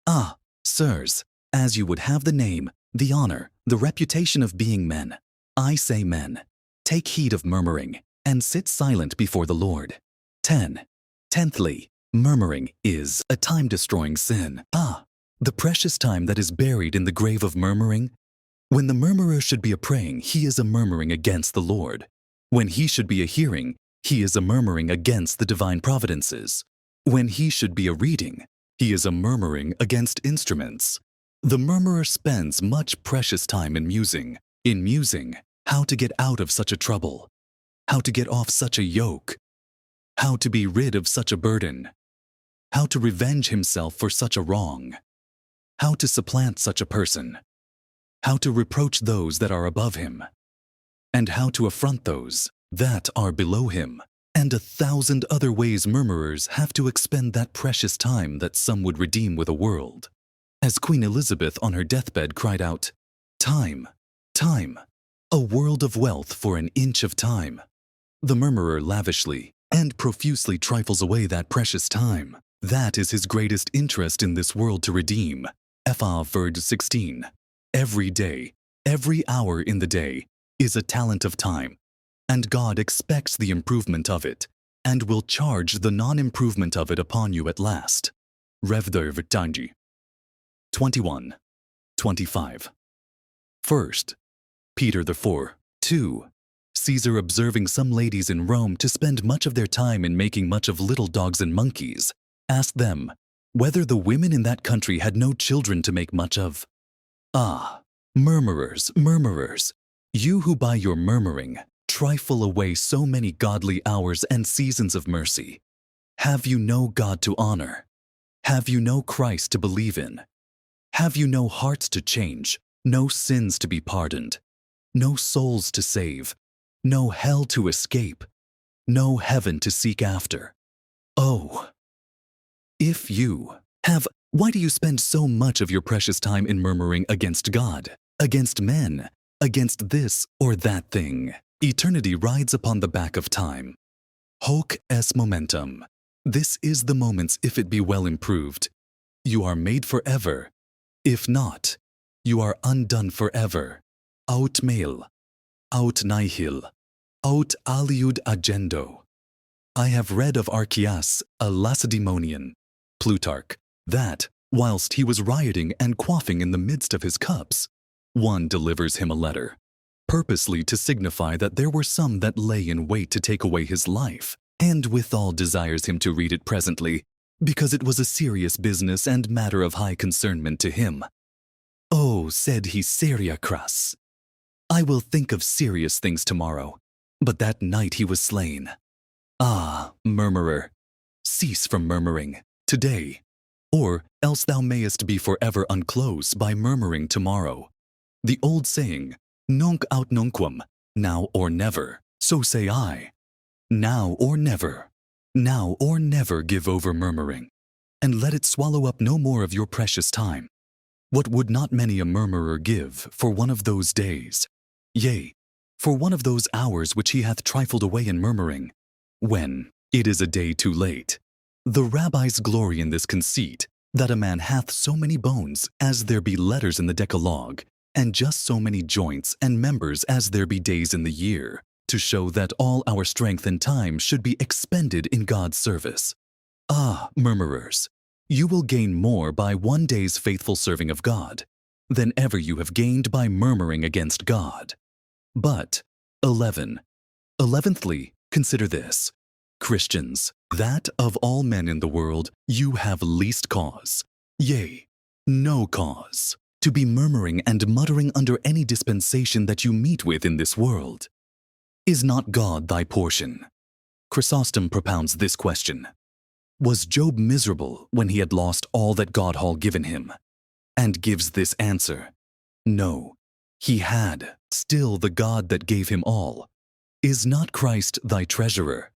Ah, sirs, as you would have the name, the honor, the reputation of being men, I say men, take heed of murmuring, and sit silent before the Lord. 10. Tenthly, murmuring is a time-destroying sin. Ah, the precious time that is buried in the grave of murmuring. When the murmurer should be a praying, he is a murmuring against the Lord. When he should be a hearing, he is a murmuring against the divine providences. When he should be a reading, he is a murmuring against instruments. The murmurer spends much precious time in musing how to get out of such a trouble, how to get off such a yoke, how to be rid of such a burden, how to revenge himself for such a wrong, how to supplant such a person, how to reproach those that are above him, and how to affront those that are below him, and 1,000 other ways murmurers have to expend that precious time that some would redeem with a world. As Queen Elizabeth on her deathbed cried out, "Time, time, a world of wealth for an inch of time." The murmurer lavishly and profusely trifles away that precious time. That is his greatest interest in this world to redeem. Fa Verd 16. Every day, every hour in the day is a talent of time, and God expects the improvement of it, and will charge the non-improvement of it upon you at last. Revder Vertangi. 21. 25. First, Peter the 4. 2. Caesar observing some ladies in Rome to spend much of their time in making much of little dogs and monkeys, asked them whether the women in that country had no children to make much of. Ah, murmurers, murmurers, you who by your murmuring trifle away so many godly hours and seasons of mercy. Have you no God to honor? Have you no Christ to believe in? Have you no hearts to change, no sins to be pardoned, no souls to save, no hell to escape, no heaven to seek after? Oh, if you have, why do you spend so much of your precious time in murmuring against God, against men, against this or that thing? Eternity rides upon the back of time. Hoc est momentum. This is the moment's if it be well improved. You are made forever. If not, you are undone forever. Aut mail, aut nihil, aut aliud agendo. I have read of Archias, a Lacedaemonian, Plutarch, that, whilst he was rioting and quaffing in the midst of his cups, one delivers him a letter, purposely to signify that there were some that lay in wait to take away his life, and withal desires him to read it presently, because it was a serious business and matter of high concernment to him. Oh, said he, seria cras. I will think of serious things tomorrow, but that night he was slain. Ah, murmurer, cease from murmuring, today, or else thou mayest be forever unclose by murmuring tomorrow. The old saying, nunc aut nunquam, now or never, so say I. Now or never give over murmuring, and let it swallow up no more of your precious time. What would not many a murmurer give for one of those days, yea, for one of those hours which he hath trifled away in murmuring, when it is a day too late? The rabbis glory in this conceit, that a man hath so many bones as there be letters in the Decalogue, and just so many joints and members as there be days in the year, to show that all our strength and time should be expended in God's service. Ah, murmurers, you will gain more by one day's faithful serving of God than ever you have gained by murmuring against God. But 11thly, consider this, Christians, that of all men in the world you have least cause, yea, no cause, to be murmuring and muttering under any dispensation that you meet with in this world. Is not God thy portion? Chrysostom propounds this question. Was Job miserable when he had lost all that God had given him? And gives this answer, no, he had still the God that gave him all. Is not Christ thy treasurer?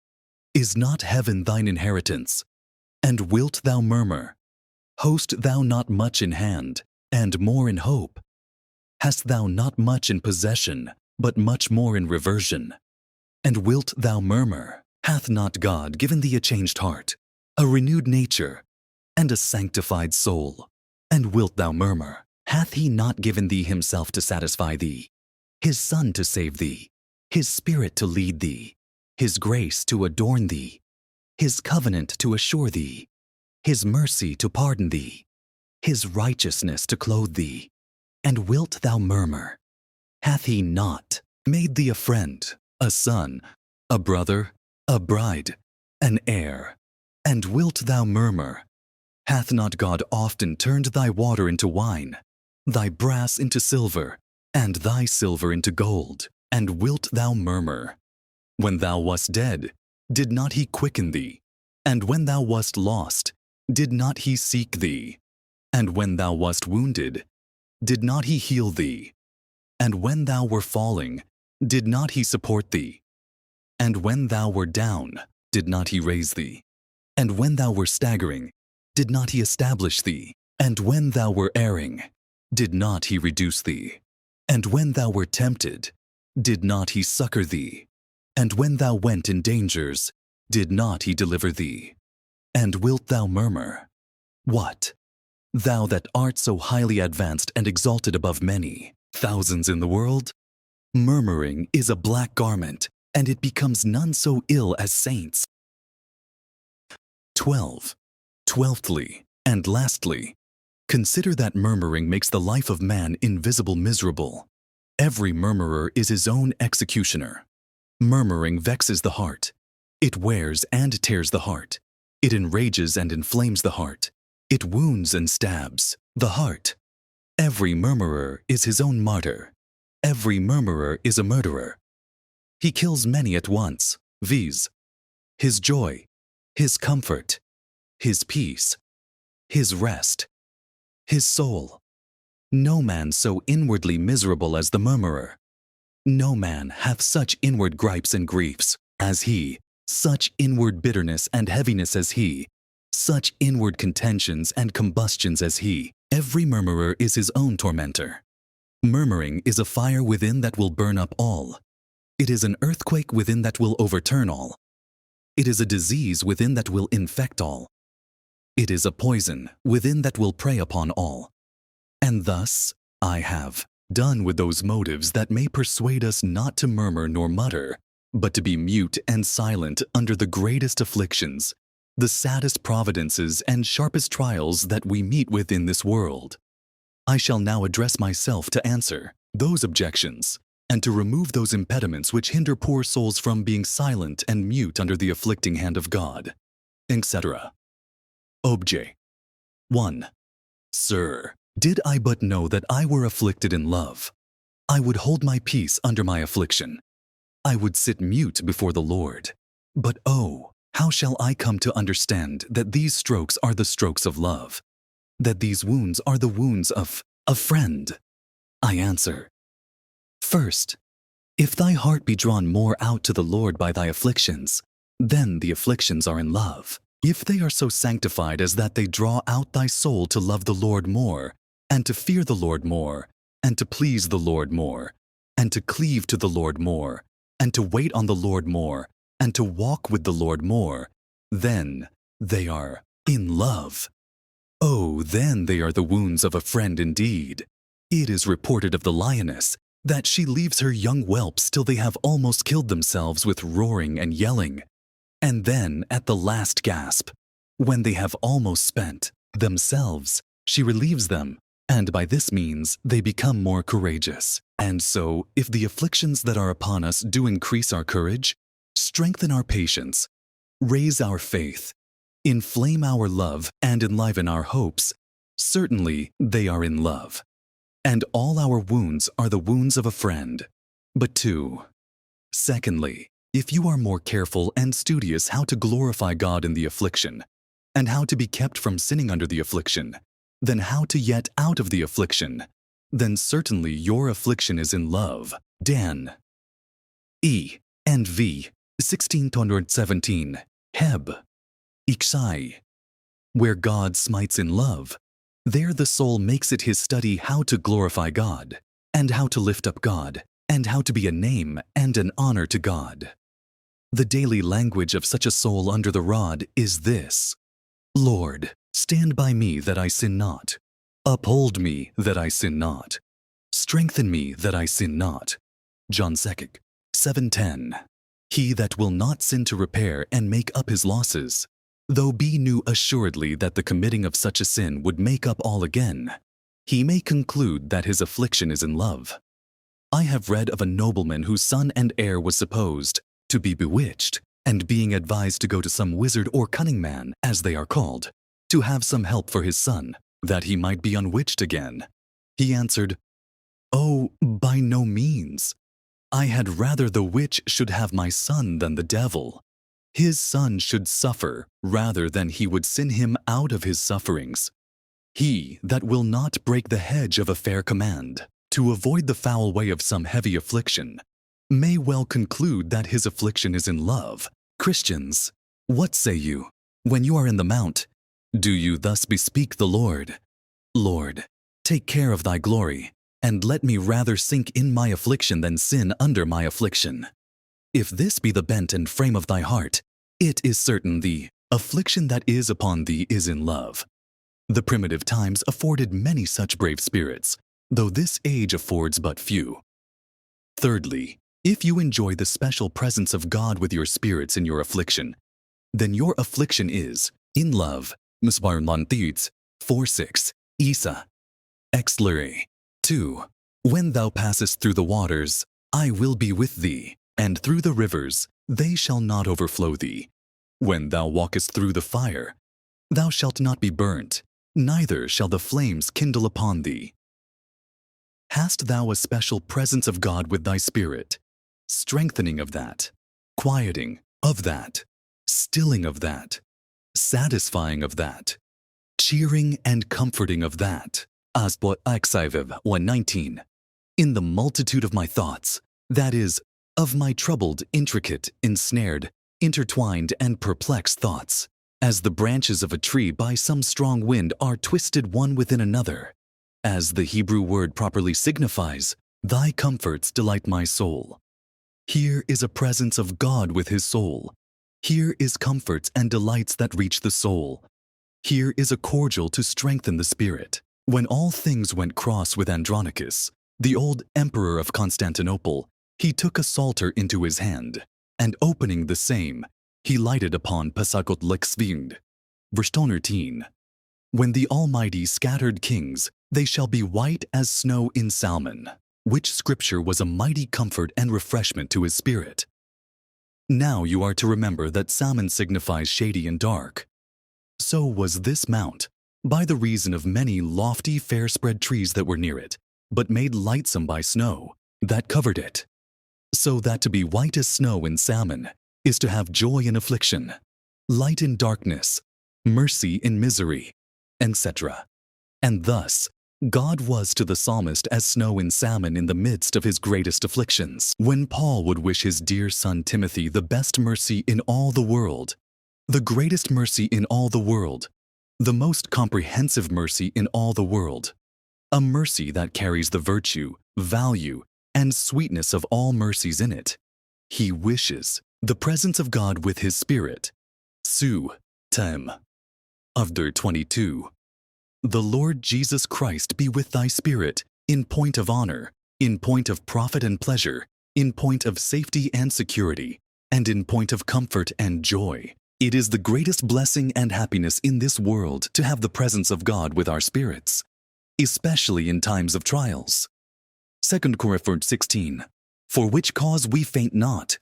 Is not heaven thine inheritance? And wilt thou murmur? Host thou not much in hand, and more in hope? Hast thou not much in possession, but much more in reversion? And wilt thou murmur? Hath not God given thee a changed heart, a renewed nature, and a sanctified soul? And wilt thou murmur? Hath he not given thee himself to satisfy thee, his Son to save thee, his Spirit to lead thee, his grace to adorn thee, his covenant to assure thee, his mercy to pardon thee, his righteousness to clothe thee? And wilt thou murmur? Hath he not made thee a friend, a son, a brother, a bride, an heir? And wilt thou murmur? Hath not God often turned thy water into wine, thy brass into silver, and thy silver into gold? And wilt thou murmur? When thou wast dead, did not he quicken thee? And when thou wast lost, did not he seek thee? And when thou wast wounded, did not he heal thee? And when thou were falling, did not he support thee? And when thou were down, did not he raise thee? And when thou were staggering, did not he establish thee? And when thou were erring, did not he reduce thee? And when thou were tempted, did not he succor thee? And when thou went in dangers, did not he deliver thee? And wilt thou murmur? What? Thou that art so highly advanced and exalted above many thousands in the world? Murmuring is a black garment, and it becomes none so ill as saints. 12thly, and lastly, consider that murmuring makes the life of man invisible miserable. Every murmurer is his own executioner. Murmuring vexes the heart. It wears and tears the heart. It enrages and inflames the heart. It wounds and stabs the heart. Every murmurer is his own martyr. Every murmurer is a murderer. He kills many at once, viz., his joy, his comfort, his peace, his rest, his soul. No man so inwardly miserable as the murmurer. No man hath such inward gripes and griefs as he, such inward bitterness and heaviness as he, such inward contentions and combustions as he. Every murmurer is his own tormentor. Murmuring is a fire within that will burn up all. It is an earthquake within that will overturn all. It is a disease within that will infect all. It is a poison within that will prey upon all. And thus I have done with those motives that may persuade us not to murmur nor mutter, but to be mute and silent under the greatest afflictions, the saddest providences and sharpest trials that we meet with in this world. I shall now address myself to answer those objections and to remove those impediments which hinder poor souls from being silent and mute under the afflicting hand of God, etc. Obj. 1. Sir, did I but know that I were afflicted in love, I would hold my peace under my affliction. I would sit mute before the Lord. But oh, how shall I come to understand that these strokes are the strokes of love, that these wounds are the wounds of a friend? I answer, first, if thy heart be drawn more out to the Lord by thy afflictions, then the afflictions are in love. If they are so sanctified as that they draw out thy soul to love the Lord more, and to fear the Lord more, and to please the Lord more, and to cleave to the Lord more, and to wait on the Lord more, and to walk with the Lord more, then they are in love. Oh, then they are the wounds of a friend indeed. It is reported of the lioness that she leaves her young whelps till they have almost killed themselves with roaring and yelling. And then, at the last gasp, when they have almost spent themselves, she relieves them, and by this means they become more courageous. And so, if the afflictions that are upon us do increase our courage, strengthen our patience, raise our faith, inflame our love, and enliven our hopes, certainly they are in love. And all our wounds are the wounds of a friend. But 2. Secondly, if you are more careful and studious how to glorify God in the affliction, and how to be kept from sinning under the affliction, then how to get out of the affliction, then certainly your affliction is in love. Dan. E. and V. 1617. Heb. Iksai. Where God smites in love, there the soul makes it his study how to glorify God, and how to lift up God, and how to be a name and an honor to God. The daily language of such a soul under the rod is this: Lord, stand by me that I sin not. Uphold me that I sin not. Strengthen me that I sin not. John 7:10. He that will not sin to repair and make up his losses, though be knew assuredly that the committing of such a sin would make up all again, he may conclude that his affliction is in love. I have read of a nobleman whose son and heir was supposed to be bewitched, and being advised to go to some wizard or cunning man, as they are called, to have some help for his son, that he might be unwitched again, he answered, "Oh, by no means. I had rather the witch should have my son than the devil. His son should suffer rather than he would sin him out of his sufferings. He that will not break the hedge of a fair command, to avoid the foul way of some heavy affliction, may well conclude that his affliction is in love. Christians, what say you? When you are in the mount, do you thus bespeak the Lord? Lord, take care of thy glory, and let me rather sink in my affliction than sin under my affliction. If this be the bent and frame of thy heart, it is certain the affliction that is upon thee is in love. The primitive times afforded many such brave spirits, though this age affords but few. Thirdly, if you enjoy the special presence of God with your spirits in your affliction, then your affliction is in love. Misbar Lantids 4:6. Isa. Exlere. 2. When thou passest through the waters, I will be with thee, and through the rivers, they shall not overflow thee. When thou walkest through the fire, thou shalt not be burnt, neither shall the flames kindle upon thee. Hast thou a special presence of God with thy spirit, strengthening of that, quieting of that, stilling of that, satisfying of that, cheering and comforting of that? Asbot Axiviv 119. In the multitude of my thoughts, that is, of my troubled, intricate, ensnared, intertwined, and perplexed thoughts, as the branches of a tree by some strong wind are twisted one within another, as the Hebrew word properly signifies, thy comforts delight my soul. Here is a presence of God with his soul. Here is comforts and delights that reach the soul. Here is a cordial to strengthen the spirit. When all things went cross with Andronicus, the old emperor of Constantinople, he took a psalter into his hand, and opening the same, he lighted upon Pasakot Lexvind. Verse 13. When the Almighty scattered kings, they shall be white as snow in Salmon, which scripture was a mighty comfort and refreshment to his spirit. Now you are to remember that Salmon signifies shady and dark. So was this mount, by the reason of many lofty fair-spread trees that were near it, but made lightsome by snow, that covered it. So that to be white as snow in Salmon is to have joy in affliction, light in darkness, mercy in misery, etc. And thus, God was to the psalmist as snow in salmon in the midst of his greatest afflictions. When Paul would wish his dear son Timothy the best mercy in all the world, the greatest mercy in all the world, the most comprehensive mercy in all the world, a mercy that carries the virtue, value, and sweetness of all mercies in it, he wishes the presence of God with his Spirit. Su, Tem. Of der 22. The Lord Jesus Christ be with thy spirit, in point of honor, in point of profit and pleasure, in point of safety and security, and in point of comfort and joy. It is the greatest blessing and happiness in this world to have the presence of God with our spirits, especially in times of trials. 2 Corinthians 16. For which cause we faint not.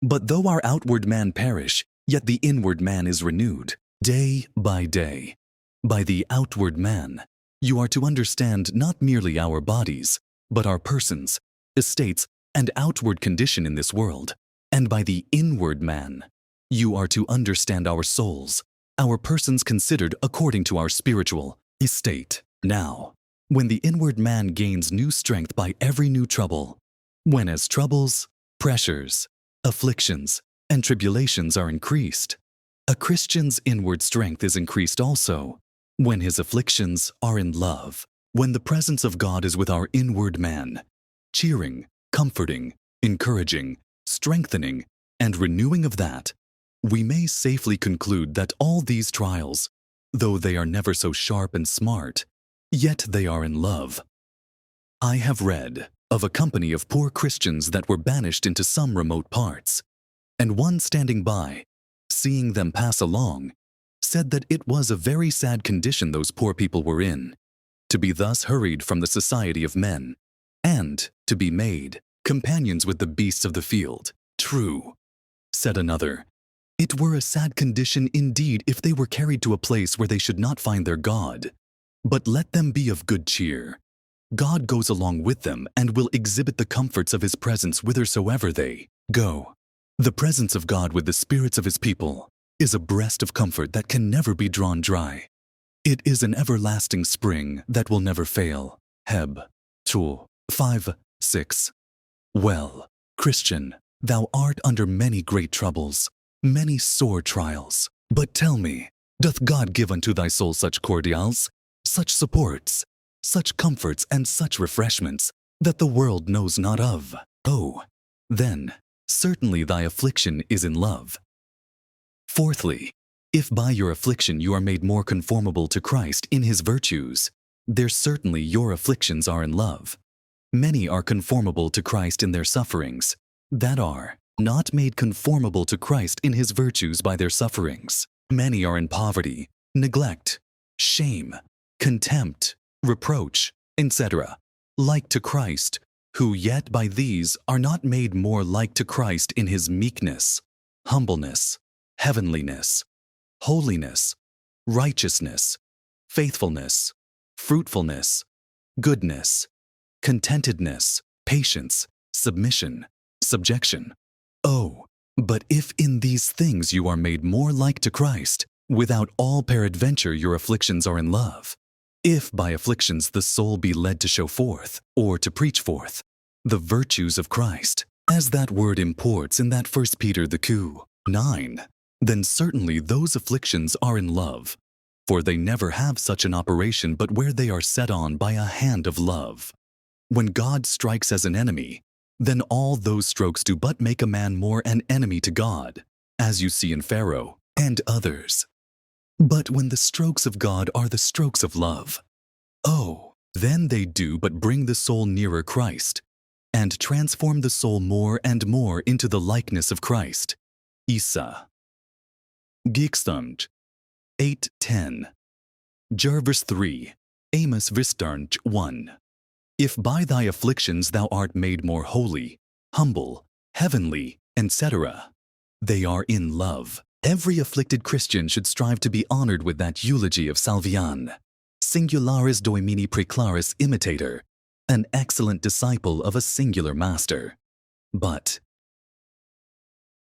But though our outward man perish, yet the inward man is renewed, day by day. By the outward man, you are to understand not merely our bodies, but our persons, estates, and outward condition in this world. And by the inward man, you are to understand our souls, our persons considered according to our spiritual estate. Now, when the inward man gains new strength by every new trouble, when as troubles, pressures, afflictions, and tribulations are increased, a Christian's inward strength is increased also. When his afflictions are in love, when the presence of God is with our inward man, cheering, comforting, encouraging, strengthening, and renewing of that, we may safely conclude that all these trials, though they are never so sharp and smart, yet they are in love. I have read of a company of poor Christians that were banished into some remote parts, and one standing by, seeing them pass along, said that it was a very sad condition those poor people were in, to be thus hurried from the society of men, and to be made companions with the beasts of the field. True, said another, it were a sad condition indeed if they were carried to a place where they should not find their God. But let them be of good cheer. God goes along with them and will exhibit the comforts of his presence whithersoever they go. The presence of God with the spirits of his people is a breast of comfort that can never be drawn dry. It is an everlasting spring that will never fail. Heb. 2. 5, 6. Well, Christian, thou art under many great troubles, many sore trials. But tell me, doth God give unto thy soul such cordials, such supports, such comforts, and such refreshments that the world knows not of? Oh, then, certainly thy affliction is in love. Fourthly, if by your affliction you are made more conformable to Christ in his virtues, there certainly your afflictions are in love. Many are conformable to Christ in their sufferings, that are not made conformable to Christ in his virtues by their sufferings. Many are in poverty, neglect, shame, contempt, reproach, etc., like to Christ, who yet by these are not made more like to Christ in his meekness, humbleness, heavenliness, holiness, righteousness, faithfulness, fruitfulness, goodness, contentedness, patience, submission, subjection. Oh, but if in these things you are made more like to Christ, without all peradventure your afflictions are in love, if by afflictions the soul be led to show forth, or to preach forth, the virtues of Christ, as that word imports in that 1 Peter 9, then certainly those afflictions are in love, for they never have such an operation but where they are set on by a hand of love. When God strikes as an enemy, then all those strokes do but make a man more an enemy to God, as you see in Pharaoh and others. But when the strokes of God are the strokes of love, oh, then they do but bring the soul nearer Christ, and transform the soul more and more into the likeness of Christ. Isa. Gikstund 8:10. Jervers 3. Amos Vistarnj 1. If by thy afflictions thou art made more holy, humble, heavenly, etc., they are in love. Every afflicted Christian should strive to be honored with that eulogy of Salvian, singularis Doimini preclaris imitator, an excellent disciple of a singular master. But